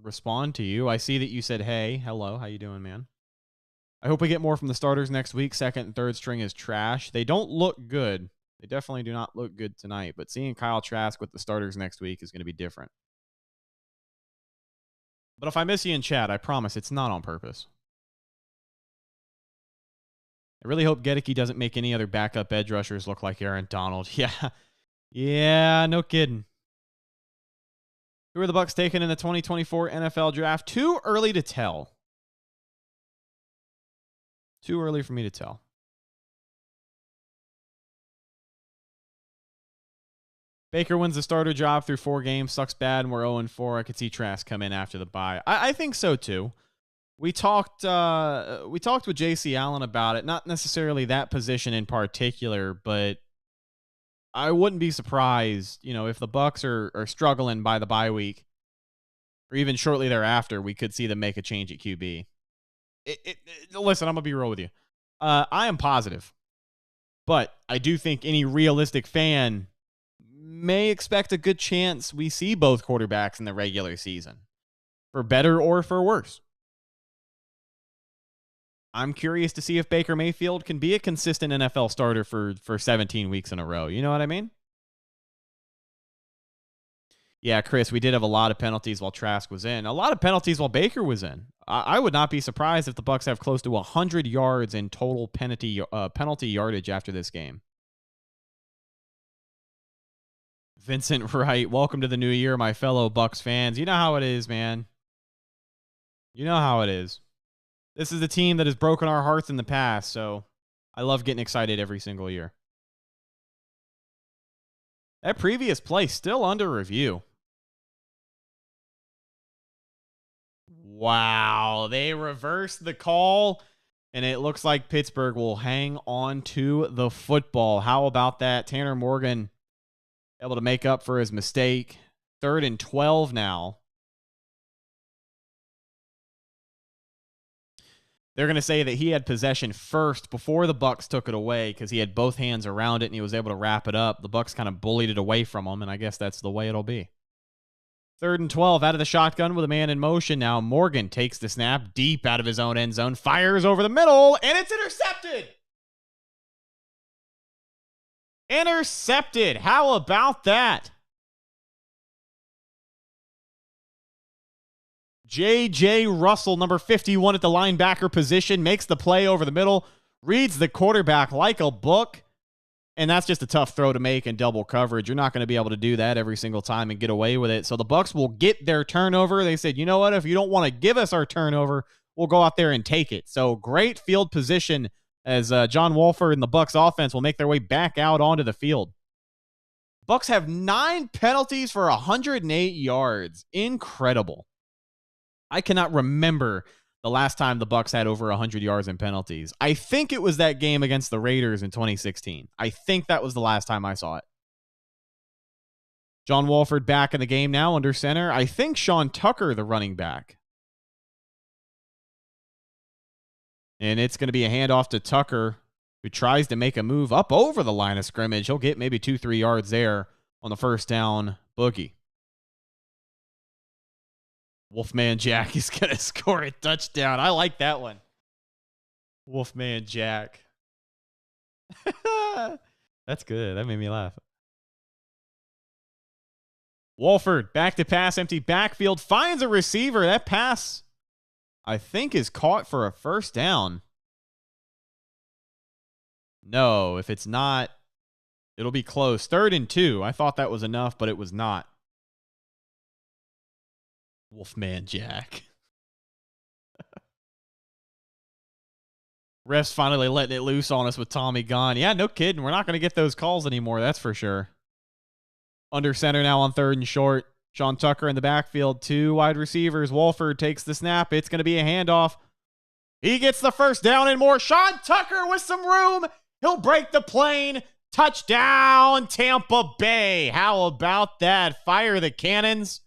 respond to you. I see that you said, hey, hello, how you doing, man? I hope we get more from the starters next week. 2nd and 3rd string is trash. They don't look good. They definitely do not look good tonight, but seeing Kyle Trask with the starters next week is going to be different. But if I miss you in chat, I promise it's not on purpose. I really hope Gedeke doesn't make any other backup edge rushers look like Aaron Donald. Yeah. Yeah, no kidding. Who are the Bucs taking in the 2024 NFL draft? Too early to tell. Too early for me to tell. Baker wins the starter job through 4 games. Sucks bad, and we're 0-4. I could see Trask come in after the bye. I think so too. We talked with J.C. Allen about it. Not necessarily that position in particular, but I wouldn't be surprised, if the Bucs are struggling by the bye week, or even shortly thereafter, we could see them make a change at QB. Listen, I'm gonna be real with you. I am positive, but I do think any realistic fan may expect a good chance we see both quarterbacks in the regular season, for better or for worse. I'm curious to see if Baker Mayfield can be a consistent NFL starter for 17 weeks in a row. You know what I mean? Yeah, Chris, we did have a lot of penalties while Trask was in. A lot of penalties while Baker was in. I would not be surprised if the Bucs have close to 100 yards in total penalty yardage after this game. Vincent Wright, welcome to the new year, my fellow Bucs fans. You know how it is, man. You know how it is. This is a team that has broken our hearts in the past, so I love getting excited every single year. That previous play still under review. Wow, they reversed the call, and it looks like Pittsburgh will hang on to the football. How about that? Tanner Morgan able to make up for his mistake. 3rd and 12 now. They're going to say that he had possession first before the Bucs took it away because he had both hands around it and he was able to wrap it up. The Bucs kind of bullied it away from him, and I guess that's the way it'll be. 3rd and 12 out of the shotgun with a man in motion. Now Morgan takes the snap deep out of his own end zone, fires over the middle, and it's intercepted. Intercepted. How about that? J.J. Russell, number 51 at the linebacker position, makes the play over the middle, reads the quarterback like a book, and that's just a tough throw to make in double coverage. You're not going to be able to do that every single time and get away with it. So the Bucs will get their turnover. They said, you know what? If you don't want to give us our turnover, we'll go out there and take it. So great field position as John Wolford and the Bucs offense will make their way back out onto the field. Bucs have 9 penalties for 108 yards. Incredible. I cannot remember the last time the Bucs had over 100 yards in penalties. I think it was that game against the Raiders in 2016. I think that was the last time I saw it. John Wolford back in the game now under center. I think Sean Tucker, the running back. And it's going to be a handoff to Tucker, who tries to make a move up over the line of scrimmage. He'll get maybe 2-3 yards there on the first down boogie. Wolfman Jack is going to score a touchdown. I like that one. Wolfman Jack. That's good. That made me laugh. Wolford back to pass, empty backfield, finds a receiver. That pass, I think, is caught for a first down. No, if it's not, it'll be close. 3rd and 2. I thought that was enough, but it was not. Wolfman Jack. Refs finally letting it loose on us with Tommy gone. Yeah, no kidding. We're not going to get those calls anymore, that's for sure. Under center now on 3rd and short. Sean Tucker in the backfield. 2 wide receivers. Wolford takes the snap. It's going to be a handoff. He gets the first down and more. Sean Tucker with some room. He'll break the plane. Touchdown, Tampa Bay. How about that? Fire the cannons.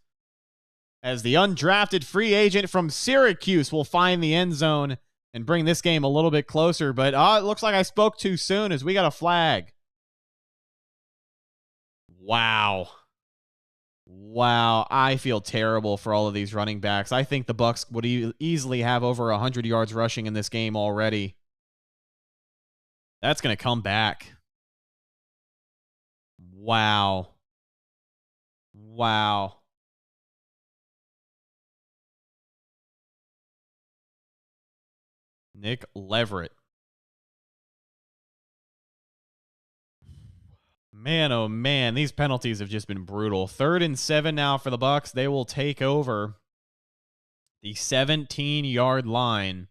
As the undrafted free agent from Syracuse will find the end zone and bring this game a little bit closer. But it looks like I spoke too soon as we got a flag. Wow. Wow. I feel terrible for all of these running backs. I think the Bucs would easily have over 100 yards rushing in this game already. That's going to come back. Wow. Wow. Nick Leverett. Man, oh man, these penalties have just been brutal. 3rd and 7 now for the Bucs. They will take over the 17-yard line.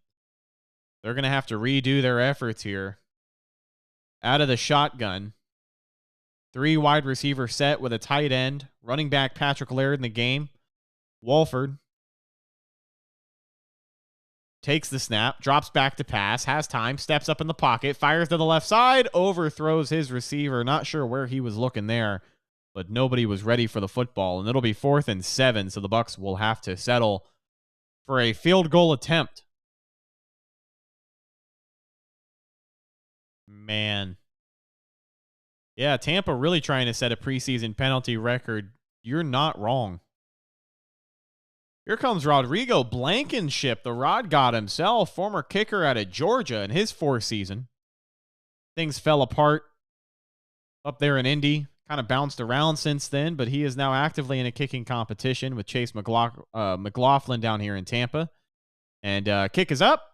They're going to have to redo their efforts here. Out of the shotgun. 3 wide receiver set with a tight end. Running back Patrick Laird in the game. Wolford takes the snap, drops back to pass, has time, steps up in the pocket, fires to the left side, overthrows his receiver. Not sure where he was looking there, but nobody was ready for the football. And it'll be 4th and 7, so the Bucs will have to settle for a field goal attempt. Man. Yeah, Tampa really trying to set a preseason penalty record. You're not wrong. Here comes Rodrigo Blankenship, the Rod God himself, former kicker out of Georgia in his 4th season. Things fell apart up there in Indy. Kind of bounced around since then, but he is now actively in a kicking competition with Chase McLaughlin down here in Tampa. And kick is up.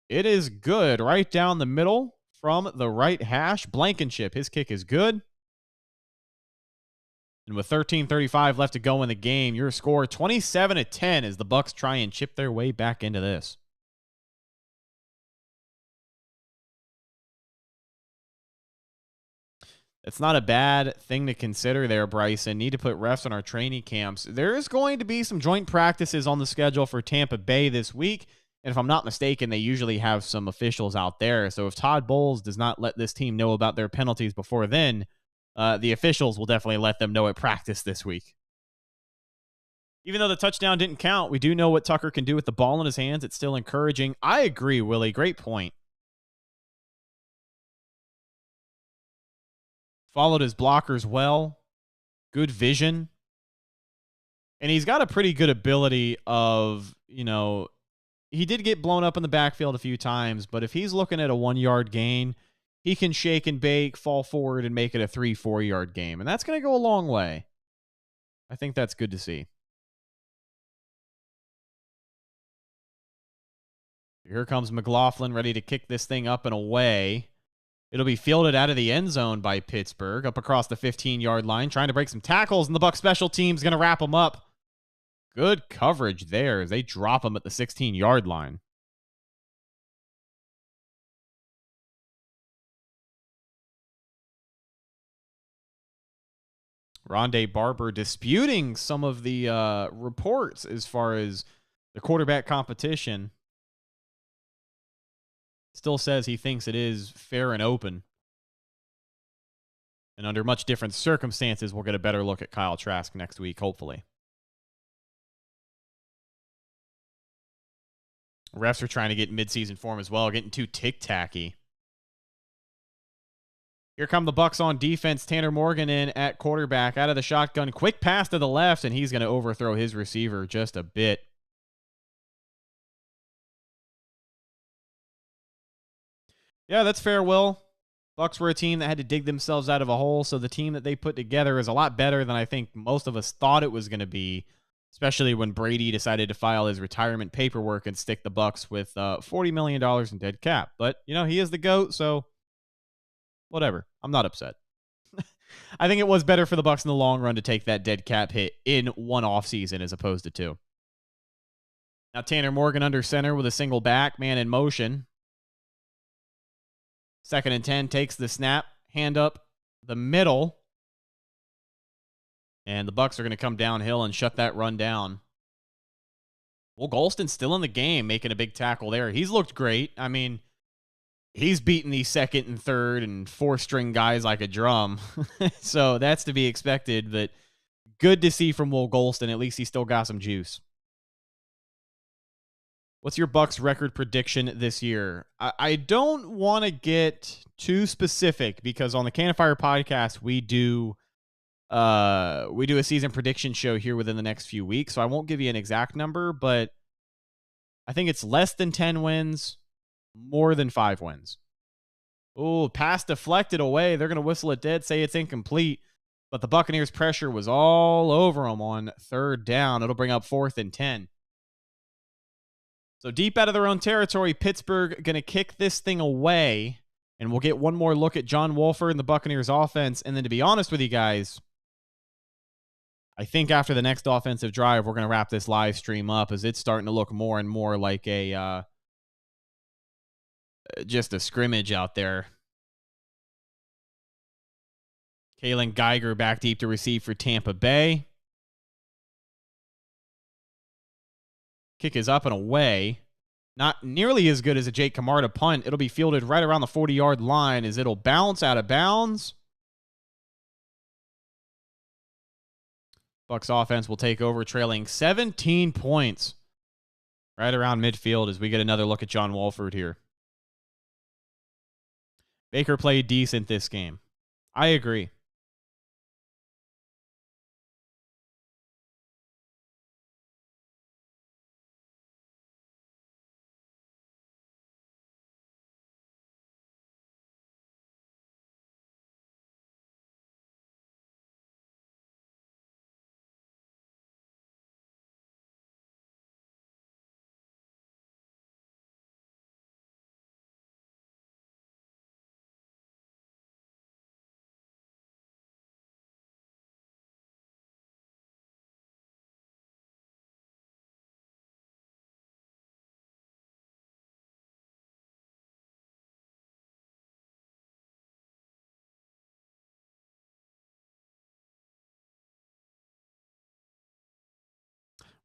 It is good right down the middle from the right hash. Blankenship, his kick is good. And with 13:35 left to go in the game, your score 27-10 as the Bucs try and chip their way back into this. It's not a bad thing to consider there, Bryson. Need to put refs on our training camps. There is going to be some joint practices on the schedule for Tampa Bay this week. And if I'm not mistaken, they usually have some officials out there. So if Todd Bowles does not let this team know about their penalties before then, the officials will definitely let them know at practice this week. Even though the touchdown didn't count, we do know what Tucker can do with the ball in his hands. It's still encouraging. I agree, Willie. Great point. Followed his blockers well. Good vision. And he's got a pretty good ability of, he did get blown up in the backfield a few times, but if he's looking at a 1-yard gain, he can shake and bake, fall forward, and make it a 3-4 yard game. And that's going to go a long way. I think that's good to see. Here comes McLaughlin ready to kick this thing up and away. It'll be fielded out of the end zone by Pittsburgh, up across the 15-yard line, trying to break some tackles, and the Bucs special team's going to wrap them up. Good coverage there as they drop him at the 16-yard line. Rondé Barber disputing some of the reports as far as the quarterback competition. Still says he thinks it is fair and open. And under much different circumstances, we'll get a better look at Kyle Trask next week, hopefully. Refs are trying to get midseason form as well, getting too tick-tacky. Here come the Bucs on defense. Tanner Morgan in at quarterback, out of the shotgun. Quick pass to the left, and he's going to overthrow his receiver just a bit. Yeah, that's fair, Will. Bucs were a team that had to dig themselves out of a hole, so the team that they put together is a lot better than I think most of us thought it was going to be, especially when Brady decided to file his retirement paperwork and stick the Bucs with $40 million in dead cap. But, he is the GOAT, so whatever. I'm not upset. I think it was better for the Bucs in the long run to take that dead cap hit in one offseason as opposed to two. Now Tanner Morgan under center with a single back, man in motion. 2nd and 10, takes the snap, hand up the middle. And the Bucs are going to come downhill and shut that run down. Well, Golston's still in the game, making a big tackle there. He's looked great. I mean, he's beating these 2nd and 3rd and 4th-string guys like a drum. So that's to be expected, but good to see from Will Golston. At least he still got some juice. What's your Bucs record prediction this year? I don't want to get too specific because on the Cannon Fire podcast, we do a season prediction show here within the next few weeks. So I won't give you an exact number, but I think it's less than 10 wins, more than 5 wins. Oh, pass deflected away. They're going to whistle it dead, say it's incomplete. But the Buccaneers' pressure was all over them on 3rd down. It'll bring up 4th and 10. So deep out of their own territory, Pittsburgh going to kick this thing away, and we'll get one more look at John Wolford and the Buccaneers offense. And then to be honest with you guys, I think after the next offensive drive, we're going to wrap this live stream up as it's starting to look more and more like just a scrimmage out there. Kalen Geiger back deep to receive for Tampa Bay. Kick is up and away. Not nearly as good as a Jake Camarda punt. It'll be fielded right around the 40-yard line as it'll bounce out of bounds. Bucs offense will take over, trailing 17 points right around midfield as we get another look at John Wolford here. Baker played decent this game. I agree.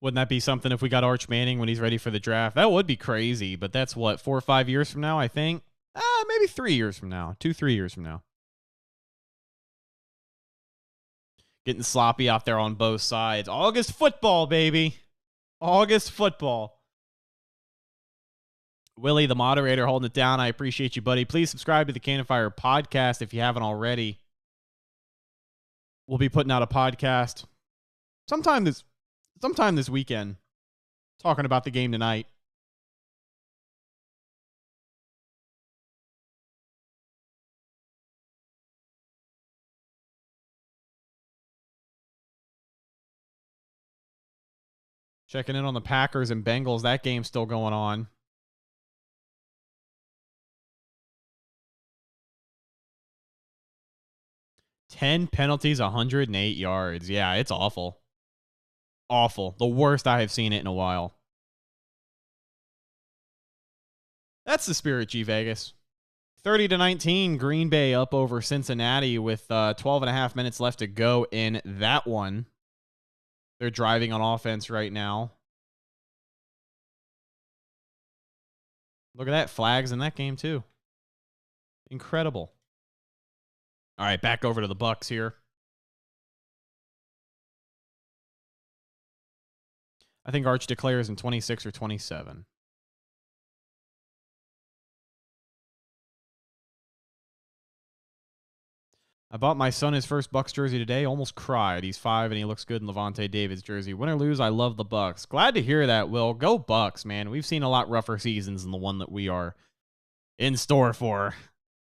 Wouldn't that be something if we got Arch Manning when he's ready for the draft? That would be crazy, but that's what, 4 or 5 years from now, I think? Maybe 3 years from now. 2-3 years from now. Getting sloppy out there on both sides. August football, baby. August football. Willie, the moderator, holding it down. I appreciate you, buddy. Please subscribe to the Cannon Fire podcast if you haven't already. We'll be putting out a podcast sometime this weekend, talking about the game tonight. Checking in on the Packers and Bengals. That game's still going on. Ten penalties, 108 yards. Yeah, it's awful. Awful. The worst I have seen it in a while. That's the spirit, G Vegas. 30-19, Green Bay up over Cincinnati with 12 and a half minutes left to go in that one. They're driving on offense right now. Look at that. Flags in that game, too. Incredible. All right, back over to the Bucs here. I think Arch declares in 26 or 27. I bought my son his first Bucs jersey today. Almost cried. He's 5 and he looks good in Levante David's jersey. Win or lose, I love the Bucs. Glad to hear that, Will. Go Bucs, man. We've seen a lot rougher seasons than the one that we are in store for.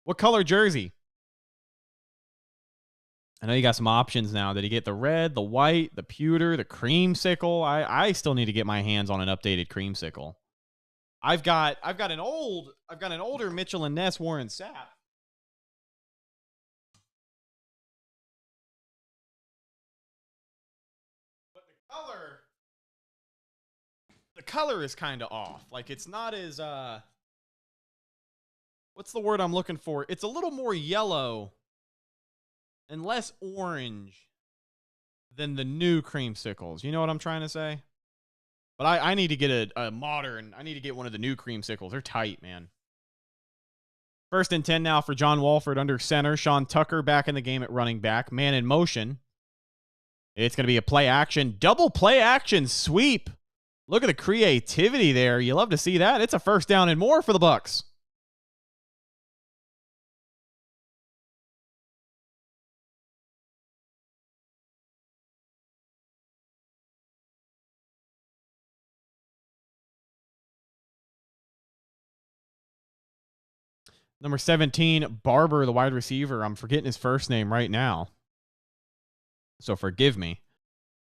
What color jersey? I know you got some options now. Did he get the red, the white, the pewter, the creamsicle? I still need to get my hands on an updated creamsicle. I've got an older Mitchell and Ness Warren Sapp. The color is kind of off. Like, it's not as, what's the word I'm looking for? It's a little more yellow and less orange than the new creamsicles. You know what I'm trying to say? But I need to get a modern, I need to get one of the new creamsicles. They're tight, man. 1st and 10 now for John Wolford under center. Sean Tucker back in the game at running back. Man in motion. It's going to be a play action. Double play action sweep. Look at the creativity there. You love to see that. It's a 1st down and more for the Bucs. Number 17, Barber, the wide receiver. I'm forgetting his first name right now, so forgive me.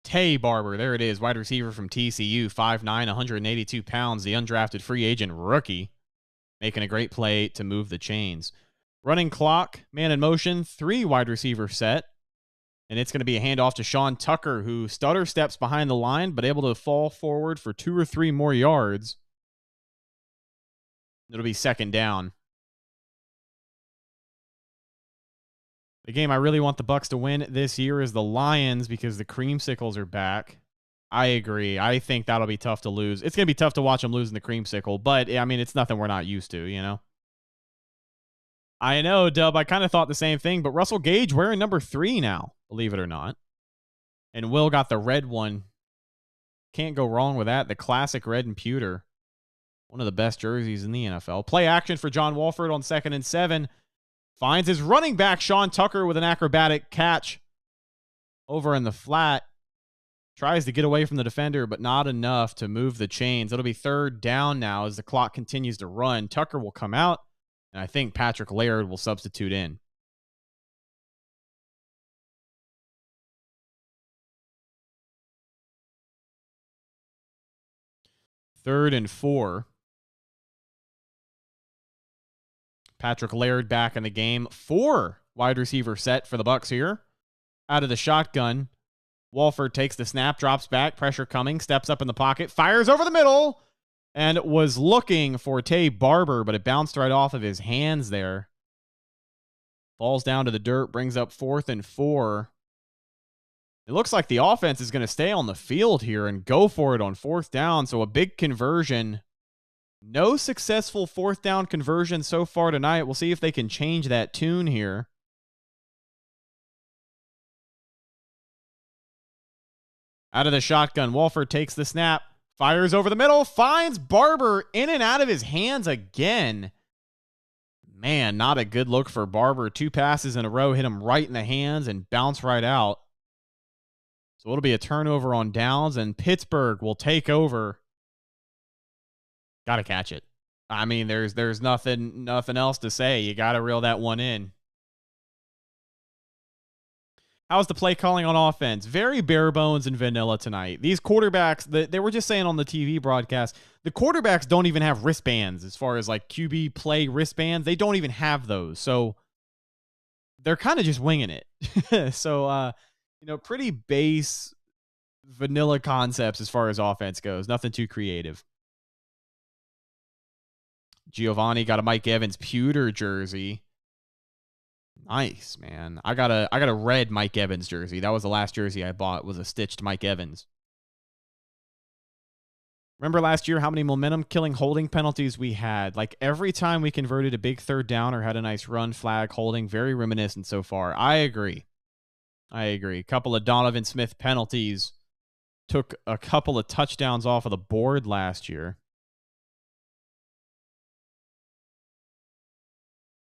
Tay Barber, there it is, wide receiver from TCU, 5'9", 182 pounds, the undrafted free agent rookie, making a great play to move the chains. Running clock, man in motion, 3 wide receiver set, and it's going to be a handoff to Sean Tucker, who stutter steps behind the line, but able to fall forward for 2 or 3 more yards. It'll be 2nd down. The game I really want the Bucs to win this year is the Lions because the creamsicles are back. I agree. I think that'll be tough to lose. It's going to be tough to watch them lose in the creamsicle, but, I mean, it's nothing we're not used to, you know? I know, Dub. I kind of thought the same thing, but Russell Gage wearing number 3 now, believe it or not. And Will got the red one. Can't go wrong with that. The classic red and pewter. One of the best jerseys in the NFL. Play action for John Wolford on 2nd and 7. Finds his running back, Sean Tucker, with an acrobatic catch over in the flat. Tries to get away from the defender, but not enough to move the chains. It'll be 3rd down now as the clock continues to run. Tucker will come out, and I think Patrick Laird will substitute in. Third and 4. Patrick Laird back in the game. 4 wide receiver set for the Bucs here. Out of the shotgun. Wolford takes the snap, drops back, pressure coming, steps up in the pocket, fires over the middle, and was looking for Tay Barber, but it bounced right off of his hands there. Falls down to the dirt, brings up 4th and 4. It looks like the offense is going to stay on the field here and go for it on 4th down, so a big conversion. No successful 4th down conversion so far tonight. We'll see if they can change that tune here. Out of the shotgun, Wolford takes the snap, fires over the middle, finds Barber in and out of his hands again. Man, not a good look for Barber. 2 passes in a row hit him right in the hands and bounce right out. So it'll be a turnover on downs, and Pittsburgh will take over. Got to catch it. I mean, there's nothing else to say. You got to reel that one in. How's the play calling on offense? Very bare bones and vanilla tonight. These quarterbacks, they were just saying on the TV broadcast, the quarterbacks don't even have wristbands as far as like QB play wristbands. They don't even have those. So they're kind of just winging it. So, pretty base vanilla concepts as far as offense goes. Nothing too creative. Giovanni got a Mike Evans pewter jersey. Nice, man. I got a red Mike Evans jersey. That was the last jersey I bought, was a stitched Mike Evans. Remember last year how many momentum killing holding penalties we had? Like every time we converted a big third down or had a nice run, flag, holding, very reminiscent so far. I agree. A couple of Donovan Smith penalties took a couple of touchdowns off of the board last year.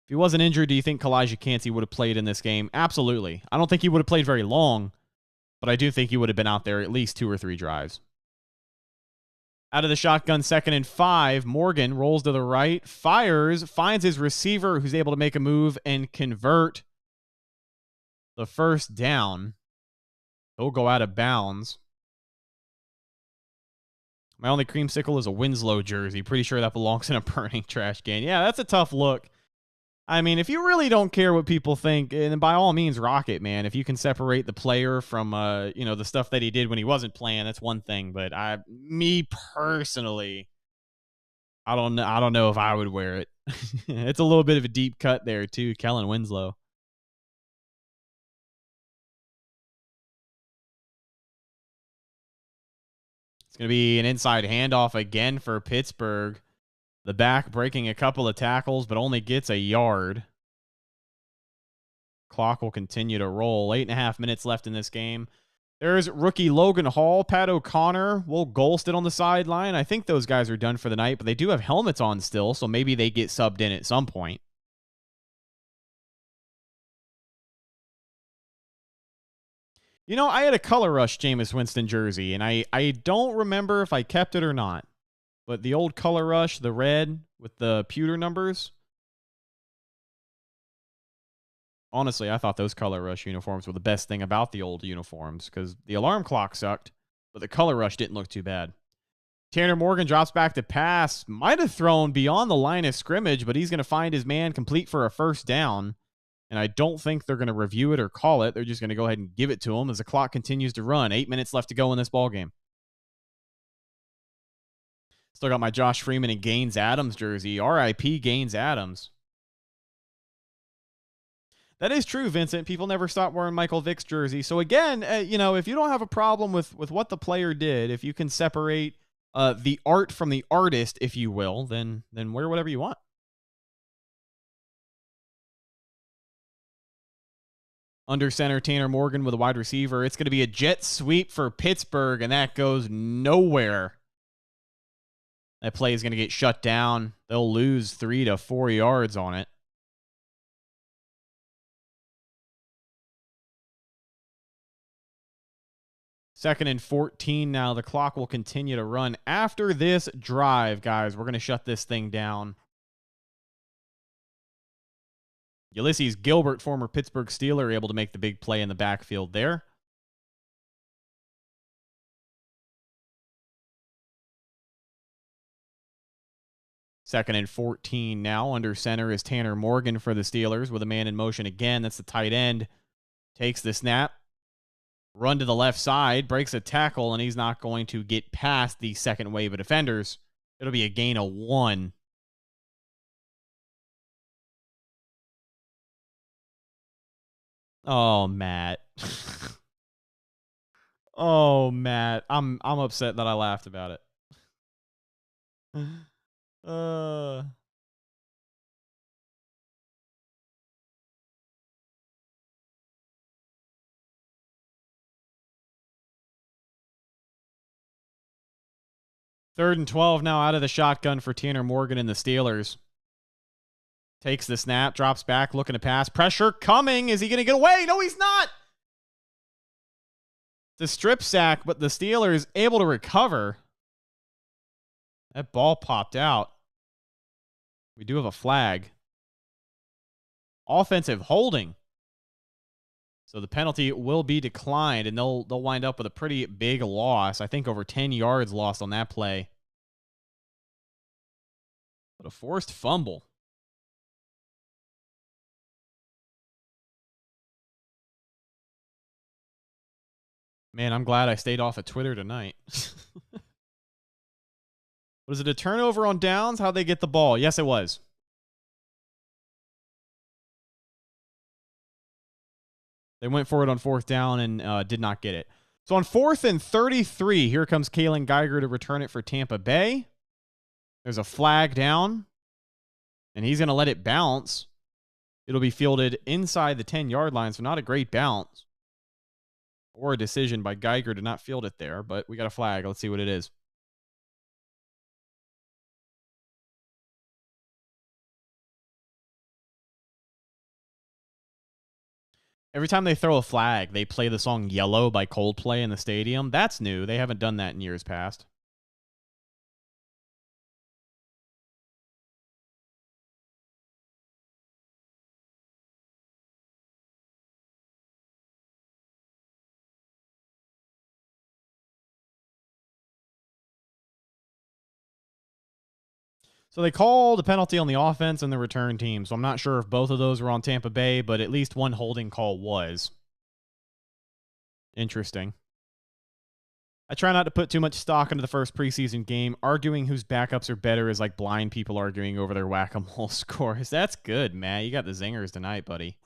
If he wasn't injured, do you think Kalijah Cansey would have played in this game? Absolutely. I don't think he would have played very long, but I do think he would have been out there at least 2 or 3 drives. Out of the shotgun, 2nd and 5. Morgan rolls to the right, fires, finds his receiver who's able to make a move and convert the first down. He'll go out of bounds. My only creamsicle is a Winslow jersey. Pretty sure that belongs in a burning trash can. Yeah, that's a tough look. I mean, if you really don't care what people think, and by all means, rock it, man. If you can separate the player from, the stuff that he did when he wasn't playing, that's one thing. But me personally, I don't know if I would wear it. It's a little bit of a deep cut there too, Kellen Winslow. It's going to be an inside handoff again for Pittsburgh. The back breaking a couple of tackles, but only gets a yard. Clock will continue to roll. 8.5 minutes left in this game. There's rookie Logan Hall. Pat O'Connor, Will Golston on the sideline. I think those guys are done for the night, but they do have helmets on still, so maybe they get subbed in at some point. I had a Color Rush Jameis Winston jersey, and I don't remember if I kept it or not. But the old Color Rush, the red with the pewter numbers. Honestly, I thought those Color Rush uniforms were the best thing about the old uniforms because the alarm clock sucked, but the Color Rush didn't look too bad. Tanner Morgan drops back to pass. Might have thrown beyond the line of scrimmage, but he's going to find his man complete for a first down. And I don't think they're going to review it or call it. They're just going to go ahead and give it to him as the clock continues to run. 8 minutes left to go in this ballgame. Still got my Josh Freeman and Gaines Adams jersey. RIP Gaines Adams. That is true, Vincent. People never stop wearing Michael Vick's jersey. So again, if you don't have a problem with what the player did, if you can separate the art from the artist, if you will, then wear whatever you want. Under center, Tanner Morgan with a wide receiver. It's going to be a jet sweep for Pittsburgh, and that goes nowhere. That play is going to get shut down. They'll lose 3 to 4 yards on it. Second and 14 now. The clock will continue to run after this drive, guys. We're going to shut this thing down. Ulysses Gilbert, former Pittsburgh Steeler, able to make the big play in the backfield there. Second and 14 now. Under center is Tanner Morgan for the Steelers with a man in motion again. That's the tight end. Takes the snap. Run to the left side. Breaks a tackle, and he's not going to get past the second wave of defenders. It'll be a gain of 1. Oh, Matt. Oh, Matt. I'm upset that I laughed about it. 3rd and 12 now out of the shotgun for Tanner Morgan and the Steelers. Takes the snap, drops back, looking to pass. Pressure coming. Is he going to get away? No, he's not. It's a strip sack, but the Steelers able to recover. That ball popped out. We do have a flag. Offensive holding. So the penalty will be declined, and they'll wind up with a pretty big loss. I think over 10 yards lost on that play. But a forced fumble. Man, I'm glad I stayed off of Twitter tonight. Was it a turnover on downs? How'd they get the ball? Yes, it was. They went for it on 4th down and did not get it. So on 4th and 33, here comes Kalen Geiger to return it for Tampa Bay. There's a flag down, and he's going to let it bounce. It'll be fielded inside the 10-yard line, so not a great bounce. Or a decision by Geiger to not field it there, but we got a flag. Let's see what it is. Every time they throw a flag, they play the song Yellow by Coldplay in the stadium. That's new. They haven't done that in years past. So they called a penalty on the offense and the return team. So I'm not sure if both of those were on Tampa Bay, but at least one holding call was. Interesting. I try not to put too much stock into the first preseason game. Arguing whose backups are better is like blind people arguing over their whack-a-mole scores. That's good, Matt. You got the zingers tonight, buddy.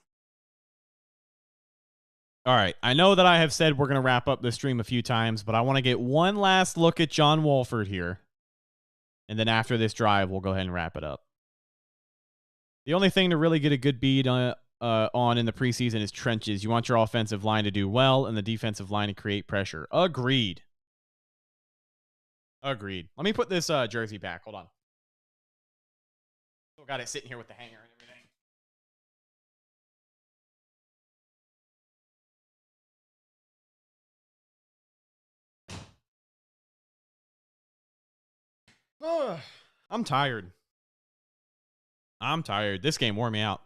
All right. I know that I have said we're going to wrap up this stream a few times, but I want to get one last look at John Wolford here. And then after this drive, we'll go ahead and wrap it up. The only thing to really get a good beat on in the preseason is trenches. You want your offensive line to do well and the defensive line to create pressure. Agreed. Agreed. Let me put this jersey back. Hold on. Still got it sitting here with the hanger and everything. I'm tired. I'm tired. This game wore me out.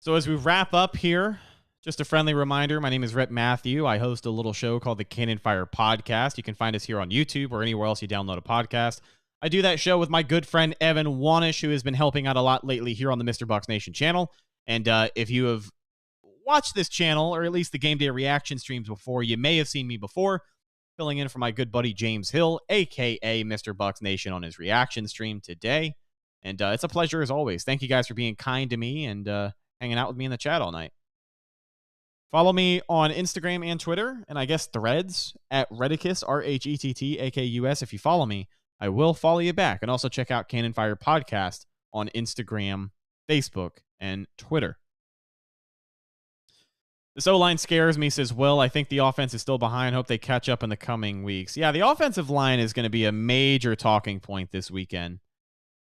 So as we wrap up here, just a friendly reminder, my name is Rhett Matthew. I host a little show called the Cannon Fire Podcast. You can find us here on YouTube or anywhere else you download a podcast. I do that show with my good friend Evan Wanish, who has been helping out a lot lately here on the MrBucsNation channel. And if you have watched this channel, or at least the Game Day reaction streams before, you may have seen me before, filling in for my good buddy James Hill, a.k.a. MrBucsNation, on his reaction stream today. And it's a pleasure as always. Thank you guys for being kind to me and hanging out with me in the chat all night. Follow me on Instagram and Twitter, and I guess Threads, at Redicus, RHETTAKUS. If you follow me, I will follow you back. And also check out Cannon Fire Podcast on Instagram, Facebook, and Twitter. This O-line scares me, says Will. I think the offense is still behind. Hope they catch up in the coming weeks. Yeah, the offensive line is going to be a major talking point this weekend.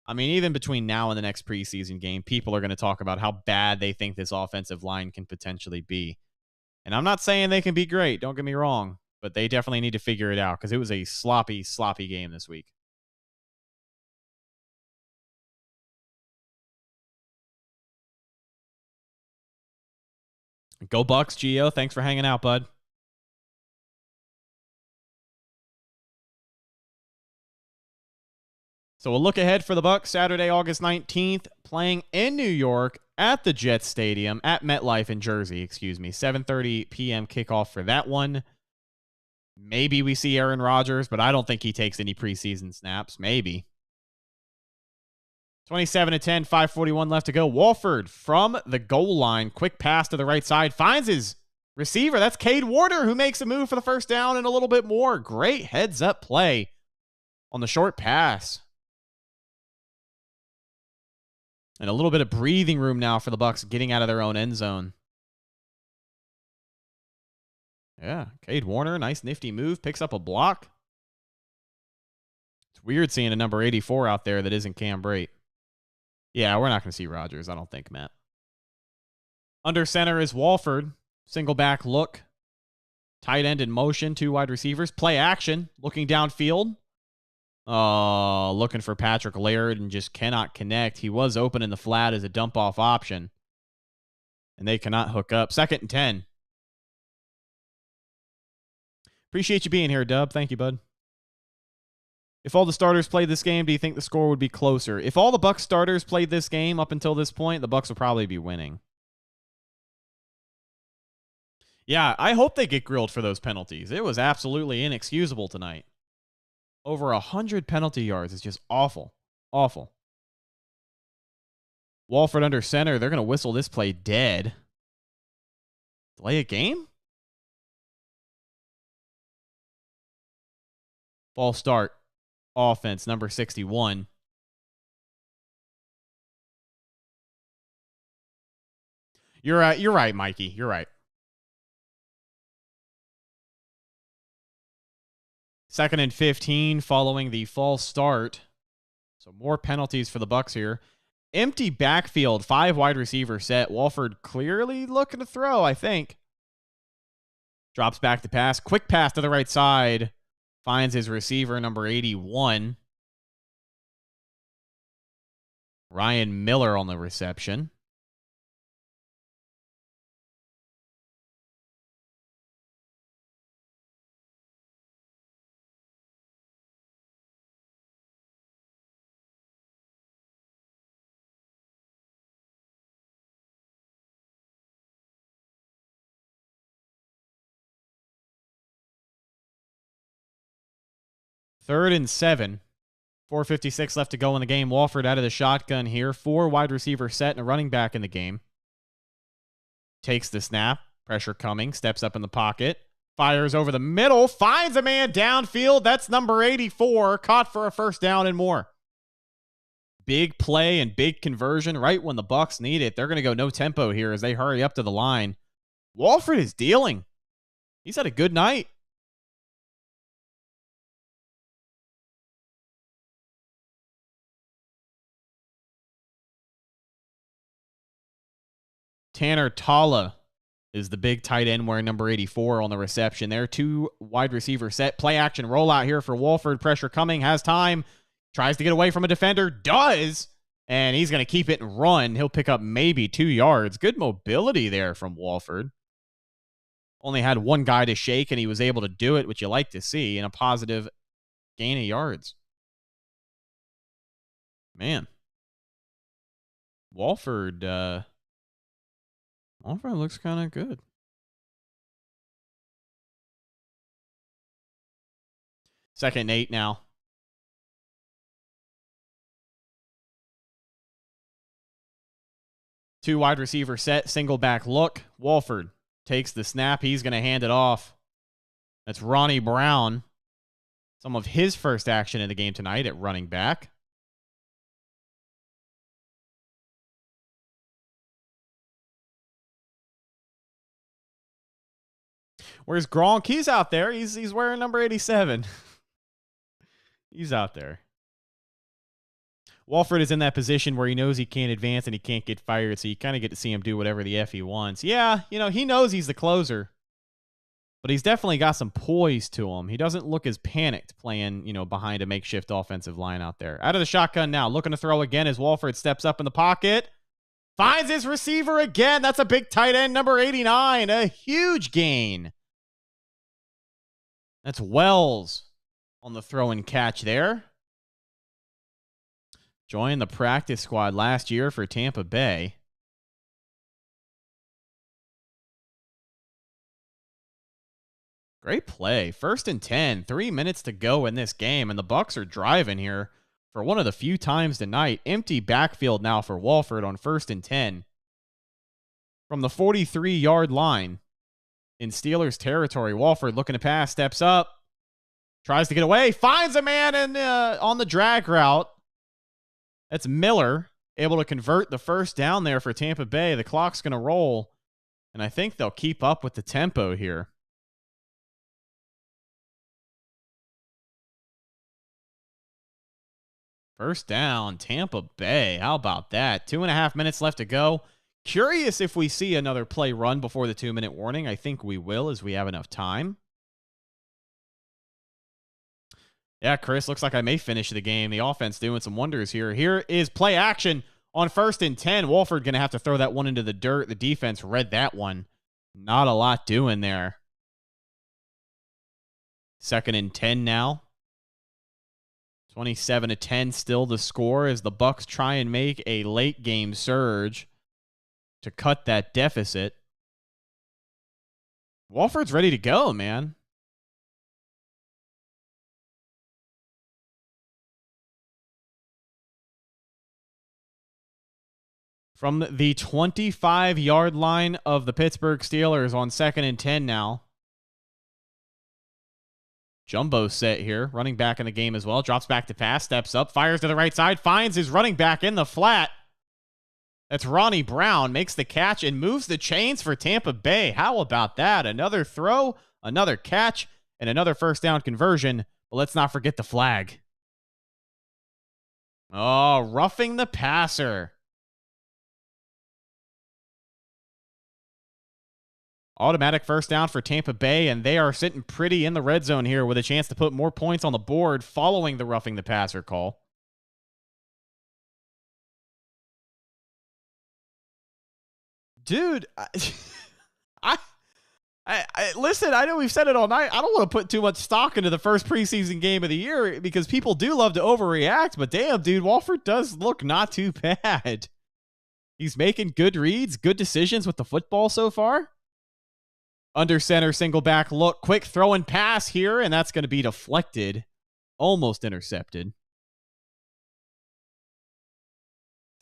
I mean, even between now and the next preseason game, people are going to talk about how bad they think this offensive line can potentially be. And I'm not saying they can be great, don't get me wrong, but they definitely need to figure it out because it was a sloppy, sloppy game this week. Go Bucs, Gio. Thanks for hanging out, bud. So we'll look ahead for the Bucs Saturday, August 19th, playing in New York at the Jets Stadium, at MetLife in Jersey, 7:30 p.m. kickoff for that one. Maybe we see Aaron Rodgers, but I don't think he takes any preseason snaps. Maybe. 27-10, 5:41 left to go. Wolford from the goal line. Quick pass to the right side. Finds his receiver. That's Cade Warner, who makes a move for the first down and a little bit more. Great heads-up play on the short pass. And a little bit of breathing room now for the Bucs getting out of their own end zone. Yeah, Cade Warner, nice nifty move, picks up a block. It's weird seeing a number 84 out there that isn't Cam Brate. Yeah, we're not going to see Rodgers, I don't think, Matt. Under center is Walford. Single back look. Tight end in motion, 2 wide receivers. Play action, looking downfield. Looking for Patrick Laird and just cannot connect. He was open in the flat as a dump-off option. And they cannot hook up. 2nd and 10. Appreciate you being here, Dub. Thank you, bud. If all the starters played this game, do you think the score would be closer? If all the Bucs starters played this game up until this point, the Bucs will probably be winning. Yeah, I hope they get grilled for those penalties. It was absolutely inexcusable tonight. Over 100 penalty yards is just awful. Awful. Walford under center. They're going to whistle this play dead. Delay a game? False start. Offense, number 61. You're right, Mikey. You're right. 2nd and 15 following the false start. So more penalties for the Bucs here. Empty backfield, 5 wide receiver set. Walford clearly looking to throw, I think. Drops back to pass. Quick pass to the right side. Finds his receiver, number 81. Ryan Miller on the reception. Third and 7. 4:56 left to go in the game. Walford out of the shotgun here. 4 wide receiver set and a running back in the game. Takes the snap. Pressure coming. Steps up in the pocket. Fires over the middle. Finds a man downfield. That's number 84. Caught for a first down and more. Big play and big conversion right when the Bucs need it. They're going to go no tempo here as they hurry up to the line. Walford is dealing. He's had a good night. Tanner Tala is the big tight end wearing number 84 on the reception there. 2 wide receiver set. Play action rollout here for Walford. Pressure coming. Has time. Tries to get away from a defender. Does. And he's going to keep it and run. He'll pick up maybe 2 yards. Good mobility there from Walford. Only had 1 guy to shake, and he was able to do it, which you like to see, in a positive gain of yards. Man. Walford looks kind of good. 2nd and 8 now. Two wide receiver set, single back look. Walford takes the snap. He's going to hand it off. That's Ronnie Brown. Some of his first action in the game tonight at running back. Where's Gronk? He's out there. He's wearing number 87. He's out there. Walford is in that position where he knows he can't advance and he can't get fired, so you kind of get to see him do whatever the F he wants. Yeah, he knows he's the closer, but he's definitely got some poise to him. He doesn't look as panicked playing, behind a makeshift offensive line out there. Out of the shotgun now, looking to throw again as Walford steps up in the pocket. Finds his receiver again. That's a big tight end, number 89. A huge gain. That's Wells on the throw and catch there. Joined the practice squad last year for Tampa Bay. Great play. 1st and 10. 3 minutes to go in this game, and the Bucs are driving here for one of the few times tonight. Empty backfield now for Walford on 1st and 10. From the 43-yard line in Steelers territory, Walford looking to pass, steps up, tries to get away, finds a man on the drag route. That's Miller, able to convert the first down there for Tampa Bay. The clock's going to roll, and I think they'll keep up with the tempo here. First down, Tampa Bay. How about that? 2.5 minutes left to go. Curious if we see another play run before the 2-minute warning. I think we will, as we have enough time. Yeah, Chris, looks like I may finish the game. The offense doing some wonders here. Here is play action on 1st and 10. Wolford going to have to throw that one into the dirt. The defense read that one. Not a lot doing there. 2nd and 10 now. 27-10 still the score as the Bucs try and make a late game surge to cut that deficit. Wolford's ready to go, man. From the 25-yard line of the Pittsburgh Steelers on 2nd and 10 now. Jumbo set here, running back in the game as well. Drops back to pass, steps up, fires to the right side, finds his running back in the flat. That's Ronnie Brown, makes the catch and moves the chains for Tampa Bay. How about that? Another throw, another catch, and another first down conversion. But let's not forget the flag. Oh, roughing the passer. Automatic first down for Tampa Bay, and they are sitting pretty in the red zone here with a chance to put more points on the board following the roughing the passer call. Dude, I listen, I know we've said it all night. I don't want to put too much stock into the first preseason game of the year because people do love to overreact, but damn, dude, Wolford does look not too bad. He's making good reads, good decisions with the football so far. Under center, single back look, quick throw and pass here, and that's going to be deflected. Almost intercepted.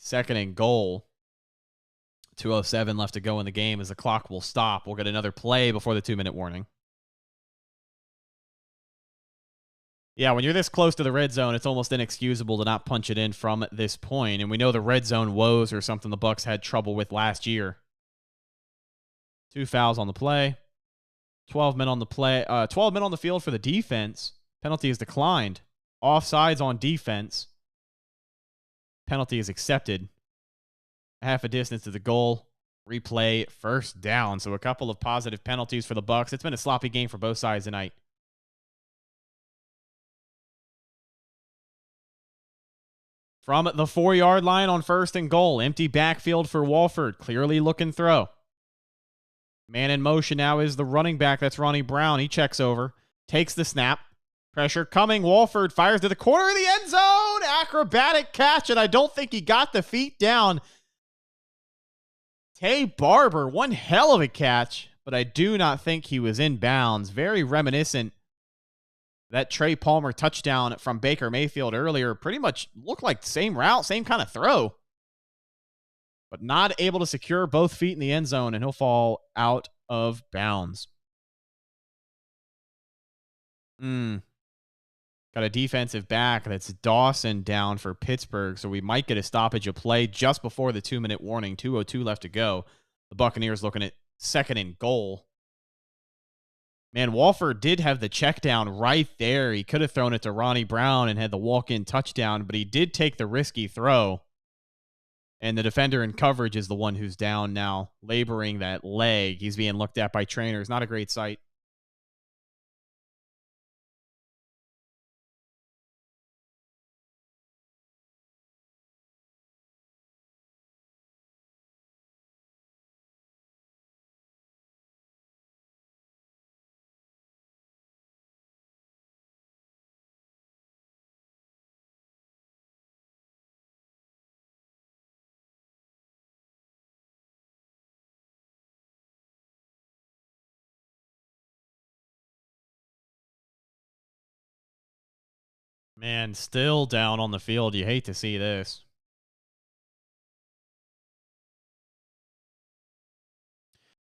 2nd and goal. 2:07 left to go in the game as the clock will stop. We'll get another play before the 2-minute warning. Yeah, when you're this close to the red zone, it's almost inexcusable to not punch it in from this point. And we know the red zone woes are something the Bucs had trouble with last year. 2 fouls on the play. 12 men on the play. 12 men on the field for the defense. Penalty is declined. Offsides on defense. Penalty is accepted. Half a distance to the goal. Replay, first down. So a couple of positive penalties for the Bucs. It's been a sloppy game for both sides tonight. From the 4-yard line on 1st and goal. Empty backfield for Wolford. Clearly looking throw. Man in motion now is the running back. That's Ronnie Brown. He checks over. Takes the snap. Pressure coming. Wolford fires to the corner of the end zone. Acrobatic catch, and I don't think he got the feet down. Tay Barber, one hell of a catch, but I do not think he was in bounds. Very reminiscent. That Trey Palmer touchdown from Baker Mayfield earlier pretty much looked like the same route, same kind of throw. But not able to secure both feet in the end zone, and he'll fall out of bounds. Got a defensive back. That's Dawson down for Pittsburgh, so we might get a stoppage of play just before the 2-minute warning. 2:02 left to go. The Buccaneers looking at 2nd and goal. Man, Wolford did have the check down right there. He could have thrown it to Ronnie Brown and had the walk-in touchdown, but he did take the risky throw. And the defender in coverage is the one who's down now, laboring that leg. He's being looked at by trainers. Not a great sight. Man, still down on the field. You hate to see this.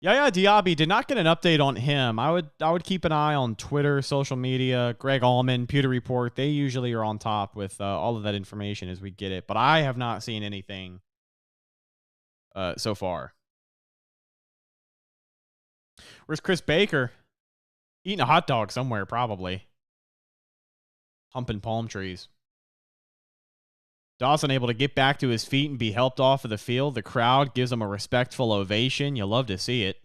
Yaya Diaby, did not get an update on him. I would keep an eye on Twitter, social media, Greg Allman, Pewter Report. They usually are on top with all of that information as we get it. But I have not seen anything so far. Where's Chris Baker? Eating a hot dog somewhere, probably. Humping palm trees. Dawson able to get back to his feet and be helped off of the field. The crowd gives him a respectful ovation. You love to see it.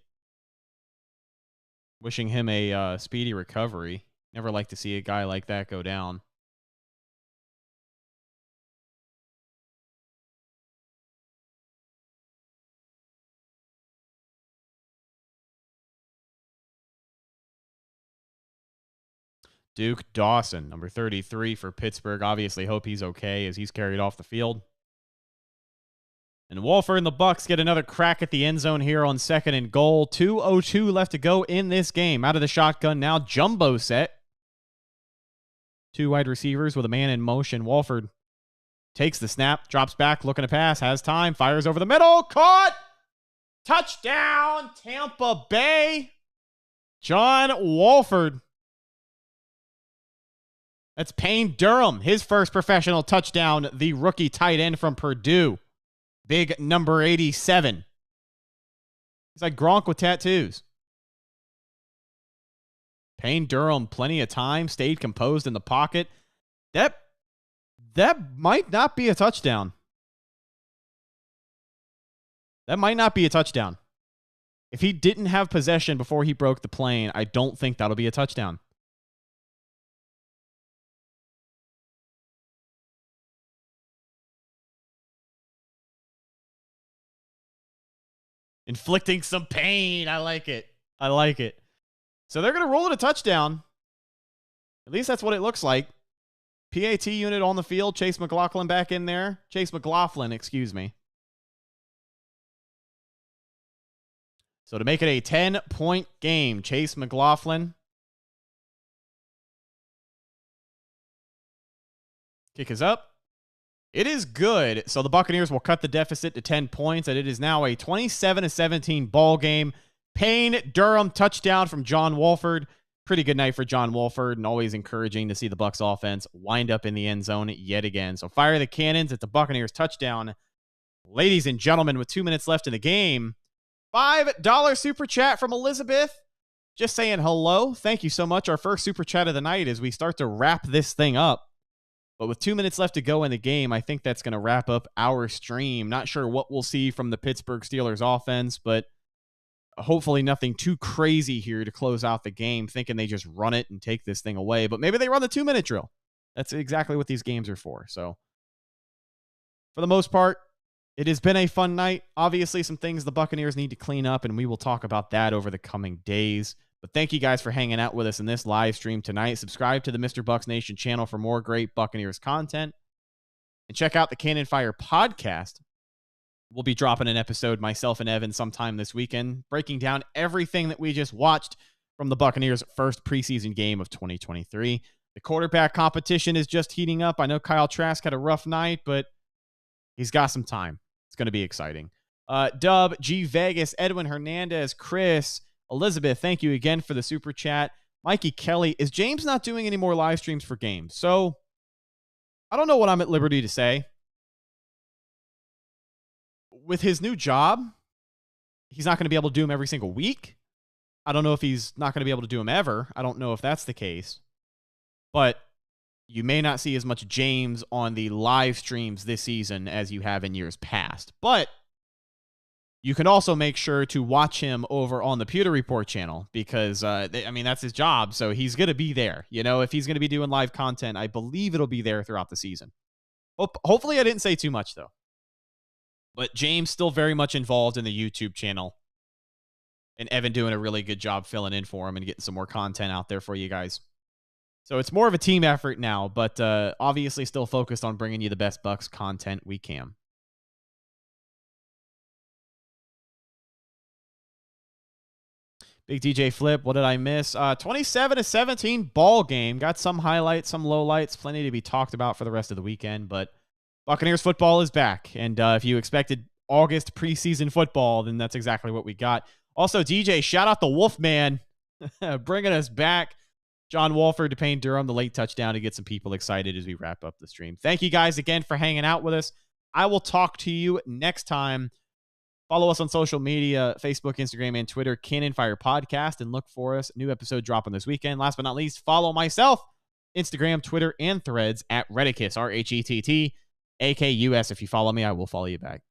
Wishing him a speedy recovery. Never like to see a guy like that go down. Duke Dawson, number 33 for Pittsburgh. Obviously hope he's okay as he's carried off the field. And Wolford and the Bucs get another crack at the end zone here on 2nd and goal. 2:02 left to go in this game. Out of the shotgun now, jumbo set. 2 wide receivers with a man in motion. Wolford takes the snap, drops back, looking to pass, has time, fires over the middle, caught! Touchdown, Tampa Bay! John Wolford. That's Payne Durham, his first professional touchdown, the rookie tight end from Purdue. Big number 87. He's like Gronk with tattoos. Payne Durham, plenty of time, stayed composed in the pocket. That might not be a touchdown. That might not be a touchdown. If he didn't have possession before he broke the plane, I don't think that'll be a touchdown. Inflicting some pain. I like it. I like it. So they're going to roll it a touchdown. At least that's what it looks like. PAT unit on the field. Chase McLaughlin back in there. Chase McLaughlin, excuse me. So to make it a 10-point game, Chase McLaughlin. Kick is up. It is good. So the Buccaneers will cut the deficit to 10 points, and it is now a 27-17 ball game. Payne Durham touchdown from John Wolford. Pretty good night for John Wolford, and always encouraging to see the Bucs offense wind up in the end zone yet again. So fire the cannons at the Buccaneers touchdown. Ladies and gentlemen, with 2 minutes left in the game, $5 super chat from Elizabeth. Just saying hello. Thank you so much. Our first super chat of the night as we start to wrap this thing up. But with 2 minutes left to go in the game, I think that's going to wrap up our stream. Not sure what we'll see from the Pittsburgh Steelers offense, but hopefully nothing too crazy here to close out the game, thinking they just run it and take this thing away. But maybe they run the 2-minute drill. That's exactly what these games are for. So for the most part, it has been a fun night. Obviously, some things the Buccaneers need to clean up, and we will talk about that over the coming days. But thank you guys for hanging out with us in this live stream tonight. Subscribe to the MrBucsNation channel for more great Buccaneers content. And check out the Cannon Fire podcast. We'll be dropping an episode, myself and Evan, sometime this weekend, breaking down everything that we just watched from the Buccaneers' first preseason game of 2023. The quarterback competition is just heating up. I know Kyle Trask had a rough night, but he's got some time. It's going to be exciting. Dub, G Vegas, Edwin Hernandez, Chris, Elizabeth, thank you again for the super chat. Mikey Kelly, is James not doing any more live streams for games? So I don't know what I'm at liberty to say. With his new job, he's not going to be able to do them every single week. I don't know if he's not going to be able to do them ever. I don't know if that's the case. But you may not see as much James on the live streams this season as you have in years past. But you can also make sure to watch him over on the Pewter Report channel because, that's his job. So he's going to be there. You know, if he's going to be doing live content, I believe it'll be there throughout the season. Hopefully I didn't say too much, though. But James still very much involved in the YouTube channel. And Evan doing a really good job filling in for him and getting some more content out there for you guys. So it's more of a team effort now, but obviously still focused on bringing you the best Bucs content we can. Big DJ Flip, what did I miss? 27-17 ball game. Got some highlights, some lowlights, plenty to be talked about for the rest of the weekend, but Buccaneers football is back. And if you expected August preseason football, then that's exactly what we got. Also, DJ, shout out the Wolfman, bringing us back. John Wolford to Payne Durham, the late touchdown to get some people excited as we wrap up the stream. Thank you guys again for hanging out with us. I will talk to you next time. Follow us on social media, Facebook, Instagram, and Twitter, Cannon Fire Podcast, and look for us. New episode dropping this weekend. Last but not least, follow myself, Instagram, Twitter, and Threads at Redicus, RHETT. AKUS. If you follow me, I will follow you back.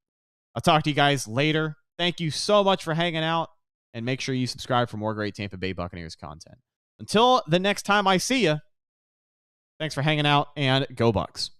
I'll talk to you guys later. Thank you so much for hanging out, and make sure you subscribe for more great Tampa Bay Buccaneers content. Until the next time I see you, thanks for hanging out, and go Bucs.